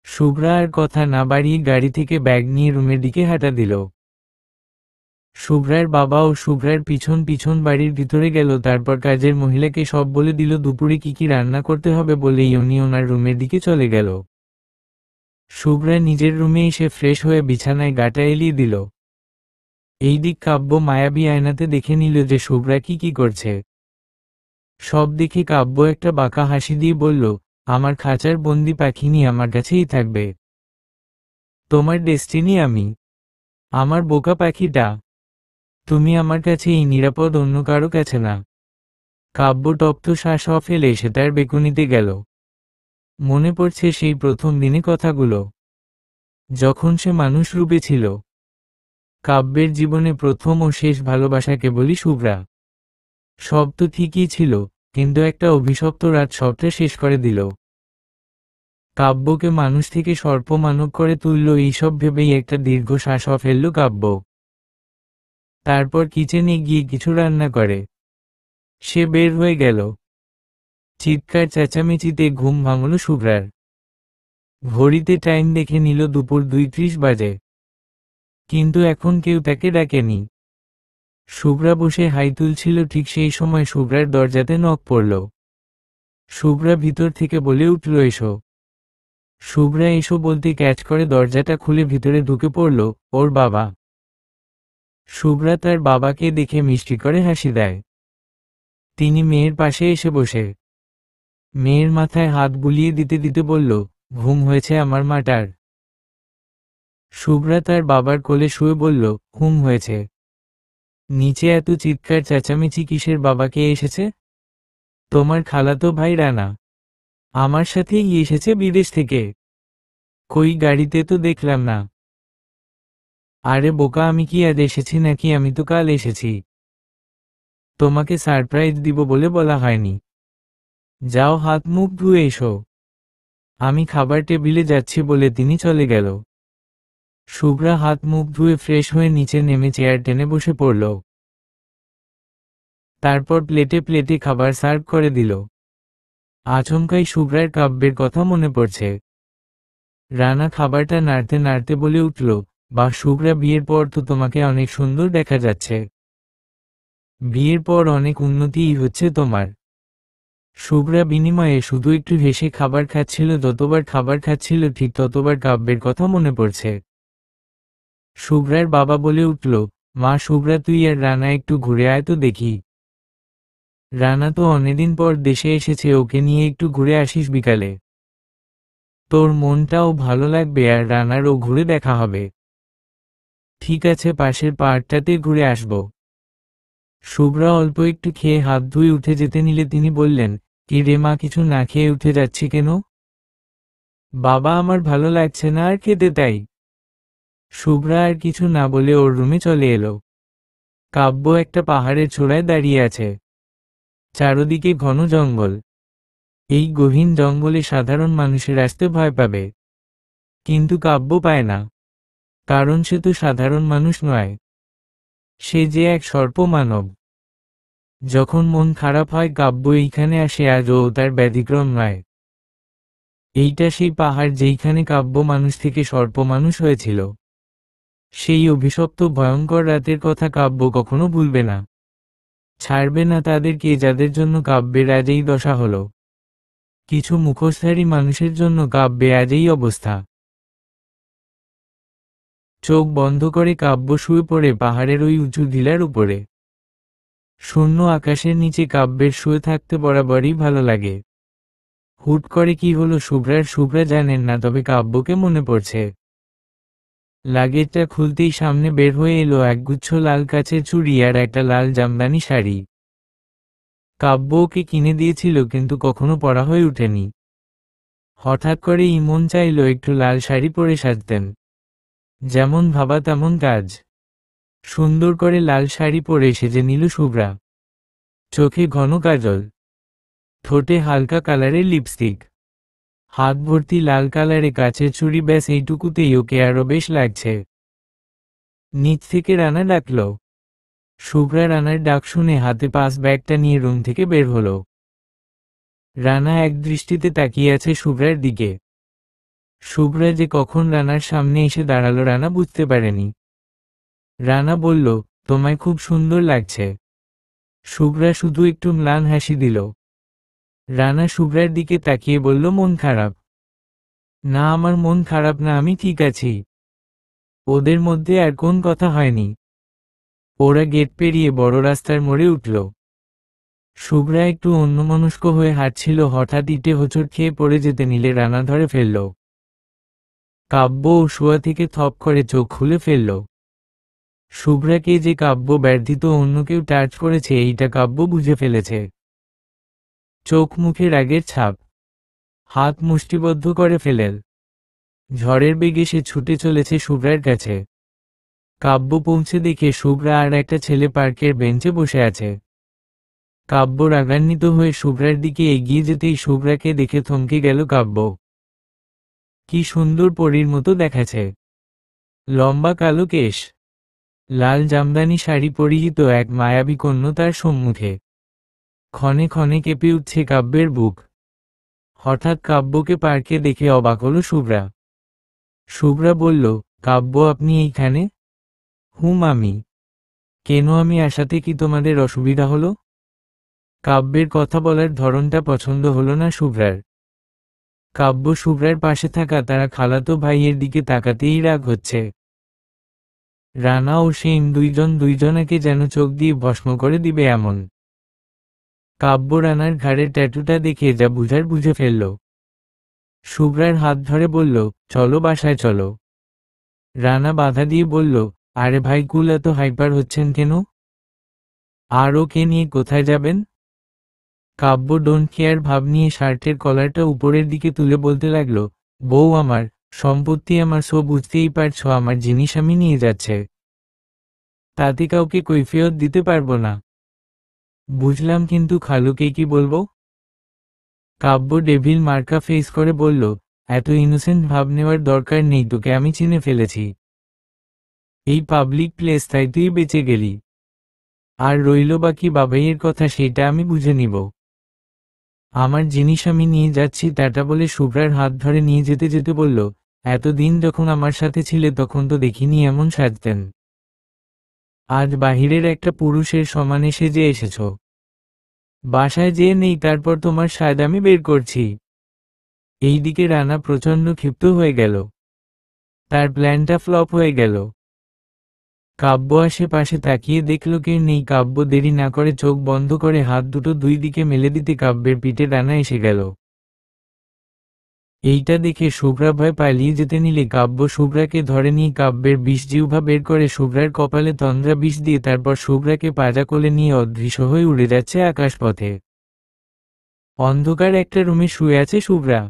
শুভ্রা আর কথা না বাড়িয়ে গাড়ি থেকে ব্যাগ নিয়ে রুমের দিকে হাঁটা দিল। শুভ্রার বাবা ও শুভ্রার পিছন পিছন বাড়ির ভিতরে গেল, তারপর কাজের মহিলাকে সব বলে দিল দুপুরে কি কি রান্না করতে হবে বলেই উনি ওনার রুমের দিকে চলে গেল। শুভ্রা নিজের রুমে এসে ফ্রেশ হয়ে বিছানায় গাটা এলিয়ে দিল। এই দিক কাব্য মায়াবী আয়নাতে দেখে নিল যে শুভ্রা কি কি করছে। সব দেখে কাব্য একটা বাঁকা হাসি দিয়ে বলল, আমার খাঁচার বন্দি পাখিনি আমার কাছেই থাকবে। তোমার ডেস্টিনি আমি, আমার বোকা পাখিটা। তুমি আমার কাছে এই নিরাপদ, অন্য কারো কাছে না। কাব্য তপ্ত শ্বাস ফেলে সে তার বেকুনিতে গেল। মনে পড়ছে সেই প্রথম দিনে কথাগুলো, যখন সে মানুষ রূপে ছিল। কাব্যের জীবনে প্রথম ও শেষ ভালোবাসা কেবলই শুভ্রা। সব তো ঠিকই ছিল, কিন্তু একটা অভিশপ্ত রাত সবটা শেষ করে দিল। কাব্যকে মানুষ থেকে সর্পমানব করে তুলল, এইসব ভেবেই একটা দীর্ঘ শ্বাস ফেলল কাব্য। তারপর কিচেনে গিয়ে কিছু রান্না করে সে বের হয়ে গেল। চিৎকার চেঁচামেচিতে ঘুম ভাঙল শুভ্রার। ঘড়িতে টাইম দেখে নিল দুপুর 2:30 বাজে, কিন্তু এখন কেউ তাকে ডাকেনি। শুভ্রা বসে হাই তুলছিল, ঠিক সেই সময় শুভ্রার দরজাতে নক পড়ল। শুভ্রা ভিতর থেকে বলে উঠল, এসো। শুভ্রা এসো বলতে ক্যাচ করে দরজাটা খুলে ভিতরে ঢুকে পড়ল ওর বাবা। শুভ্রা তার বাবাকে দেখে মিষ্টি করে হাসি দেয়। তিনি মেয়ের পাশে এসে বসে মেয়ের মাথায় হাত বুলিয়ে দিতে দিতে বলল, ঘুম হয়েছে আমার মাটার? শুভ্রা তার বাবার কোলে শুয়ে বলল, ঘুম হয়েছে। নিচে এত চিৎকার চেঁচামেচি কিসের? বাবাকে এসেছে? তোমার খালাতো ভাই রানা আমার সাথেই এসেছে বিদেশ থেকে। কই গাড়িতে তো দেখলাম না। আরে বোকা, আমি কি আজ এসেছি নাকি? আমি তো কাল এসেছি। তোমাকে সারপ্রাইজ দিব বলে বলা হয়নি। যাও হাত মুখ ধুয়ে এসো। আমি খাবার টেবিলে যাচ্ছি বলে তিনি চলে গেল। শুভ্রা হাত মুখ ধুয়ে ফ্রেশ হয়ে নিচে নেমে চেয়ার টেনে বসে পড়ল। তারপর প্লেটে প্লেটে খাবার সার্ভ করে দিল। আচমকাই শুভ্রার কাব্যের কথা মনে পড়ছে। রানা খাবারটা নাড়তে নাড়তে বলে উঠল, বাহ শুভ্রা, বিয়ের পর তো তোমাকে অনেক সুন্দর দেখা যাচ্ছে। বিয়ের পর অনেক উন্নতিই হচ্ছে তোমার। শুভ্রা বিনিময়ে শুধু একটু হেসে খাবার খাচ্ছিল। যতবার খাবার খাচ্ছিল ঠিক ততবার কাব্যের কথা মনে পড়ছে। শুভ্রার বাবা বলে উঠল, মা শুভ্রা, তুই আর রানা একটু ঘুরে আয় তো দেখি। রানা তো অনেকদিন পর দেশে এসেছে, ওকে নিয়ে একটু ঘুরে আসিস বিকালে। তোর মনটাও ভালো লাগবে আর রানারও ঘুরে দেখা হবে। ঠিক আছে, পাশের পার্কটাতে ঘুরে আসব। শুভ্রা অল্প একটু খেয়ে হাত ধুয়ে উঠে যেতে নিলে তিনি বললেন, কি রে মা, কিছু না খেয়ে উঠে যাচ্ছি কেন? বাবা, আমার ভালো লাগছে না আর খেতে, তাই। শুভ্রা আর কিছু না বলে ওর রুমে চলে এলো। কাব্য একটা পাহাড়ের চূড়ায় দাঁড়িয়ে আছে। চারদিকে ঘন জঙ্গল। এই গহীন জঙ্গলে সাধারণ মানুষের আসতে ভয় পাবে, কিন্তু কাব্য পায় না, কারণ সে তো সাধারণ মানুষ নয়। সে যে এক সর্পমানব। যখন মন খারাপ হয় কাব্য এইখানে আসে, আজও তার ব্যতিক্রম নয়। এইটা সেই পাহাড় যেইখানে কাব্য মানুষ থেকে সর্পমানুষ হয়েছিল। সেই অভিশপ্ত ভয়ঙ্কর রাতের কথা কাব্য কখনো ভুলবে না। ছাড়বে না তাদেরকে যাদের জন্য কাব্যের আজ এই দশা হলো। কিছু মুখোশধারী মানুষের জন্য কাব্যে আজ এই অবস্থা। চোখ বন্ধ করে কাব্য শুয়ে পড়ে পাহাড়ের ওই উঁচু ঢিলার উপরে। শূন্য আকাশের নিচে কাব্যের শুয়ে থাকতে বরাবরই ভালো লাগে। হুট করে কি হলো শুভ্রা জানেন না, তবে কাব্যকে মনে পড়ছে। লাগেজটা খুলতেই সামনে বের হয়ে এলো একগুচ্ছ লাল কাচের চুড়ি আর একটা লাল জামদানি শাড়ি। কাব্য ওকে কিনে দিয়েছিল, কিন্তু কখনো পরা হয়ে ওঠেনি। হঠাৎ করে মন চাইল একটু লাল শাড়ি পরে সাজতেন। যেমন ভাবা তেমন কাজ। সুন্দর করে লাল শাড়ি পরে সেজে নিল শুভ্রা। চোখে ঘন কাজল, ঠোঁটে হালকা কালারের লিপস্টিক। হাত ভর্তি লাল কালারে কাচের চুড়ি, ব্যাস এইটুকুতেই ওকে আরো বেশ লাগছে। নিচ থেকে রানা ডাকল। শুভ্রা রানার ডাক শুনে হাতে পাস ব্যাগটা নিয়ে রুম থেকে বের হলো। রানা এক দৃষ্টিতে তাকিয়ে আছে শুভ্রার দিকে। শুভ্রা যে কখন রানার সামনে এসে দাঁড়ালো রানা বুঝতে পারেনি। রানা বলল, তোমায় খুব সুন্দর লাগছে। শুভ্রা শুধু একটু ম্লান হাসি দিল। রানা শুভ্রার দিকে তাকিয়ে বলল, মন খারাপ? না, আমার মন খারাপ না, আমি ঠিক আছি। ওদের মধ্যে আর কোন কথা হয়নি। ওরা গেট পেরিয়ে বড় রাস্তার মোড়ে উঠল। শুভ্রা একটু অন্যমনস্ক হয়ে হাঁটছিল, হঠাৎ ইটে হোঁচট খেয়ে পড়ে যেতে নিলে রানা ধরে ফেলল। কাব্য শোয়া থেকে থপ করে চোখ খুলে ফেলল। শুভ্রাকে যে কাব্য ব্যর্থিত অন্য কেউ টাচ করেছে এইটা কাব্য বুঝে ফেলেছে। চোখ মুখে রাগের ছাপ, হাত মুষ্টিবদ্ধ করে ফেলেল। ঝড়ের বেগে সে ছুটে চলেছে শুভ্রার কাছে। কাব্য পৌঁছে দেখে শুভ্রা আর একটা ছেলে পার্কের বেঞ্চে বসে আছে। কাব্য রাগান্বিত হয়ে শুভ্রার দিকে এগিয়ে যেতেই শুভ্রাকে দেখে থমকে গেল কাব্য। কি সুন্দর পরীর মতো দেখাচ্ছে। লম্বা কালো কেশ, লাল জামদানি শাড়ি পরিহিত এক মায়াবী কন্যা তার সম্মুখে। ক্ষণে ক্ষণে কেঁপে উঠছে কাব্যের বুক। হঠাৎ কাব্যকে পার্কে দেখে অবাক হল শুভ্রা। শুভ্রা বলল, কাব্য আপনি এইখানে? হুম আমি। কেন, আমি আসাতে কি তোমাদের অসুবিধা হলো? কাব্যের কথা বলার ধরনটা পছন্দ হলো না শুভ্রার। কাব্য শুভ্রার পাশে থাকা তারা খালাতো ভাইয়ের দিকে তাকাতেই রাগ হচ্ছে। রানা ও সেন দুইজনাকে যেন চোখ দিয়ে ভস্ম করে দিবে এমন। কাব্য রানার ঘাড়ের ট্যাটুটা দেখে যা বুঝার বুঝে ফেলল। শুভ্রার হাত ধরে বলল, চলো বাসায় চলো। রানা বাধা দিয়ে বলল, আরে ভাই কুল, এত হাইপার হচ্ছেন কেন? আর ওকে নিয়ে কোথায় যাবেন? কাব্য ডোন্ট কেয়ার ভাব নিয়ে শার্টের কলারটা উপরের দিকে তুলে বলতে লাগলো, বউ আমার, সম্পত্তি আমার, সব বুঝতেই পারছ, আমার জিনিস আমি নিয়ে যাচ্ছে। তাতে কাউকে কৈফিয়ত দিতে পারবো না। বুঝলাম, কিন্তু খালুকে কি বলবো? কাব্য ডেভিল মার্কা ফেস করে বলল, এত ইনোসেন্ট ভাব নেওয়ার দরকার নেই, তোকে আমি চিনে ফেলেছি। এই পাবলিক প্লেস, তাই তুই বেঁচে গেলি। আর রইল বাকি বাবাইয়ের কথা, সেটা আমি বুঝে নিব। আমার জিনিস আমি নিয়ে যাচ্ছি, টাটা বলে শুভ্রার হাত ধরে নিয়ে যেতে যেতে বলল, এতদিন যখন আমার সাথে ছিলে তখন তো দেখিনি এমন সাজতেন। আজ বাহিরের একটা পুরুষের সমানে সেজে এসেছ। বাসায় যেয়ে নেই, তারপর তোমার সাজ আমি বের করছি। এইদিকে রানা প্রচণ্ড ক্ষিপ্ত হয়ে গেল। তার প্ল্যানটা ফ্লপ হয়ে গেল। কাব্য আশেপাশে তাকিয়ে দেখল কেউ নেই। কাব্য দেরি না করে চোখ বন্ধ করে হাত দুটো দুই দিকে মেলে দিতে কাব্যের পিঠে রানা এসে গেল। এইটা দেখে শুভ্রা ভয় পালিয়ে যেতে নিলে কাব্য শুভ্রাকে ধরে নিয়ে কাব্যের বিষ জিহ্বা বের করে শুভ্রার কপালে তন্দ্রা বিষ দিয়ে তারপর শুভ্রাকে পাজা কোলে নিয়ে অদৃশ্য হয়ে উড়ে যাচ্ছে আকাশপথে। অন্ধকার একটা রুমে শুয়ে আছে শুভ্রা।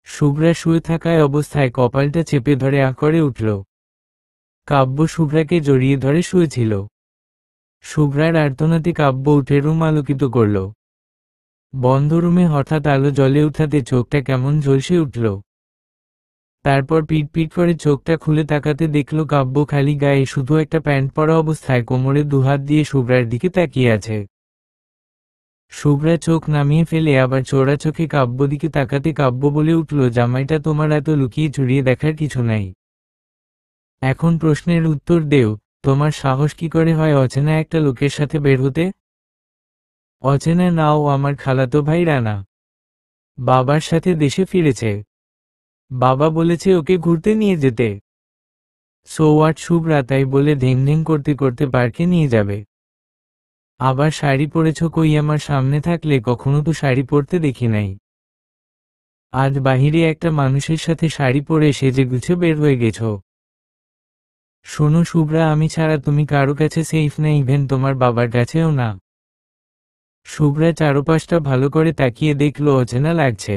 শুভ্রা শুয়ে থাকায় অবস্থায় কপালটা চেপে ধরে আ করে উঠল। কাব্য শুভ্রাকে জড়িয়ে ধরে শুয়েছিল। শুভ্রার আর্তনাতে কাব্য উঠে রুম আলোকিত করল। বন্ধ রুমে হঠাৎ আলো জ্বলে উঠাতে চোখটা কেমন ঝলসে উঠল। তারপর পিট করে চোখটা খুলে তাকাতে দেখল কাব্য খালি গায়ে শুধু একটা প্যান্ট পরা অবস্থায় কোমরে দুহাত দিয়ে শুভ্রার দিকে তাকিয়ে আছে। শুভ্রা চোখ নামিয়ে ফেলে আবার চোরা চোখে কাব্য দিকে তাকাতে কাব্য বলে উঠল, জামাইটা তোমার এত লুকিয়ে চুরিয়ে দেখার কিছু নাই। এখন প্রশ্নের উত্তর দেও, তোমার সাহস কি করে হয় অচেনা একটা লোকের সাথে বের হতে? অচেনা নাও, আমার খালাতো ভাই রানা। বাবার সাথে দেশে ফিরেছে। বাবা বলেছে ওকে ঘুরতে নিয়ে যেতে। So what? শুভ্রা তাই বলে ঢেং করতে করতে পার্কে নিয়ে যাবে। আবার শাড়ি পরেছ কই? আমার সামনে থাকলে কখনো তো শাড়ি পরতে দেখি নাই। আজ বাহিরে একটা মানুষের সাথে শাড়ি পরে সেজে গুছে বের হয়ে গেছ। শোনো শুভ্রা, আমি ছাড়া তুমি কারো কাছে সেফ না, ইভেন তোমার বাবার কাছেও না। শুভ্রা চারপাশটা ভালো করে তাকিয়ে দেখল অচেনা লাগছে।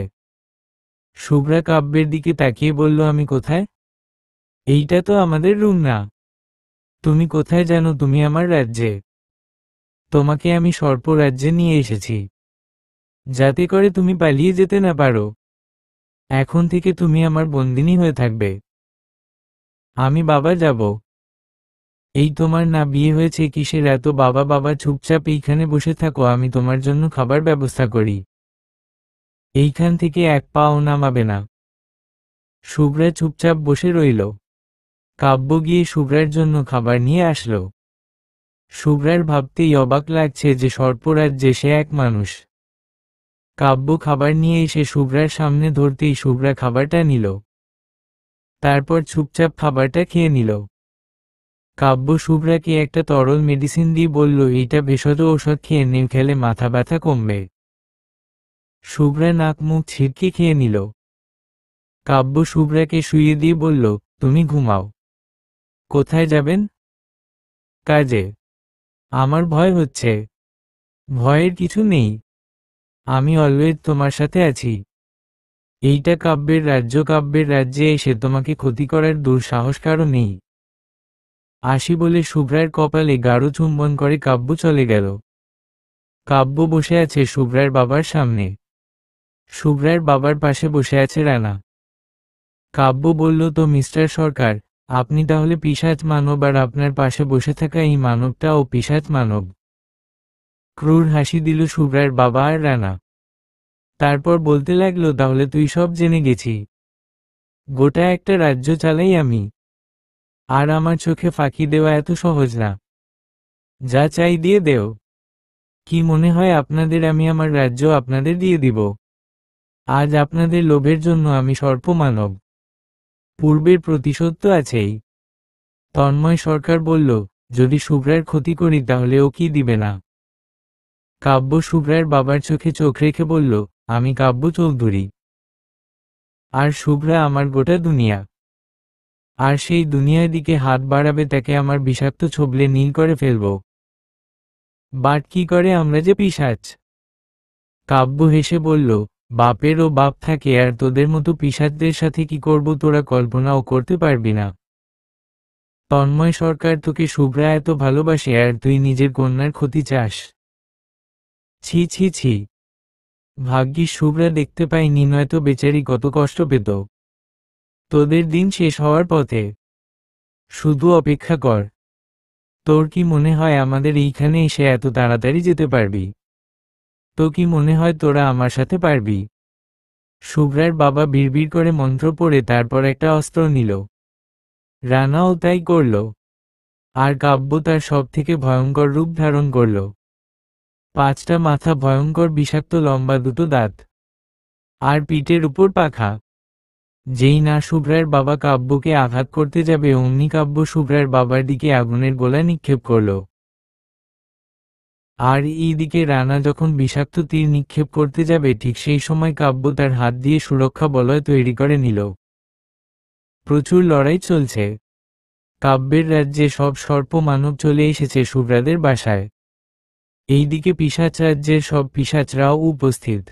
শুভ্রা কাব্যের দিকে তাকিয়ে বলল, আমি কোথায়? এইটা তো আমাদের রুম না। তুমি কোথায় জানো? তুমি আমার রাজ্যে। তোমাকে আমি সর্প রাজ্যে নিয়ে এসেছি, যাতে করে তুমি পালিয়ে যেতে না পারো। এখন থেকে তুমি আমার বন্দিনী হয়ে থাকবে। আমি বাবা যাব। এই তোমার না বিয়ে হয়েছে কিসের এত বাবা বাবা, চুপচাপ এইখানে বসে থাকো, আমি তোমার জন্য খাবার ব্যবস্থা করি। এইখান থেকে এক পাও নামাবে না। শুভ্রা চুপচাপ বসে রইল। কাব্য গিয়ে শুভ্রার জন্য খাবার নিয়ে আসলো। শুভ্রার ভাবতেই অবাক লাগছে যে সর্পরাজ্যে সে এক মানুষ। কাব্য খাবার নিয়ে এসে শুভ্রার সামনে ধরতেই শুভ্রা খাবারটা নিল। তারপর চুপচাপ খাবারটা খেয়ে নিল। কাব্য শুভ্রাকে একটা তরল মেডিসিন দিয়ে বলল, এইটা ভেষজ ঔষধ খেয়ে নিও, খেলে মাথা ব্যথা কমবে। শুভ্রা নাক মুখ ছিটকে খেয়ে নিল। কাব্য শুভ্রাকে শুইয়ে দিয়ে বলল, তুমি ঘুমাও। কোথায় যাবেন? কাজে। আমার ভয় হচ্ছে। ভয়ের কিছু নেই, আমি অলওয়েজ তোমার সাথে আছি। এইটা কাব্যের রাজ্য, কাব্যের রাজ্যে এসে তোমাকে ক্ষতি করার দুঃসাহস কারো নেই। আসি বলে শুভ্রার কপালে গাঢ় চুম্বন করে কাব্য চলে গেল। কাব্য বসে আছে শুভ্রার বাবার সামনে। শুভ্রার বাবার পাশে বসে আছে রানা। কাব্য বলল, তো মিস্টার সরকার, আপনি তাহলে পিশাচ মানব, আর আপনার পাশে বসে থাকা এই মানবটাও পিশাচ মানব। ক্রূর হাসি দিল শুভ্রার বাবা আর রানা। তারপর বলতে লাগলো, তাহলে তুই সব জেনে গেছি। গোটা একটা রাজ্য চালাই আমি, আর আমার চোখে ফাঁকি দেওয়া এত সহজ না। যা চাই দিয়ে দেও। কি মনে হয় আপনাদের আমি আমার রাজ্য আপনাদের দিয়ে দিব? আজ আপনাদের লোভের জন্য আমি সর্পমানব। পূর্বের প্রতিশোধ তো আছেই। তন্ময় সরকার বলল, যদি শুভ্রার ক্ষতি করি তাহলে ও কি দিবে না? কাব্য শুভ্রার বাবার চোখে চোখ রেখে বলল, আমি কাব্য চৌধুরী, আর শুভ্রা আমার গোটা দুনিয়া। আর সেই দুনিয়ার দিকে হাত বাড়াবে তাকে আমার বিষাক্ত ছোবলে নীল করে ফেলব। বাট কি করে আমরা যে পিশাচ। কাব্য হেসে বলল, বাপেরও বাপ থাকে, আর তোদের মতো পিশাচদের সাথে কি করব তোরা কল্পনাও করতে পারবি না। তন্ময় সরকার, তোকে শুভ্রা এত ভালোবাসে আর তুই নিজের কন্যার ক্ষতি চাস? ছি ছি ছি। ভাগ্যিস শুভ্রা দেখতে পাইনি, নয়তো বেচারি কত কষ্ট পেত। তোদের দিন শেষ হওয়ার পথে, শুধু অপেক্ষা কর। তোর কি মনে হয় আমাদের এইখানে এসে এত তাড়াতাড়ি যেতে পারবি? তো কি মনে হয় তোরা আমার সাথে পারবি? শুভ্রার বাবা বিড়বিড় করে মন্ত্র পড়ে তারপর একটা অস্ত্র নিল। রানাও তাই করল। আর কাব্য তার সব থেকে ভয়ঙ্কর রূপ ধারণ করল। 5টা মাথা, ভয়ঙ্কর বিষাক্ত লম্বা 2টো দাঁত, আর পিঠের উপর পাখা। যেই না শুভ্রার বাবা কাব্যকে আঘাত করতে যাবে অমনি কাব্য শুভ্রার বাবার দিকে আগুনের গোলা নিক্ষেপ করল। আর এইদিকে রানা যখন বিষাক্ত তীর নিক্ষেপ করতে যাবে ঠিক সেই সময় কাব্য তার হাত দিয়ে সুরক্ষা বলয় তৈরি করে নিল। প্রচুর লড়াই চলছে। কাব্যের রাজ্যে সব সর্প মানব চলে এসেছে শুভ্রাদের বাসায়। এইদিকে পিশাচ রাজ্যের সব পিশাচরাও উপস্থিত।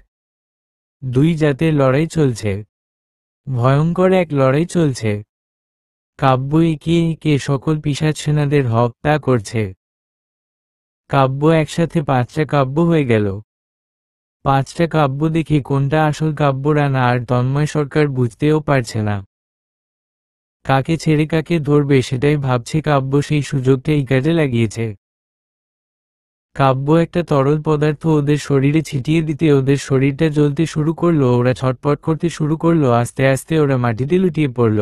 দুই জাতের লড়াই চলছে। ভয়ঙ্কর এক লড়াই চলছে। কাব্য একে একে সকল পিশাচ সেনাদের হত্যা করছে। কাব্য একসাথে 5টা কাব্য হয়ে গেল। 5টা কাব্য দেখে কোনটা আসল কাব্য রানা আর তন্ময় সরকার বুঝতেও পারছে না। কাকে ছেড়ে কাকে ধরবে সেটাই ভাবছে কাব্য, সেই সুযোগটা এই কাজে লাগিয়েছে। কাব্য একটা তরল পদার্থ ওদের শরীরে ছিটিয়ে দিতে ওদের শরীরটা জ্বলতে শুরু করলো, ওরা ছটপট করতে শুরু করলো, আস্তে আস্তে ওরা মাটিতে লুটিয়ে পড়ল।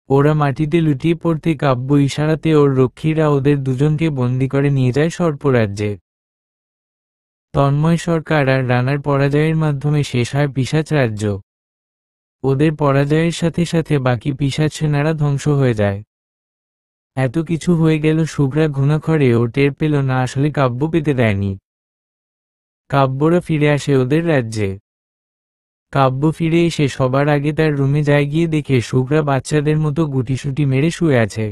ওরা মাটিতে লুটিয়ে পড়তে কাব্য ইশারাতে ওর রক্ষীরা ওদের দুজনকে বন্দি করে নিয়ে যায় সর্পরাজ্যে। তন্ময় সরকার আর রানার পরাজয়ের মাধ্যমে শেষ হয় পিশাচ রাজ্য। ওদের পরাজয়ের সাথে সাথে বাকি পিশাচ সেনারা ধ্বংস হয়ে যায়। এত কিছু হয়ে গেল, শুভ্রা ঘুণাক্ষরে ও টের পেল না আসলে কাব্য পেতে দেয়নি। কাব্যরা ফিরে আসে ওদের রাজ্যে। কাব্য ফিরে এসে সবার আগে তার রুমে যায়, গিয়ে দেখে শুভ্রা বাচ্চাদের মতো গুটিসুটি মেরে শুয়ে আছে।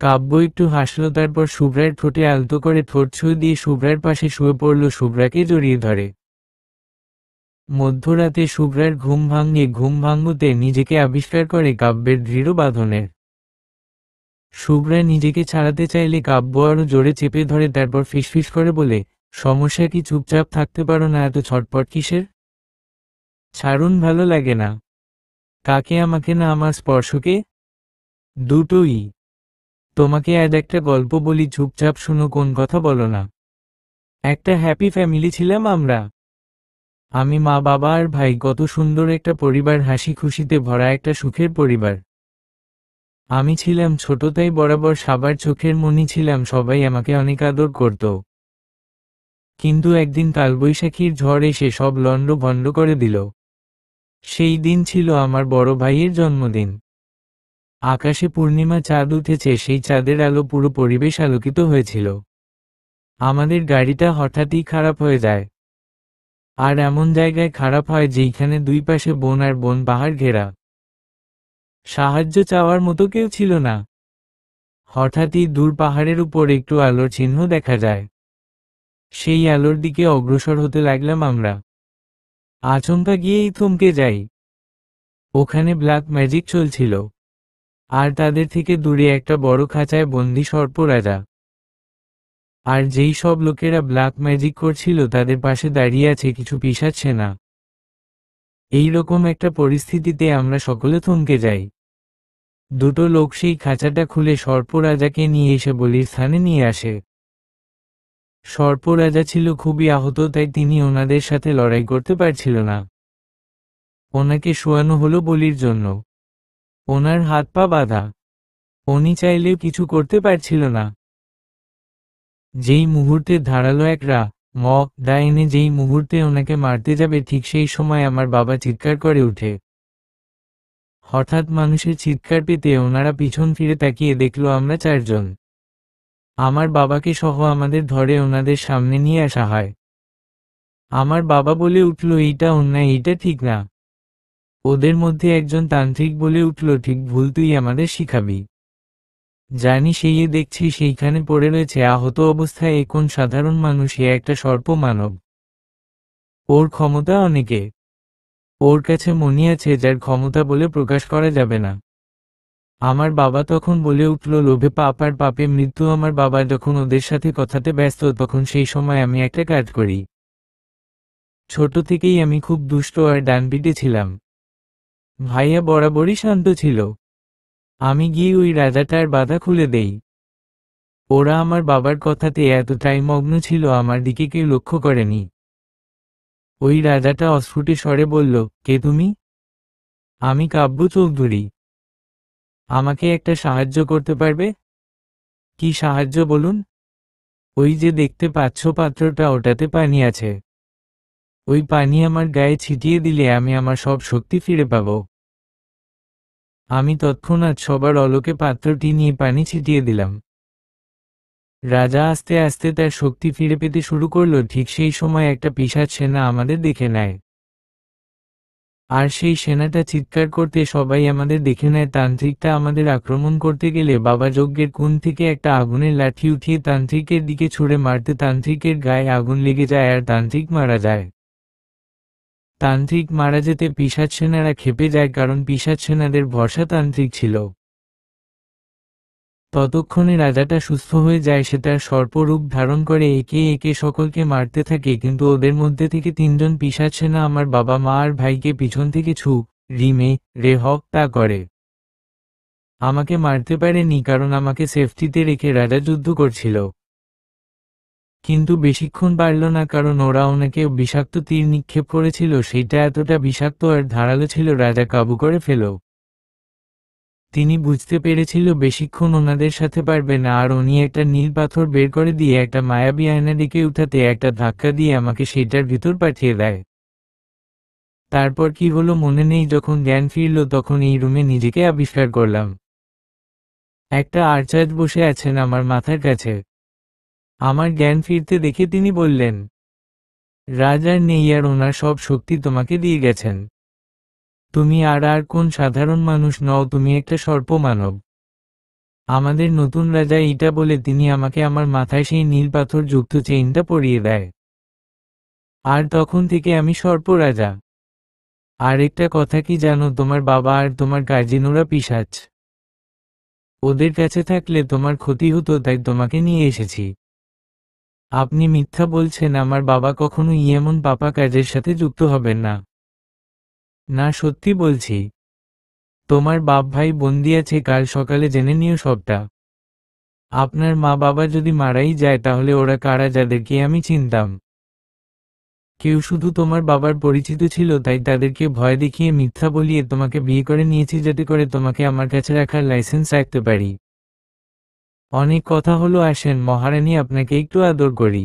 কাব্য একটু হাসল, তারপর শুভ্রার ঠোঁটে আলতো করে ঠোঁট ছুঁয়ে দিয়ে শুভ্রার পাশে শুয়ে পড়ল, শুভ্রাকে জড়িয়ে ধরে। মধ্যরাতে শুভ্রার ঘুম ভাঙতে নিজেকে আবিষ্কার করে কাব্যের দৃঢ় বাঁধনের। শুভ্রা নিজেকে ছাড়াতে চাইলে কাব্য আরো জোরে চেপে ধরে, তারপর ফিসফিস করে বলে, সমস্যা কি? চুপচাপ থাকতে পারো না, এত ছটপট কিসের? ছাড়ুন, ভালো লাগে না। কাকে, আমাকে না আমার স্পর্শকে? দুটোই। তোমাকে আজ একটা গল্প বলি, চুপচাপ শুনো, কোন কথা বলো না। একটা হ্যাপি ফ্যামিলি ছিলাম আমরা। আমি, মা, বাবা আর ভাই, কত সুন্দর একটা পরিবার, হাসি খুশিতে ভরা একটা সুখের পরিবার। আমি ছিলাম ছোট, তাই বরাবর সবার চোখের মনি ছিলাম, সবাই আমাকে অনেক আদর করত। কিন্তু একদিন কালবৈশাখীর ঝড় এসে সব লণ্ডভণ্ড করে দিল। সেই দিন ছিল আমার বড় ভাইয়ের জন্মদিন। আকাশে পূর্ণিমা চাঁদ উঠেছে, সেই চাঁদের আলো পুরো পরিবেশ আলোকিত হয়েছিল। আমাদের গাড়িটা হঠাৎই খারাপ হয়ে যায়। আর এমন জায়গায় খারাপ হয় যেইখানে দুই পাশে বন আর বন, পাহাড় ঘেরা। সাহায্য চাওয়ার মতো কেউ ছিল না। হঠাৎই দূর পাহাড়ের উপর একটু আলোর চিহ্ন দেখা যায়। সেই আলোর দিকে অগ্রসর হতে লাগলাম আমরা। আচমকা গিয়েই থমকে যাই। ওখানে ব্ল্যাক ম্যাজিক চলছিল। আর তাদের থেকে দূরে একটা বড় খাঁচায় বন্দি সর্পরাজা। আর যেই সব লোকেরা ব্ল্যাক ম্যাজিক করছিল তাদের পাশে দাঁড়িয়ে আছে কিছু পিশাচ সেনা। এইরকম একটা পরিস্থিতিতে আমরা সকলে থমকে যাই। দুটো লোক সেই খাঁচাটা খুলে সর্পরাজাকে নিয়ে এসে বলির স্থানে নিয়ে আসে। সর্পরাজা ছিল খুবই আহত, তাই তিনি ওনাদের সাথে লড়াই করতে পারছিল না। ওনাকে শোয়ানো হলো বলির জন্য। ওনার হাত পা বাঁধা। উনি চাইলেও কিছু করতে পারছিল না। যেই মুহূর্তে ধারালো এক দা এনে যেই মুহূর্তে ওনাকে মারতে যাবে, ঠিক সেই সময় আমার বাবা চিৎকার করে উঠে। হঠাৎ মানুষের চিৎকার পেতে ওনারা পিছন ফিরে তাকিয়ে দেখল আমরা চারজন। আমার বাবাকে সহ আমাদের ধরে ওনাদের সামনে নিয়ে আসা হয়। আমার বাবা বলে উঠল, এইটা অন্যায়, এইটা ঠিক না। ওদের মধ্যে একজন তান্ত্রিক বলে উঠল, ঠিক ভুল তুই আমাদের শিখাবি। জানি, সেই দেখছি সেইখানে পড়ে রয়েছে আহত অবস্থায়, এ কোন সাধারণ মানুষ, এ একটা সর্প মানব। ওর ক্ষমতা অনেকে। ওর কাছে মনি আছে যার ক্ষমতা বলে প্রকাশ করা যাবে না। আমার বাবা তখন বলে উঠল, লোভে পাপ আর পাপে মৃত্যু। আমার বাবা যখন ওদের সাথে কথাতে ব্যস্ত, তখন সেই সময় আমি একটা কাজ করি। ছোট থেকেই আমি খুব দুষ্ট আর ডানপিটে ছিলাম। ভাইয়া বরাবরই শান্ত ছিল। আমি গিয়ে ওই রাজাটার বাধা খুলে দেই। ওরা আমার বাবার কথাতে এতটাই মগ্ন ছিল, আমার দিকে কেউ লক্ষ্য করেনি। ওই রাজাটা অস্ফুটে স্বরে বলল, কে তুমি? আমি কাব্য চৌধুরী। আমাকে একটা সাহায্য করতে পারবে? কি সাহায্য বলুন? ওই যে দেখতে পাচ্ছ পাত্রটা, ওটাতে পানি আছে। ওই পানি আমার গায়ে ছিটিয়ে দিলে আমি আমার সব শক্তি ফিরে পাব। আমি তৎক্ষণাৎ সবার অলোকে পাত্রটি নিয়ে পানি ছিটিয়ে দিলাম। রাজা আস্তে আস্তে তার শক্তি ফিরে পেতে শুরু করলো। ঠিক সেই সময় একটা পিশাচ সেনা আমাদের দেখে নেয়। আর সেই সেনাটা চিৎকার করতে সবাই আমাদের দেখে নেয়। তান্ত্রিকটা আমাদের আক্রমণ করতে গেলে বাবা যজ্ঞের কুণ থেকে একটা আগুনের লাঠি উঠিয়ে তান্ত্রিকের দিকে ছুঁড়ে মারতে তান্ত্রিকের গায়ে আগুন লেগে যায় আর তান্ত্রিক মারা যায়। তান্ত্রিক মারা যেতে পিশাচ সেনারা ক্ষেপে যায়, কারণ পিশাচ সেনাদের ভরসা তান্ত্রিক ছিল। ততক্ষণে রাজাটা সুস্থ হয়ে যায়, সে তার সর্পরূপ ধারণ করে একে একে সকলকে মারতে থাকে। কিন্তু ওদের মধ্যে থেকে তিনজন পিশাচ সেনা আমার বাবা, মা আর ভাইকে পিছন থেকে রিমে হত্যা করে। আমাকে মারতে পারেনি, কারণ আমাকে সেফটিতে রেখে রাজা যুদ্ধ করছিল। কিন্তু বেশিক্ষণ পারল না, কারণ ওরা ওনাকে বিষাক্ত তীর নিক্ষেপ করেছিল। সেইটা এতটা বিষাক্ত আর ধারালো ছিল, রাজা কাবু করে ফেল। তিনি বুঝতে পেরেছিল বেশিক্ষণ ওনাদের সাথে পারবে না, আর উনি একটা নীল পাথর বের করে দিয়ে একটা মায়াবী আয়না ডেকে উঠাতে একটা ধাক্কা দিয়ে আমাকে সেইটার ভিতর পাঠিয়ে দেয়। তারপর কি হলো মনে নেই। যখন জ্ঞান ফিরল তখন এই রুমে নিজেকে আবিষ্কার করলাম। একটা আর্চার্য বসে আছেন আমার মাথার কাছে। আমার জ্ঞান ফিরতে দেখে তিনি বললেন, রাজার নেই, আর ওনার সব শক্তি তোমাকে দিয়ে গেছেন। তুমি আর কোন সাধারণ মানুষ নও, তুমি একটা সর্প মানব। আমাদের নতুন রাজা, এইটা বলে তিনি আমাকে আমার মাথায় সেই নীল পাথর যুক্ত চেইনটা পরিয়ে দেয়। আর তখন থেকে আমি সর্প রাজা। আর একটা কথা কি জানো, তোমার বাবা আর তোমার গার্জিয়ানরা পিশাচ। ওদের কাছে থাকলে তোমার ক্ষতি হতো, তাই তোমাকে নিয়ে এসেছি। আপনি মিথ্যা বলছেন, আমার বাবা কখনো এমন পাপা কাজের সাথে যুক্ত হবেন না। না, সত্যি বলছি। তোমার বাপ ভাই বন্দি আছে, কাল সকালে জেনে নিও সবটা। আপনার মা বাবা যদি মারাই যায় তাহলে ওরা কারা যাদেরকে আমি চিনতাম? কেউ শুধু তোমার বাবার পরিচিত ছিল, তাই তাদেরকে ভয় দেখিয়ে মিথ্যা বলিয়ে তোমাকে বিয়ে করে নিয়েছি যাতে করে তোমাকে আমার কাছে রাখার লাইসেন্স রাখতে পারি। অনেক কথা হলো, আসেন মহারানী, আপনাকে একটু আদর করি।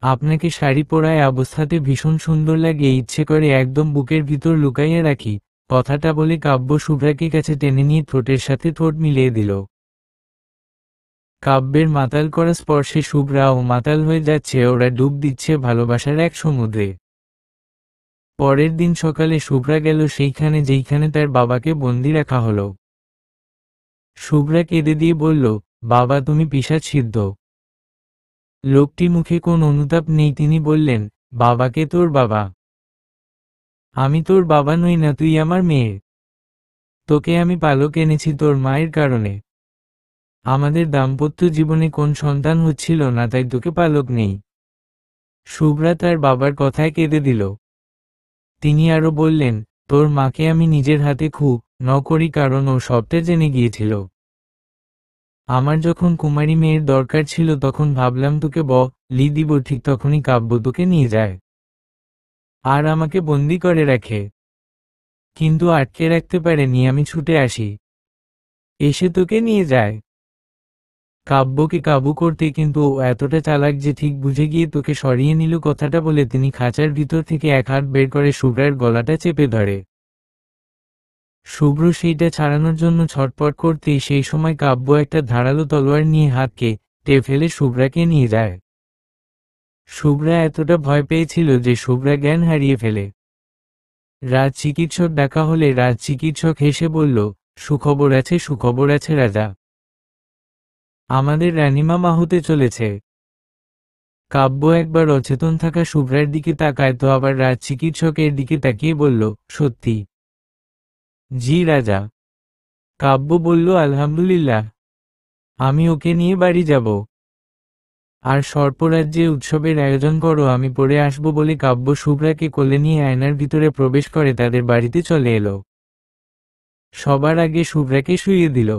আপনাকে শাড়ি পরায় অবস্থাতে ভীষণ সুন্দর লাগে, ইচ্ছে করে একদম বুকের ভিতর লুকাইয়ে রাখি। কথাটা বলে কাব্য শুভ্রাকে কাছে টেনে নিয়ে ঠোঁটের সাথে ঠোঁট মিলিয়ে দিল। কাব্যের মাতাল করা স্পর্শে শুভ্রাও মাতাল হয়ে যাচ্ছে, ওরা ডুব দিচ্ছে ভালোবাসার এক সমুদ্রে। পরের দিন সকালে শুভ্রা গেল সেইখানে যেইখানে তার বাবাকে বন্দি রাখা হলো। শুভ্রা কেঁদে দিয়ে বলল, বাবা তুমি পিশাচ সিদ্ধ। লোকটি মুখে কোন অনুতাপ নেই, তিনি বললেন, বাবাকে তোর বাবা? আমি তোর বাবা নই না, তুই আমার মেয়ে। তোকে আমি পালক এনেছি তোর মায়ের কারণে। আমাদের দাম্পত্য জীবনে কোন সন্তান হচ্ছিল না, তাই তোকে পালক নেই। শুভ্রা তার বাবার কথায় কেঁদে দিল। তিনি আরো বললেন, তোর মাকে আমি নিজের হাতে খুব করি, কারণ ও সবটা জেনে গিয়েছিল। আমার যখন কুমারী মেয়ের দরকার ছিল তখন ভাবলাম তোকে বলি দিব, ঠিক তখনই কাব্য তোকে নিয়ে যায় আর আমাকে বন্দি করে রাখে। কিন্তু আটকে রাখতে পারেনি, আমি ছুটে আসি, এসে তোকে নিয়ে যায় কাব্যকে কাবু করতে, কিন্তু ও এতটা চালাক যে ঠিক বুঝে গিয়ে তোকে সরিয়ে নিল। কথাটা বলে তিনি খাঁচার ভিতর থেকে এক হাত বের করে শুভ্রার গলাটা চেপে ধরে। শুভ্র সেইটা ছাড়ানোর জন্য ছটপট করতেই সেই সময় কাব্য একটা ধারালো তলোয়ার নিয়ে হাতকে ফেলে শুভ্রাকে নিয়ে যায়। শুভ্রা এতটা ভয় পেয়েছিল যে শুভ্রা জ্ঞান হারিয়ে ফেলে। রাজ চিকিৎসক ডাকা হলে রাজ চিকিৎসক হেসে বলল, সুখবর আছে, সুখবর আছে রাজা, আমাদের রানীমা মা হতে চলেছে। কাব্য একবার অচেতন থাকা শুভ্রার দিকে তাকায়, তো আবার রাজ চিকিৎসকের দিকে তাকিয়ে বলল, সত্যি? জি রাজা। কাব্য বলল, আলহামদুলিল্লাহ, আমি ওকে নিয়ে বাড়ি যাব। আর সর্পরাজ্যে উৎসবের আয়োজন করো, আমি পরে আসব বলে কাব্য শুভ্রাকে কোলে নিয়ে আয়নার ভিতরে প্রবেশ করে তাদের বাড়িতে চলে এলো। সবার আগে শুভ্রাকে শুইয়ে দিল।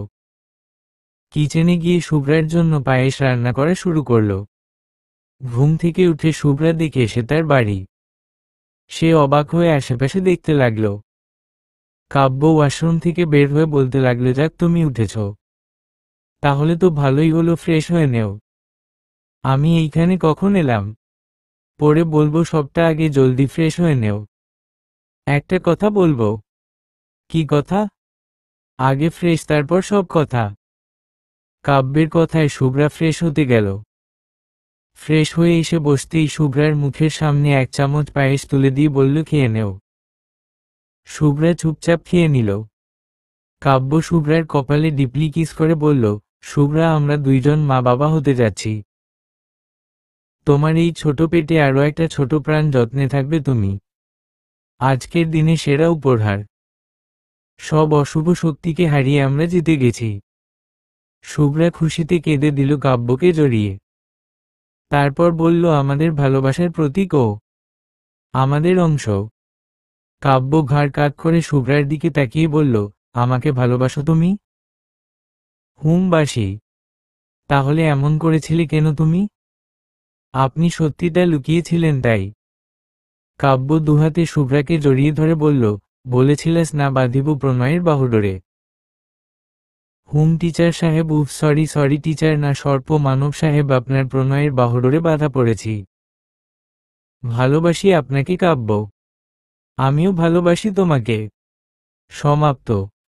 কিচেনে গিয়ে শুভ্রার জন্য পায়েস রান্না করা শুরু করল। ঘুম থেকে উঠে শুভ্রা দেখে সে তার বাড়ি। সে অবাক হয়ে আশেপাশে দেখতে লাগল। কাব্য ওয়াশরুম থেকে বের হয়ে বলতে লাগলো, যাক তুমি উঠেছ, তাহলে তো ভালোই হলো, ফ্রেশ হয়ে নেও। আমি এইখানে কখন এলাম? পরে বলবো সবটা, আগে জলদি ফ্রেশ হয়ে নেও। একটা কথা বলবো। কি কথা? আগে ফ্রেশ তারপর সব কথা। কাব্যের কথায় শুভ্রা ফ্রেশ হতে গেল। ফ্রেশ হয়ে এসে বসতেই শুভ্রার মুখের সামনে এক চামচ পায়েস তুলে দিয়ে বলল, খেয়ে নেও। শুভ্রা চুপচাপ খেয়ে নিল। কাব্য শুভ্রার কপালে ডিপলি কিস করে বলল, শুভ্রা, আমরা দুইজন মা বাবা হতে যাচ্ছি। তোমার এই ছোট পেটে আরো একটা ছোট প্রাণ, যত্নে থাকবে তুমি। আজকের দিনে সেরা উপহার। সব অশুভ শক্তিকে হারিয়ে আমরা জিতে গেছি। শুভ্রা খুশিতে কেঁদে দিল কাব্যকে জড়িয়ে। তারপর বলল, আমাদের ভালোবাসার প্রতীক ও আমাদের অংশ। কাব্য ঘাড় কাত করে শুভ্রার দিকে তাকিয়ে বলল, আমাকে ভালোবাসো তুমি? বাসি। তাহলে এমন করেছিলে কেন তুমি? আপনি সত্যিটা লুকিয়েছিলেন তাই। কাব্য দুহাতে শুভ্রাকে জড়িয়ে ধরে বলল, বলেছিলাস না বাঁধিব প্রণয়ের বাহুডোরে। টিচার সাহেব, উফ সরি সরি টিচার না, সর্প মানব সাহেব, আপনার প্রণয়ের বাহুডোরে বাধা পড়েছি। ভালোবাসি আপনাকে কাব্য। আমিও ভালোবাসি তোমাকে। সমাপ্ত।